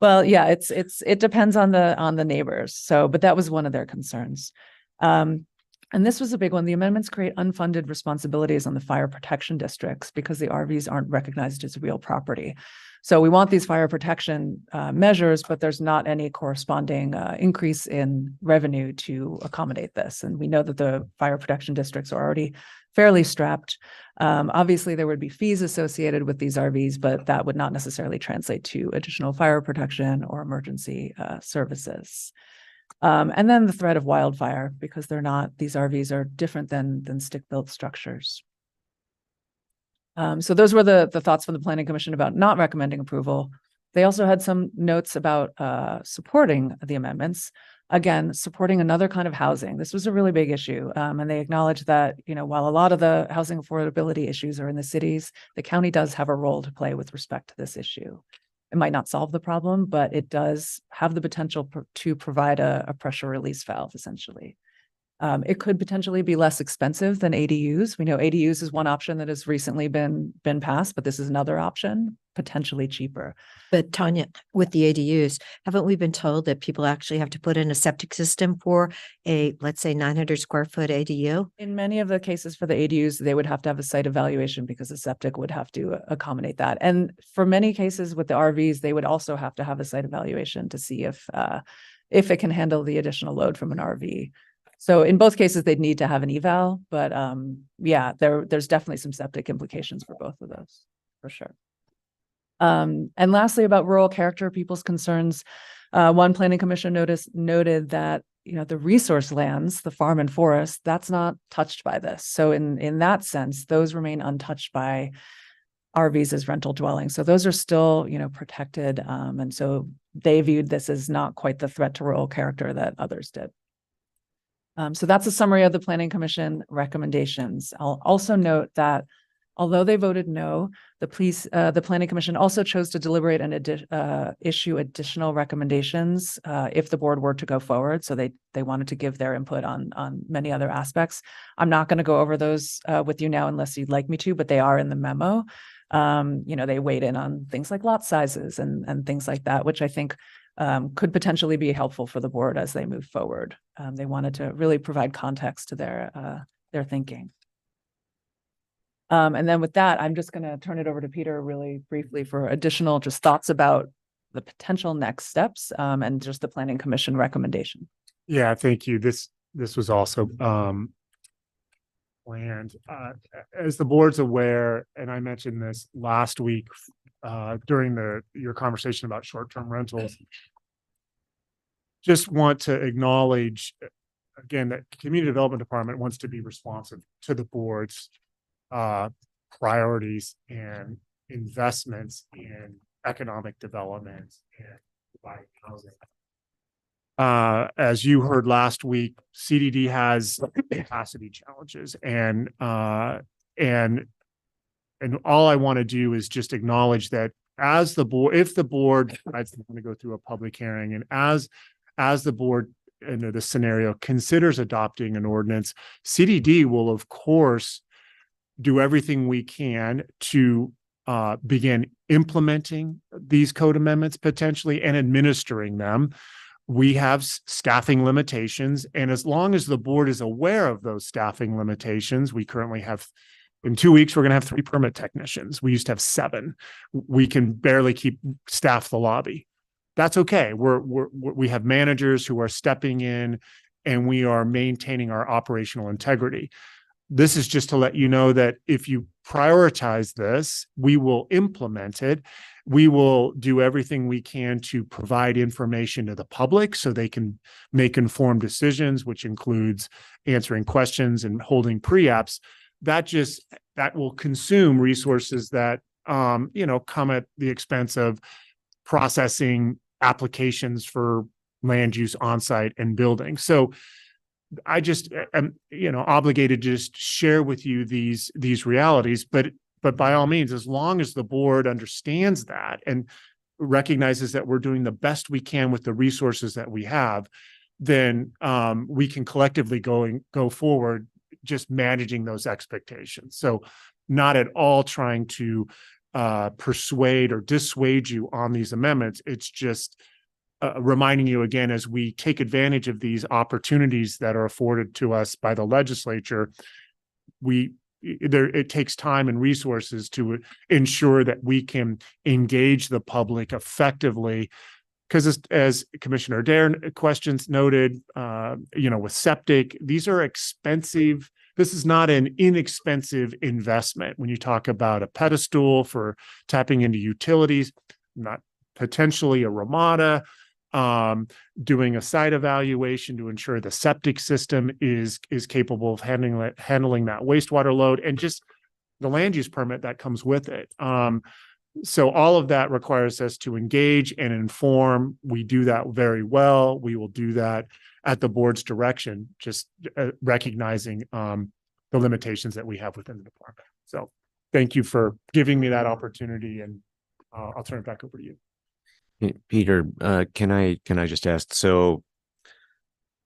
well, yeah, it depends on the neighbors. So, but that was one of their concerns. And this was a big one. The amendments create unfunded responsibilities on the fire protection districts because the RVs aren't recognized as real property. So we want these fire protection measures, but there's not any corresponding increase in revenue to accommodate this. And we know that the fire protection districts are already fairly strapped. Obviously, there would be fees associated with these RVs, but that would not necessarily translate to additional fire protection or emergency services. And then the threat of wildfire, because these RVs are different than stick-built structures. So those were the thoughts from the Planning Commission about not recommending approval. They also had some notes about supporting the amendments. Again, supporting another kind of housing. This was a really big issue. And they acknowledged that, while a lot of the housing affordability issues are in the cities, the county does have a role to play with respect to this issue. It might not solve the problem, but it does have the potential to provide a pressure release valve, essentially. It could potentially be less expensive than ADUs. We know ADUs is one option that has recently been passed, but this is another option, potentially cheaper. But Tanya, with the ADUs, haven't we been told that people actually have to put in a septic system for a, let's say, 900 square foot ADU? In many of the cases for the ADUs, they would have to have a site evaluation because the septic would have to accommodate that. And for many cases with the RVs, they would also have to have a site evaluation to see if it can handle the additional load from an RV. So in both cases, they'd need to have an eval, but yeah, there's definitely some septic implications for both of those, for sure. And lastly, about rural character, people's concerns. One planning commission noted that, the resource lands, the farm and forest, that's not touched by this. So in that sense, those remain untouched by RVs as rental dwellings. So those are still, protected. And so they viewed this as not quite the threat to rural character that others did. So that's a summary of the Planning Commission recommendations. I'll also note that although they voted no, the Planning Commission also chose to deliberate and issue additional recommendations if the board were to go forward. So they wanted to give their input on many other aspects. I'm not going to go over those with you now unless you'd like me to, but they are in the memo. They weighed in on things like lot sizes and things like that, which I think could potentially be helpful for the board as they move forward. They wanted to really provide context to their thinking. And then with that, I'm just going to turn it over to Peter really briefly for additional just thoughts about the potential next steps and just the Planning Commission recommendation. Yeah, thank you. This was also planned. As the board's aware, and I mentioned this last week during your conversation about short-term rentals, just want to acknowledge again that Community Development Department wants to be responsive to the board's priorities and investments in economic development and providing housing. As you heard last week, CDD has capacity challenges, and all I want to do is just acknowledge that as the board, if the board decides to go through a public hearing, and as the board in the scenario considers adopting an ordinance, CDD will of course do everything we can to begin implementing these code amendments potentially and administering them. We have staffing limitations, and as long as the board is aware of those staffing limitations, we currently have, in 2 weeks, we're going to have 3 permit technicians. We used to have 7. We can barely staff the lobby. That's okay. We have managers who are stepping in, and we are maintaining our operational integrity. This is just to let you know that if you prioritize this, we will implement it. We will do everything we can to provide information to the public so they can make informed decisions, which includes answering questions and holding pre-apps. That will consume resources that, come at the expense of processing applications for land use on-site and building. So I just am, obligated to just share with you these realities, but by all means, as long as the board understands that and recognizes that we're doing the best we can with the resources that we have, then we can collectively go forward just managing those expectations. So not at all trying to persuade or dissuade you on these amendments. It's just reminding you again, as we take advantage of these opportunities that are afforded to us by the legislature, it takes time and resources to ensure that we can engage the public effectively. Because as Commissioner Adair questions noted, with septic, these are expensive. This is not an inexpensive investment. When you talk about a pedestal for tapping into utilities, not potentially a Ramada, doing a site evaluation to ensure the septic system is capable of handling that wastewater load, and just the land use permit that comes with it. So all of that requires us to engage and inform. We do that very well. We will do that at the board's direction, just recognizing the limitations that we have within the department. So thank you for giving me that opportunity, and I'll turn it back over to you. Peter, can I just ask, so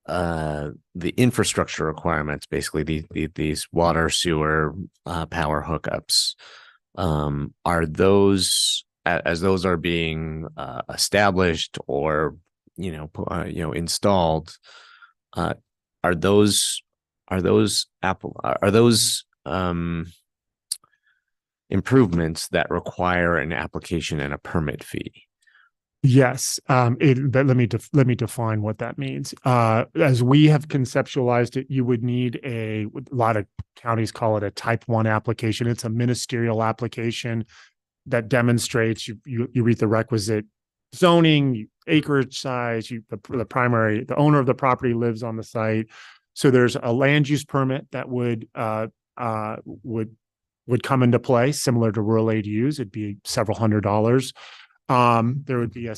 the infrastructure requirements, basically these water, sewer, power hookups, are those, as those are being established or installed, are those improvements that require an application and a permit fee? Yes, but let me define what that means. As we have conceptualized it, you would need a lot of counties call it a type 1 application. It's a ministerial application that demonstrates you read the requisite zoning, acreage size, the owner of the property lives on the site. So there's a land use permit that would come into play, similar to rural ADUs. It'd be several $100s. There would be a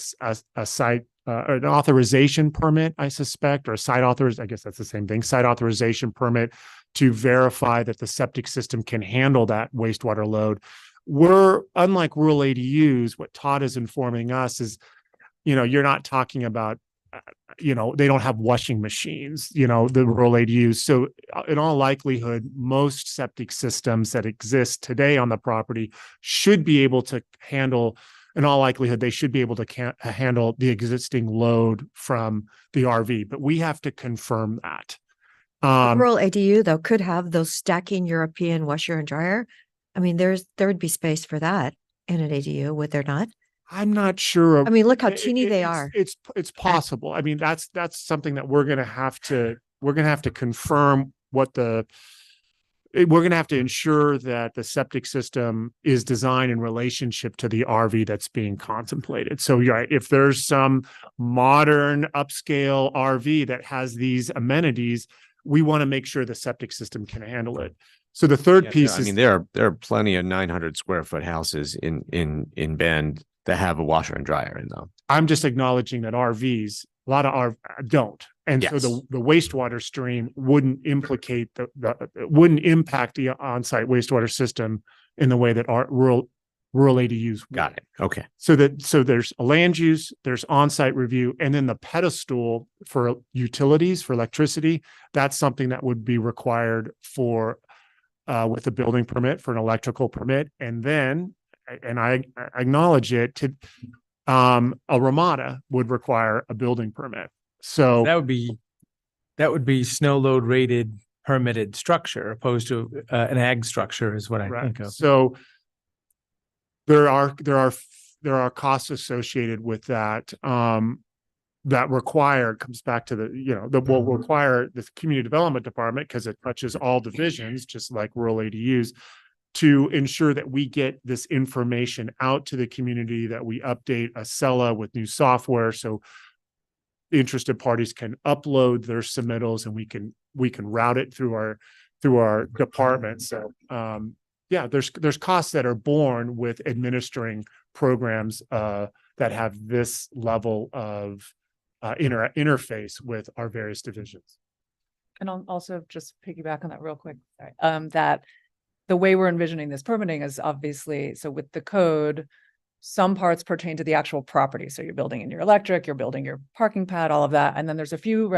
site, an authorization permit, I suspect, or a site I guess that's the same thing, site authorization permit to verify that the septic system can handle that wastewater load. Unlike rural ADUs, what Todd is informing us is, you're not talking about, they don't have washing machines, the rural ADUs. So in all likelihood, most septic systems that exist today on the property should be able to handle, in all likelihood, they should be able to handle the existing load from the RV, but we have to confirm that. Rural ADU though could have those stacking European washer and dryer. I mean, there would be space for that in an ADU, would there not? I'm not sure. I mean, look how teeny they are. It's possible. I mean, that's something that we're going to have to confirm we're going to have to ensure that the septic system is designed in relationship to the RV that's being contemplated. So if there's some modern upscale RV that has these amenities, we want to make sure the septic system can handle it. So the third piece is, there are plenty of 900 square foot houses in Bend that have a washer and dryer in them. I'm just acknowledging that RVs, a lot of RV don't. And so the wastewater stream wouldn't impact the on-site wastewater system in the way that our rural ADUs would. Got it. Okay. So there's a land use, there's on-site review, and then the pedestal for utilities, for electricity, that's something that would be required for with a building permit, for an electrical permit. And then, and I acknowledge it, a Ramada would require a building permit. So that would be snow load rated permitted structure opposed to an ag structure is what I think of. So there are costs associated with that. That comes back to will require the community development department, because it touches all divisions, just like rural ADUs, to ensure that we get this information out to the community, that we update Acela with new software, so interested parties can upload their submittals and we can route it through our department. So there's costs that are born with administering programs that have this level of interface with our various divisions. And I'll also just piggyback on that real quick. That the way we're envisioning this permitting is obviously, so with the code, some parts pertain to the actual property. So you're building in your electric, you're building your parking pad, all of that. And then there's a few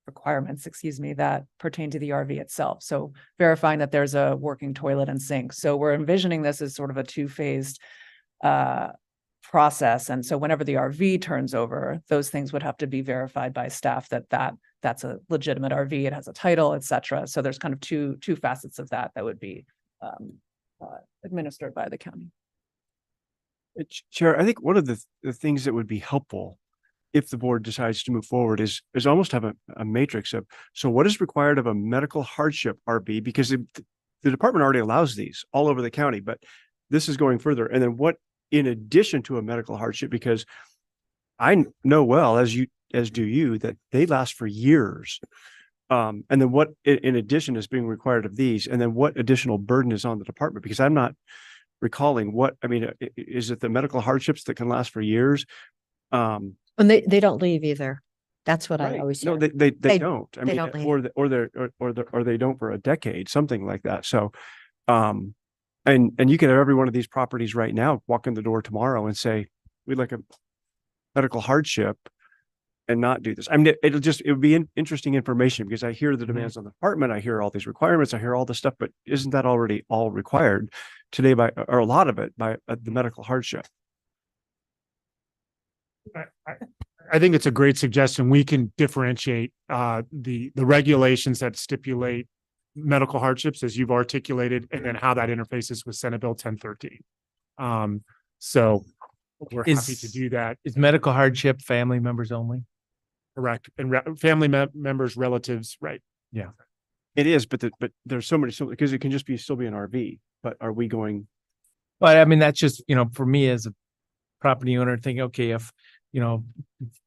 requirements, excuse me, that pertain to the RV itself. So verifying that there's a working toilet and sink. So we're envisioning this as sort of a two-phased process. And so whenever the RV turns over, those things would have to be verified by staff that's a legitimate RV, it has a title, et cetera. So there's kind of two facets of that would be administered by the county. Chair, I think one of the things that would be helpful if the board decides to move forward is almost have a matrix of, so what is required of a medical hardship RV? Because the department already allows these all over the county, but this is going further. And then what, in addition to a medical hardship, because I know well, as do you, that they last for years. And then what, in addition, is being required of these, and then what additional burden is on the department? Because I'm not recalling is it the medical hardships that can last for years? And they don't leave either. That's what I always hear. No, they don't. I they mean, don't leave. or they don't for a decade, something like that. So, and you can have every one of these properties right now walk in the door tomorrow and say, we'd like a medical hardship and not do this. I mean, it would be interesting information, because I hear the demands on the department. I hear all these requirements. I hear all this stuff, but isn't that already all required today or a lot of it by the medical hardship? I think it's a great suggestion. We can differentiate the regulations that stipulate medical hardships, as you've articulated, and then how that interfaces with Senate Bill 1013. So we're happy to do that. Is medical hardship family members only? Correct. And family members, relatives, right? Yeah, it is. But there's so many, because it can just still be an RV. But are we going? But I mean, that's just, for me as a property owner, thinking, okay, if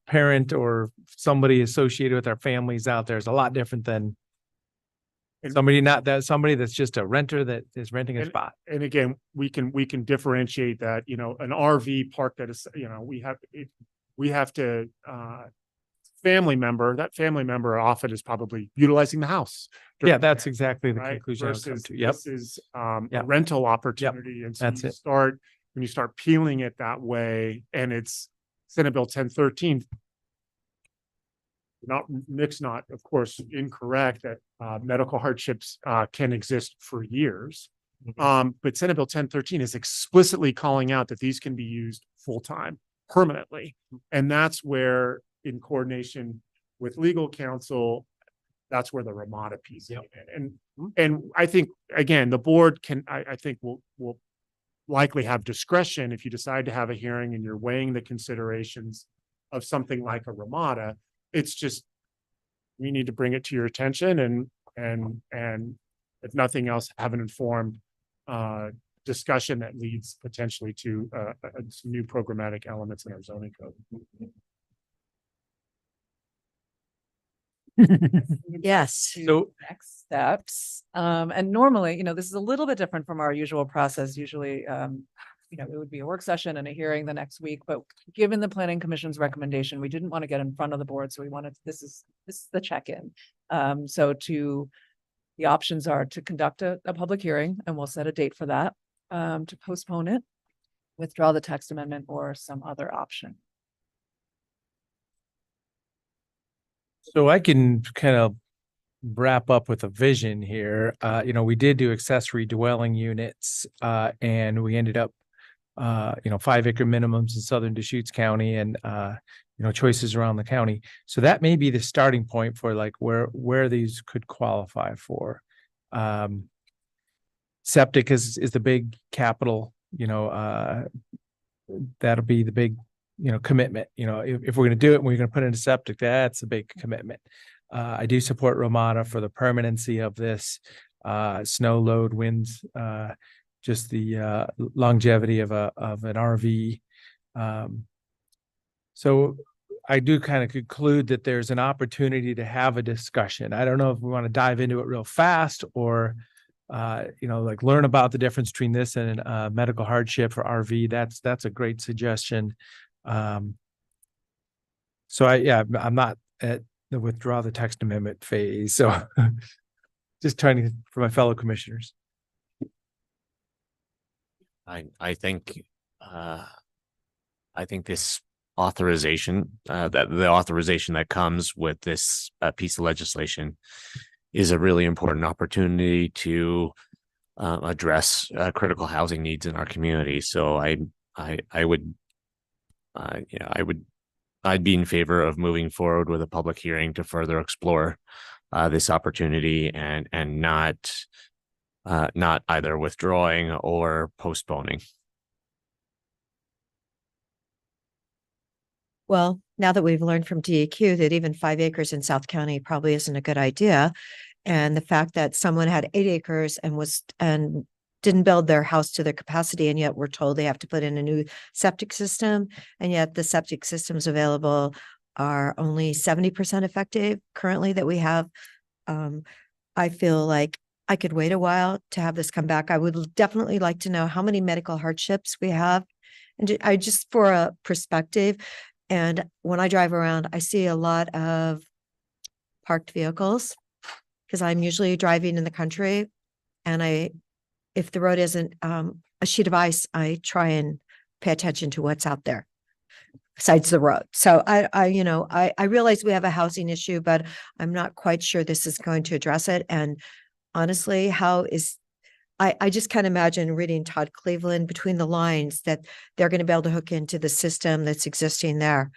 parent or somebody associated with our families out there is a lot different than somebody that's just a renter that is renting a spot. And again, we can differentiate that, an RV park that is, we have to that family member often is probably utilizing the house. Yeah, that's exactly the conclusion I was coming to. Yep. This is a rental opportunity. And so That's it. When you start peeling it that way, and it's Senate Bill 1013, Nick's not, of course, incorrect that medical hardships can exist for years. But Senate Bill 1013 is explicitly calling out that these can be used full-time, permanently. And that's where, in coordination with legal counsel, that's where the Ramada piece came in. And I think, again, the board I think will likely have discretion if you decide to have a hearing and you're weighing the considerations of something like a Ramada. It's just, we need to bring it to your attention and if nothing else, have an informed discussion that leads potentially to some new programmatic elements in our zoning code. Yes. So next steps. And normally, this is a little bit different from our usual process. Usually, it would be a work session and a hearing the next week, but given the planning commission's recommendation, we didn't want to get in front of the board. So we wanted, this is the check-in. The options are to conduct a public hearing, and we'll set a date for that, to postpone it, withdraw the text amendment, or some other option. So I can kind of wrap up with a vision here. We did do accessory dwelling units, and we ended up 5-acre minimums in southern Deschutes County, and choices around the county. So that may be the starting point for like where these could qualify for. Septic is the big capital, that'll be the big commitment. If we're going to do it and we're going to put in a septic, that's a big commitment. I do support Ramada for the permanency of this, snow load, winds, just the longevity of an RV. So I do kind of conclude that there's an opportunity to have a discussion. I don't know if we want to dive into it real fast or, learn about the difference between this and medical hardship for RV. That's a great suggestion. I'm not at the withdraw the text amendment phase. So just trying for my fellow commissioners. I think this authorization, that the authorization that comes with this piece of legislation is a really important opportunity to address critical housing needs in our community. So I'd be in favor of moving forward with a public hearing to further explore this opportunity and not either withdrawing or postponing. Well, now that we've learned from DEQ that even 5 acres in South County probably isn't a good idea. And the fact that someone had 8 acres and didn't build their house to their capacity, and yet we're told they have to put in a new septic system, and yet the septic systems available are only 70% effective currently that we have. I feel like I could wait a while to have this come back. I would definitely like to know how many medical hardships we have. And I just for a perspective, and when I drive around, I see a lot of parked vehicles because I'm usually driving in the country, and if the road isn't a sheet of ice, I try and pay attention to what's out there besides the road. So I realize we have a housing issue, but I'm not quite sure this is going to address it. And honestly, I just can't imagine reading Todd Cleveland between the lines that they're going to be able to hook into the system that's existing there,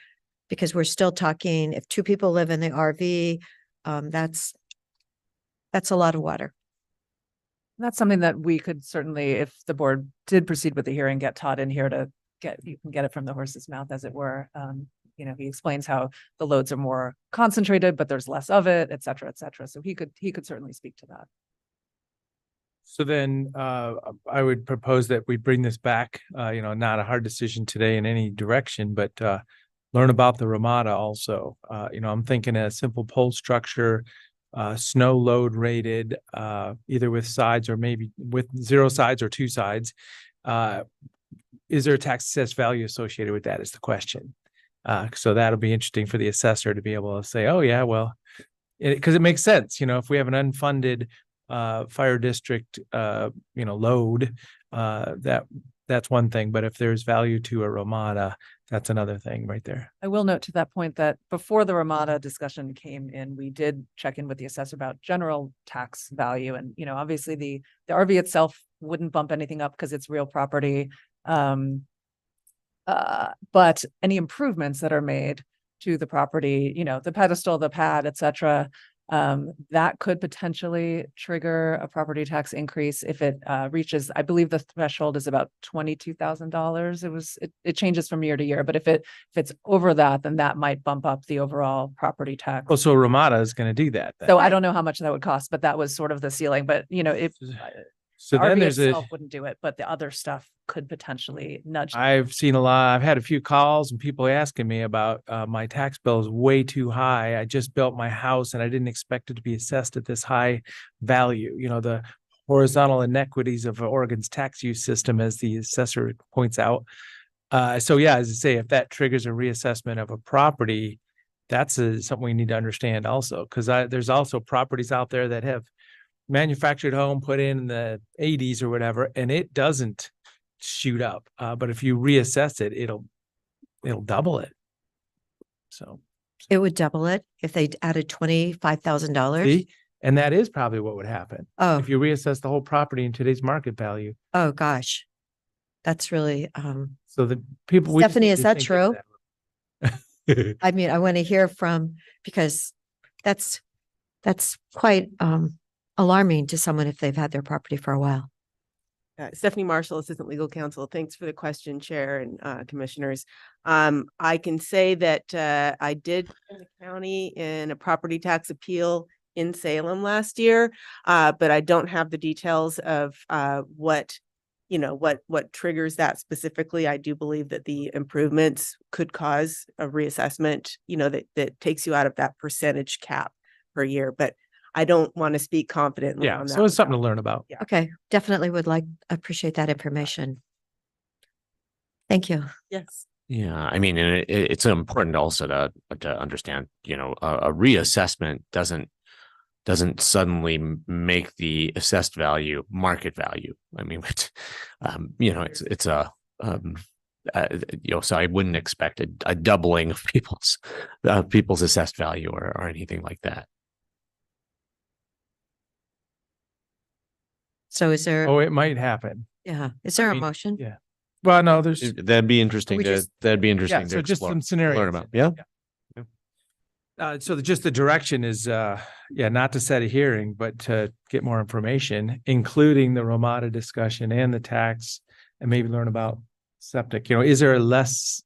because we're still talking, if 2 people live in the RV, that's a lot of water. That's something that we could certainly, if the board did proceed with the hearing, get Todd in here to you can get it from the horse's mouth, as it were. He explains how the loads are more concentrated, but there's less of it, et cetera, et cetera. So he could certainly speak to that. So then I would propose that we bring this back, not a hard decision today in any direction, but learn about the Ramada also. I'm thinking a simple pole structure, snow load rated, either with sides or maybe with 0 sides or 2 sides. Is there a tax assessed value associated with that is the question. So that'll be interesting for the assessor to be able to say, oh yeah, well, because it makes sense. If we have an unfunded fire district, load, that's one thing. But if there's value to a Ramada, that's another thing right there. I will note to that point that before the Ramada discussion came in, we did check in with the assessor about general tax value. And, obviously the RV itself wouldn't bump anything up because it's real property. But any improvements that are made to the property, the pedestal, the pad, et cetera, that could potentially trigger a property tax increase if it reaches, I believe the threshold is about $22,000. It changes from year to year, but if it's over that, then that might bump up the overall property tax. Well, so Ramada is going to do that then. So I don't know how much that would cost, but that was sort of the ceiling. But if so then RV there's itself wouldn't do it, but the other stuff could potentially nudge. I've had a few calls and people asking me about my tax bill is way too high. I just built my house and I didn't expect it to be assessed at this high value. The horizontal inequities of Oregon's tax use system, as the assessor points out. So yeah, as I say, if that triggers a reassessment of a property, that's something we need to understand also, because there's also properties out there that have manufactured home put in the 80s or whatever, and it doesn't shoot up. But if you reassess it, it'll double it. So it would double it if they added $25,000. See? And that is probably what would happen. Oh, if you reassess the whole property in today's market value. Oh gosh, that's really so the people. Stephanie, is that true? I mean, I want to hear from, because that's quite alarming to someone if they've had their property for a while. Stephanie Marshall, Assistant Legal Counsel. Thanks for the question, Chair and Commissioners. I can say that I did in the county in a property tax appeal in Salem last year, but I don't have the details of what triggers that specifically. I do believe that the improvements could cause a reassessment, that takes you out of that percentage cap per year, but I don't want to speak confidently on that. So it's something to learn about. Yeah. Okay, definitely appreciate that information. Thank you. Yes. Yeah, I mean, and it's important also to understand, a reassessment doesn't suddenly make the assessed value market value. I mean, it's so I wouldn't expect a doubling of people's assessed value or anything like that. So is there, Oh, it might happen. yeah, is there a mean, motion? Yeah. Well, no, there's, That'd be interesting We just- that'd be yeah, interesting to so just explore, some learn scenarios. about. Yeah. So just the direction is, not to set a hearing, but to get more information, including the Ramada discussion and the tax, and maybe learn about septic. Is there a less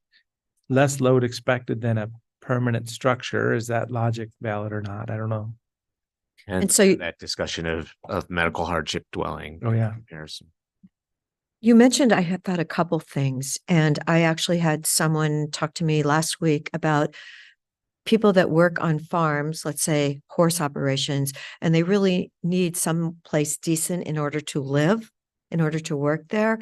load expected than a permanent structure? Is that logic valid or not? I don't know. And so you- that discussion of medical hardship dwelling. Oh, yeah. Comparison. You mentioned I have got a couple things, and I actually had someone talk to me last week about people that work on farms, let's say horse operations, and they really need some place decent in order to live, in order to work there.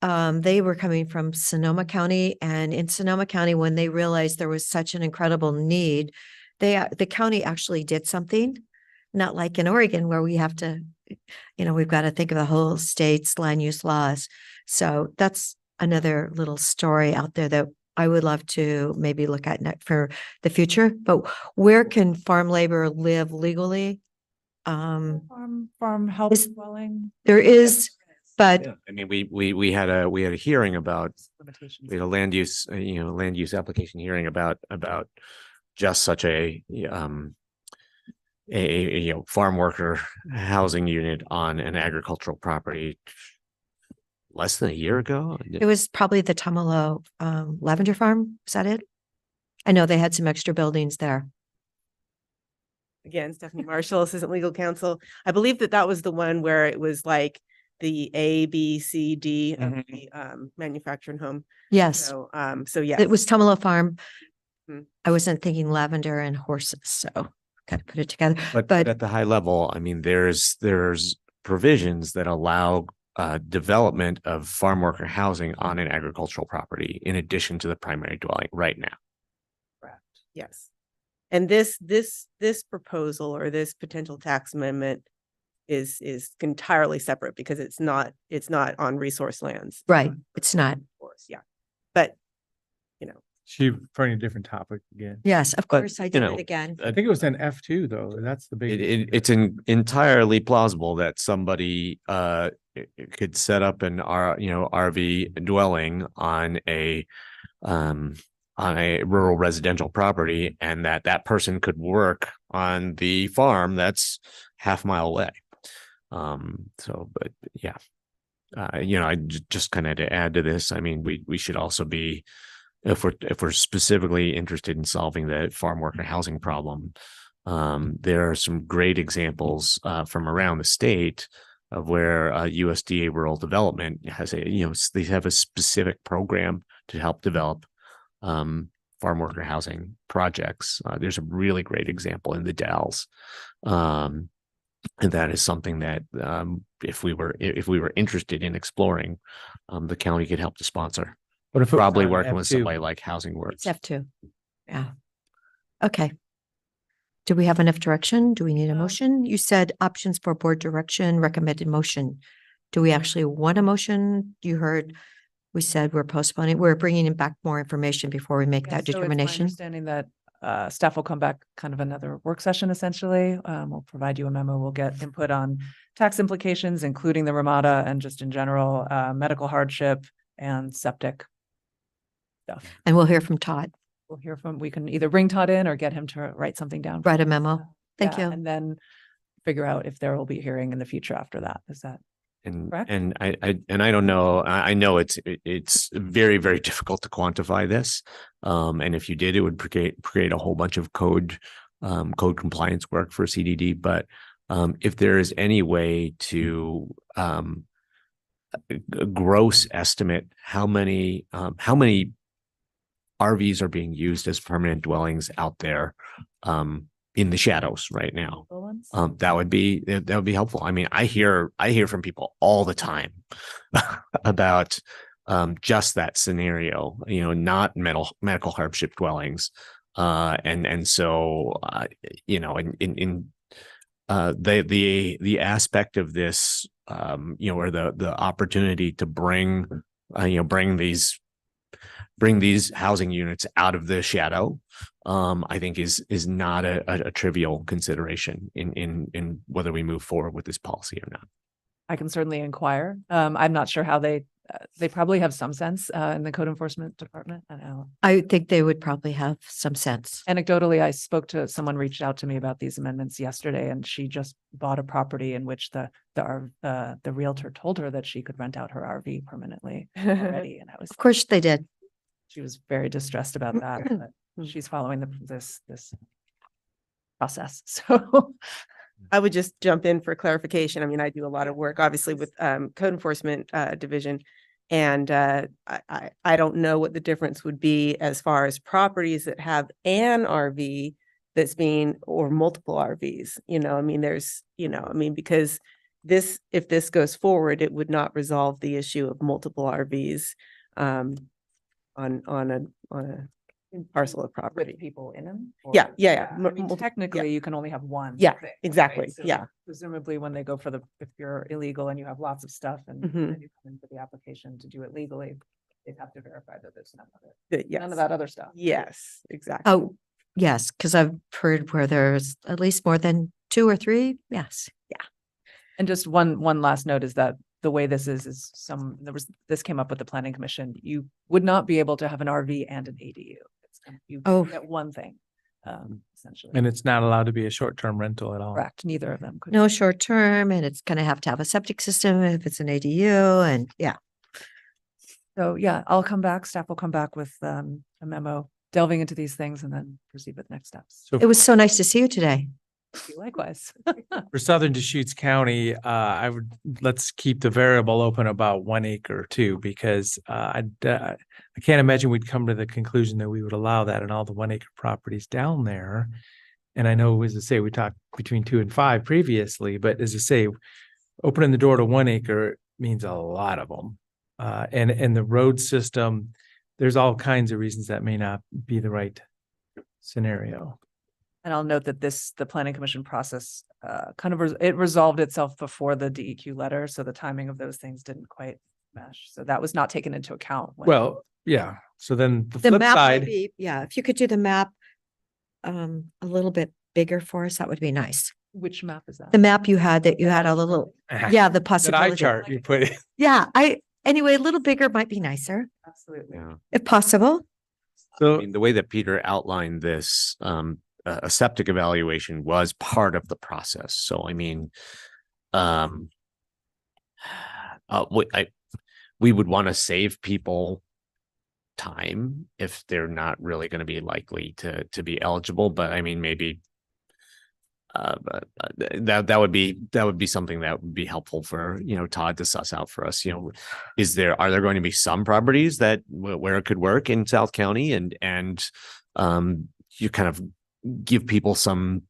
They were coming from Sonoma County, and in Sonoma County, when they realized there was such an incredible need, the county actually did something, not like in Oregon where we have to, we've got to think of the whole state's land use laws. So that's another little story out there that I would love to maybe look at for the future. But where can farm labor live legally? Farm help dwelling. There is, but I mean, we had a hearing about, Limitations. we had a land use application hearing about just such a farm worker housing unit on an agricultural property less than a year ago. it was probably the Tumalo lavender farm. Is that it? I know they had some extra buildings there. Again, Stephanie Marshall, Assistant Legal Counsel. I believe that was the one where it was like the A, B, C, D of the manufacturing home. Yes. So yeah. It was Tumalo Farm. Mhm. I wasn't thinking lavender and horses, so got to put it together. But at the high level, I mean, there's provisions that allow development of farm worker housing on an agricultural property in addition to the primary dwelling right now. Yes. And this proposal or this potential tax amendment is entirely separate because it's not on resource lands. Right. It's not. Of course, yeah. But, She referring to a different topic again. Yes, of But, course I you did know, it again. I think it was an F2 though. That's the big. It's entirely plausible that somebody could set up an RV dwelling on a rural residential property, and that person could work on the farm that's half-mile away. But yeah, I just kind of to add to this, I mean, we should also be, if we're specifically interested in solving the farm worker housing problem, there are some great examples from around the state of where USDA Rural Development has they have a specific program to help develop farm worker housing projects. There's a really great example in the Dalles. And that is something that if we were interested in exploring, the county could help to sponsor. But if it was Probably on working with F2. somebody like Housing Works. It's F2. Yeah. Okay. Do we have enough direction? Do we need a motion? You said options for board direction, recommended motion. Do we actually want a motion? You heard, we said we're postponing, we're bringing back more information before we make Yeah, that so it's my determination. understanding that staff will come back kind of another work session essentially. We'll provide you a memo. We'll get input on tax implications, including the Ramada and just in general, medical hardship and septic stuff. And we'll hear from Todd. We can either bring Todd in or get him to write something down. Write a memo. Thank Yeah, you. And then figure out if there will be a hearing in the future after that. Is that correct? And I don't know, I know it's very, very difficult to quantify this. And if you did, it would create a whole bunch of code compliance work for CDD. But if there is any way to gross estimate how many RVs are being used as permanent dwellings out there in the shadows right now, that would be helpful. I mean, I hear from people all the time about just that scenario, not medical hardship dwellings, and so the aspect of this, or the opportunity to bring these bring these housing units out of the shadow, I think is not a trivial consideration in whether we move forward with this policy or not. I can certainly inquire. I'm not sure how they probably have some sense in the code enforcement department. I don't know. I think they would probably have some sense. Anecdotally, I spoke to someone reached out to me about these amendments yesterday, and she just bought a property in which the realtor told her that she could rent out her RV permanently already. And I was, Of course they did. she was very distressed about that, but she's following this process. So I would just jump in for clarification. I mean, I do a lot of work, obviously, with code enforcement division. And I don't know what the difference would be as far as properties that have an RV that's being, or multiple RVs, I mean, there's, because if this goes forward, it would not resolve the issue of multiple RVs on a parcel of property. with people in them? Yeah. I mean, technically, you can only have one. Yeah, thing, exactly. right? So Yeah. Presumably, when they go for if you're illegal and you have lots of stuff and Mhm. then you come in for the application to do it legally, they'd have to verify that there's none of it. Yes. None of that other stuff. Yes, exactly. Oh, yes, because I've heard where there's at least more than 2 or 3. Yes. Yeah. And just one last note is that the way this is this came up with the planning commission. You would not be able to have an RV and an ADU. You get one thing, essentially. And it's not allowed to be a short-term rental at all. Correct. Neither of them could. No short term, and it's going to have a septic system if it's an ADU, and yeah. So yeah, I'll come back. Staff will come back with a memo delving into these things and then proceed with next steps. So It was so nice to see you today. Likewise. for Southern Deschutes County, let's keep the variable open about 1 acre too, because I can't imagine we'd come to the conclusion that we would allow that in all the 1 acre properties down there. And I know, as I say, we talked between 2 and 5 previously, but as I say, opening the door to 1 acre means a lot of them. And the road system, there's all kinds of reasons that may not be the right scenario. And I'll note that the planning commission process it resolved itself before the DEQ letter. So the timing of those things didn't quite mesh. So that was not taken into account. Well, yeah. So then the The flip map side, would be, if you could do the map a little bit bigger for us, that would be nice. Which map is that? The map you had a little, the that eye possibility. chart you put in. Yeah, anyway, a little bigger might be nicer, Absolutely. Yeah. if possible. So I mean, the way that Peter outlined this, a septic evaluation was part of the process. So, I mean, we would want to save people time if they're not really going to be likely to be eligible. But I mean, maybe that would be something that would be helpful for, Todd to suss out for us. Are there going to be some properties that where it could work in South County and you kind of give people some,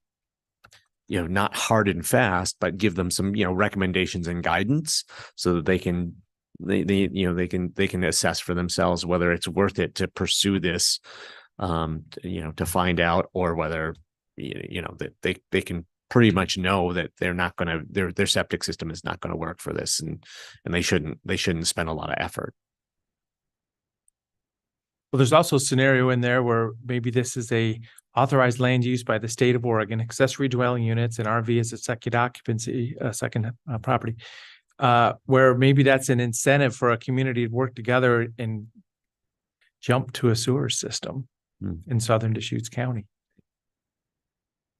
not hard and fast, but give them some, recommendations and guidance so that they can assess for themselves whether it's worth it to pursue this, to find out, or whether, that they can pretty much know that they're not going to, their septic system is not going to work for this, and they shouldn't spend a lot of effort. Well, there's also a scenario in there where maybe this is a authorized land use by the state of Oregon, accessory dwelling units, and RV is a second occupancy, second property, where maybe that's an incentive for a community to work together and jump to a sewer system in Southern Deschutes County.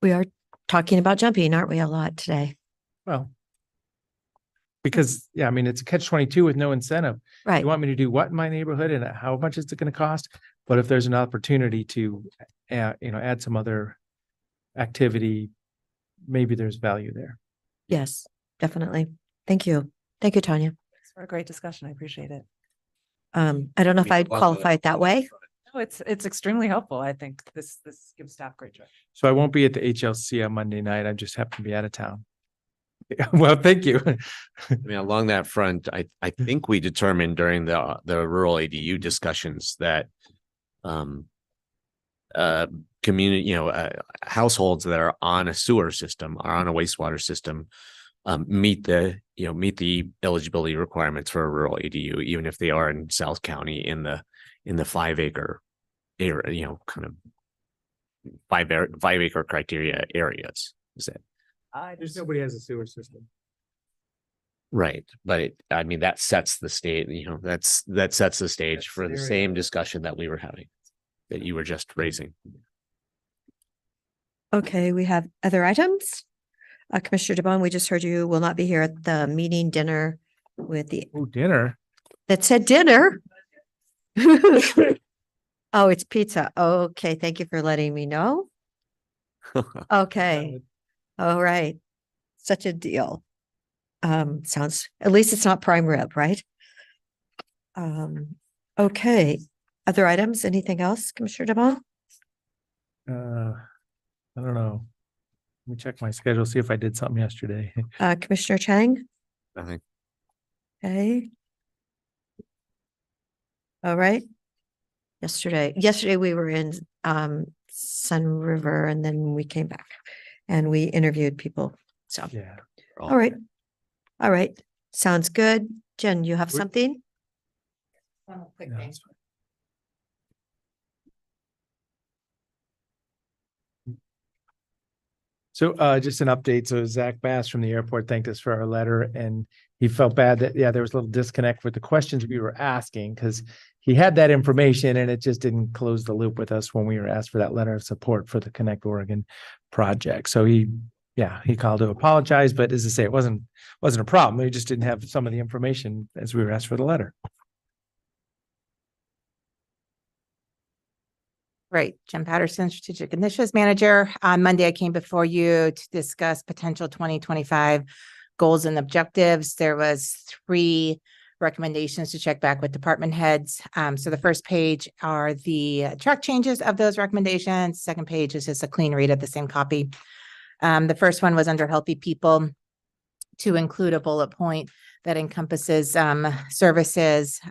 We are talking about jumping, aren't we, a lot today? Well, because, I mean, it's a catch-22 with no incentive. Right. You want me to do what in my neighborhood and how much is it going to cost? But if there's an opportunity to, add some other activity, maybe there's value there. Yes, definitely. Thank you. Thank you, Tanya. Thanks for a great discussion. I appreciate it. I don't know if I'd qualify it that way. No, it's extremely helpful. I think this gives staff great direction. So I won't be at the HLC on Monday night. I just happen to be out of town. Well, thank you. I mean, along that front, I think we determined during the rural ADU discussions that community, households that are on a sewer system, are on a wastewater system, meet the eligibility requirements for a rural ADU, even if they are in South County in the in the 5 acre area, kind of 5 acre criteria areas. Is that There's nobody has a sewer system. right? But I mean, that sets the state, that sets the stage for the same discussion that we were having, that you were just raising. Okay, we have other items. Commissioner DeBonne, we just heard you will not be here at the meeting dinner with the, Oh, dinner. that said dinner. Oh, it's pizza. Okay, thank you for letting me know. Okay, all right. Such a deal. Sounds, at least it's not prime rib, right? Okay. Other items, anything else, Commissioner DeBonne? I don't know. Let me check my schedule, see if I did something yesterday. Commissioner Chang? Nothing. Okay. All right. Yesterday we were in Sun River and then we came back and we interviewed people. So, Yeah. all right. All right. Sounds good. Jen, you have something? Quick No, thing. that's fine. So just an update. So Zach Bass from the airport thanked us for our letter and he felt bad that, there was a little disconnect with the questions we were asking because he had that information and it just didn't close the loop with us when we were asked for that letter of support for the Connect Oregon project. So he called to apologize, but as I say, it wasn't a problem. We just didn't have some of the information as we were asked for the letter. Great. Jen Patterson, Strategic Initiatives Manager. On Monday, I came before you to discuss potential 2025 goals and objectives. There was 3 recommendations to check back with department heads. So the first page are the track changes of those recommendations. Second page is just a clean read of the same copy. The first one was under healthy people to include a bullet point that encompasses services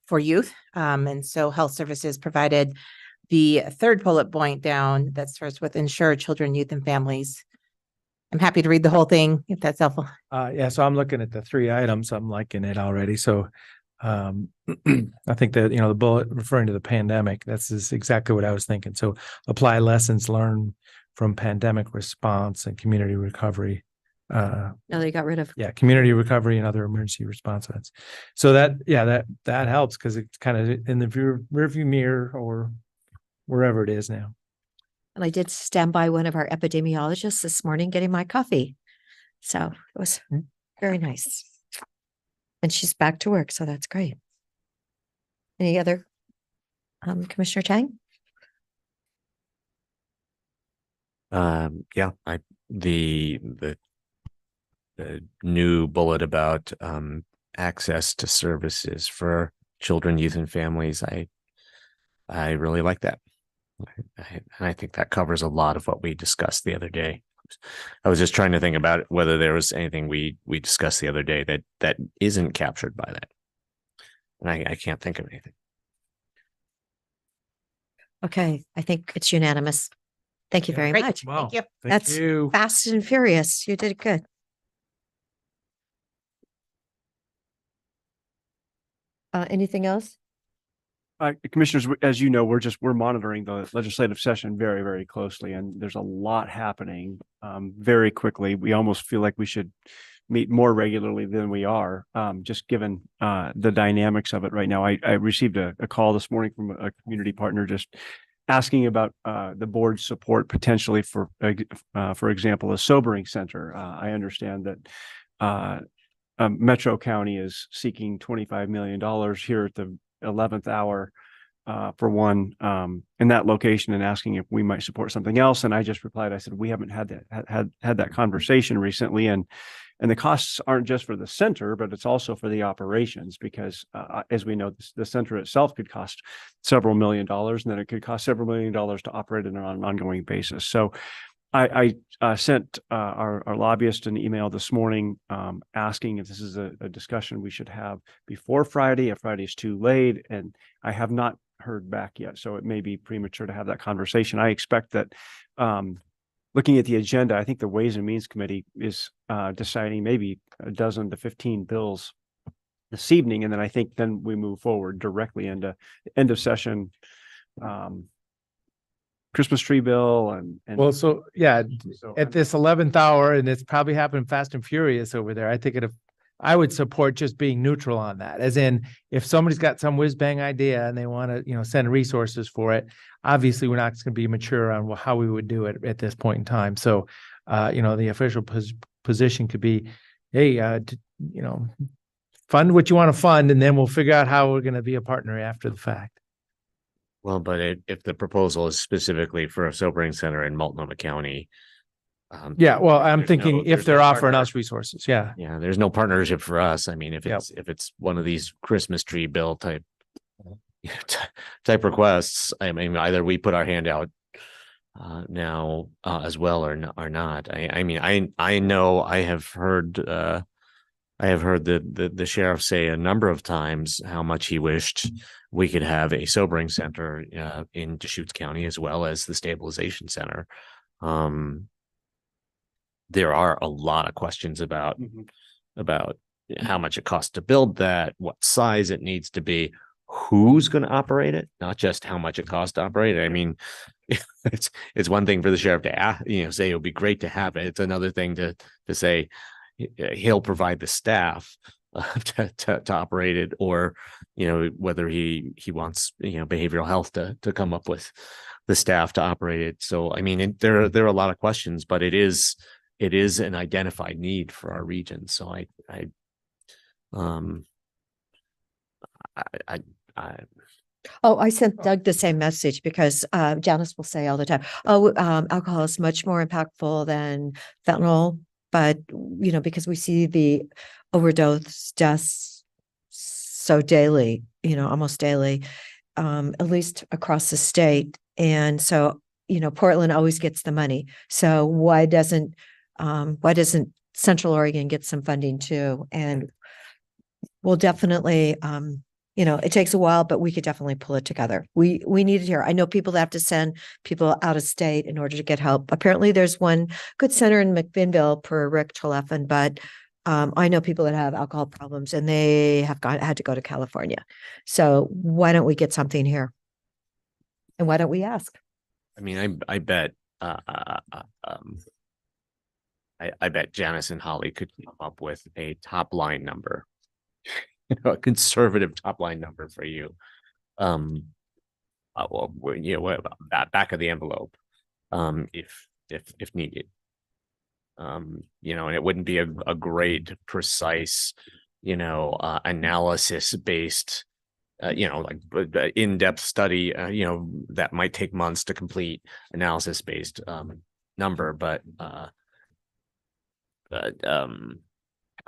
for youth. And so health services provided the third bullet point down that starts with ensure children, youth, and families. I'm happy to read the whole thing if that's helpful. So I'm looking at the 3 items. I'm liking it already. So I think that, the bullet referring to the pandemic, that's is exactly what I was thinking. So apply lessons learned from pandemic response and community recovery. No, they got rid of. Yeah, community recovery and other emergency response events. So that helps because it's kind of in the rearview mirror or wherever it is now. And I did stand by one of our epidemiologists this morning getting my coffee. So it was very nice. And she's back to work, so that's great. Any other, Commissioner Chang? The new bullet about access to services for children, youth, and families. I really like that. I think that covers a lot of what we discussed the other day. I was just trying to think about whether there was anything we discussed the other day that isn't captured by that. And I can't think of anything. Okay, I think it's unanimous. Thank you very Great. much. Thank you. That's fast and furious. You did good. Anything else? Commissioners, as you know, we're monitoring the legislative session very, very closely, and there's a lot happening very quickly. We almost feel like we should meet more regularly than we are, just given the dynamics of it right now. I received a call this morning from a community partner just asking about the board's support potentially for example, a sobering center. I understand that Metro County is seeking $25 million here at the 11th hour for one in that location and asking if we might support something else. And I just replied, I said, we haven't had that conversation recently. And the costs aren't just for the center, but it's also for the operations, because as we know, the center itself could cost several $1 million, and then it could cost several $1 million to operate it on an ongoing basis. So I sent our lobbyist an email this morning asking if this is a discussion we should have before Friday, if Friday is too late, and I have not heard back yet. So it may be premature to have that conversation. I expect that looking at the agenda, I think the Ways and Means Committee is deciding maybe a dozen to 15 bills this evening, and then I think then we move forward directly into end of session. Christmas tree bill and Well, so, yeah, so at this 11th hour, and it's probably happening fast and furious over there, I would support just being neutral on that, as in, if somebody's got some whiz bang idea and they want to, send resources for it, obviously, we're not going to be mature on how we would do it at this point in time. So, the official position could be, hey, fund what you want to fund, and then we'll figure out how we're going to be a partner after the fact. Well, but if the proposal is specifically for a sobering center in Multnomah County. Yeah, well, I'm there's thinking no- if there's they're no offering partner- us resources, yeah. Yeah, there's no partnership for us. I mean, if Yep. it's one of these Christmas tree bill type type requests, I mean, either we put our hand out now as well or not. I mean, I know I have heard the sheriff say a number of times how much he wished we could have a sobering center in Deschutes County as well as the stabilization center. There are a lot of questions about how much it costs to build that, what size it needs to be, who's going to operate it, not just how much it costs to operate it. I mean, it's one thing for the sheriff to say it would be great to have it. It's another thing to say he'll provide the staff to operate it, or whether he wants behavioral health to come up with the staff to operate it. So I mean, there are a lot of questions, but it is an identified need for our region. So I sent Doug the same message because Janice will say all the time, alcohol is much more impactful than fentanyl. But, because we see the overdose deaths so daily, almost daily, at least across the state. And so, Portland always gets the money. So why doesn't Central Oregon get some funding too? And we'll definitely, it takes a while, but we could definitely pull it together. We need it here. I know people that have to send people out of state in order to get help. Apparently there's one good center in McMinnville per Rick Treleffen, but I know people that have alcohol problems and they have had to go to California. So why don't we get something here? And why don't we ask? I mean, I bet I bet Janice and Holly could come up with a top line number, a conservative top line number for you. Back of the envelope, if needed. And it wouldn't be a great, precise, analysis based, in-depth study, that might take months to complete, analysis based number, but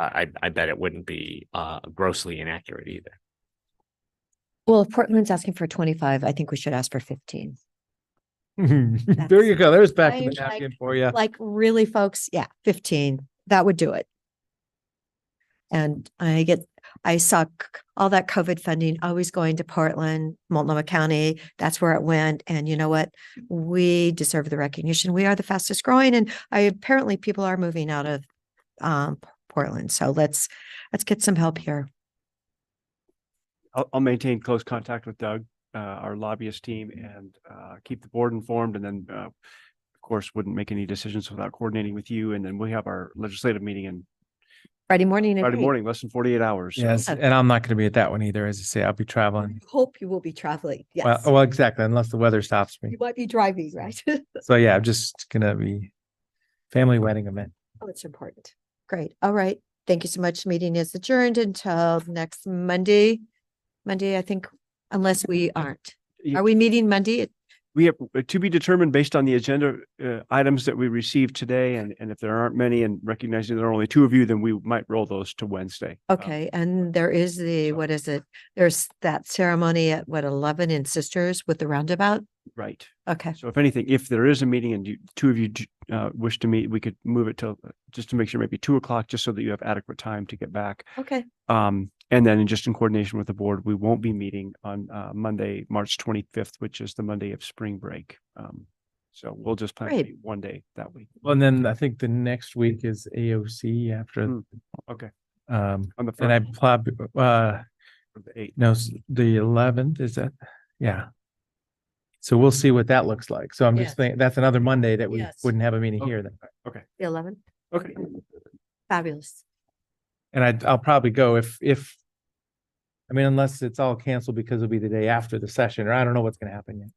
I bet it wouldn't be grossly inaccurate either. Well, if Portland's asking for 25, I think we should ask for 15. There you go. There's back to the I'm napkin for you. Like really, folks, 15, that would do it. And I saw all that COVID funding always going to Portland, Multnomah County. That's where it went. And you know what? We deserve the recognition. We are the fastest growing, and apparently people are moving out of Portland. So let's get some help here. I'll maintain close contact with Doug, our lobbyist team, and keep the board informed. And then, of course, wouldn't make any decisions without coordinating with you. And then we have our legislative meeting in Friday morning. less than 48 hours. So. Yes, and I'm not going to be at that one either. As I say, I'll be traveling. Hope you will be traveling. Yes. Well, exactly, unless the weather stops me. You might be driving, right? So yeah, I'm just going to be family wedding event. Oh, it's important. Great. All right. Thank you so much. Meeting is adjourned until next Monday. I think, unless we aren't. Are we meeting Monday? We have to be determined based on the agenda items that we received today. And if there aren't many, and recognizing there are only two of you, then we might roll those to Wednesday. Okay. And there is what is it? There's that ceremony at 11 in Sisters with the roundabout? Right. Okay. So if anything, if there is a meeting and two of you wish to meet, we could move it till just to make sure maybe 2:00, just so that you have adequate time to get back. Okay. And then just in coordination with the board, we won't be meeting on Monday, March 25th, which is the Monday of spring break. So we'll just plan to meet one day that week. Well, and then I think the next week is AOC after. Okay. On the and I first. probably, The 8th. no, the 11th, is that? Yeah. So we'll see what that looks like. So I'm Yes. just thinking, that's another Monday that we Yes. wouldn't have a meeting Okay. here then. Okay. The 11th, Okay. fabulous. And I'll probably go I mean, unless it's all canceled because it'll be the day after the session, or I don't know what's gonna happen yet.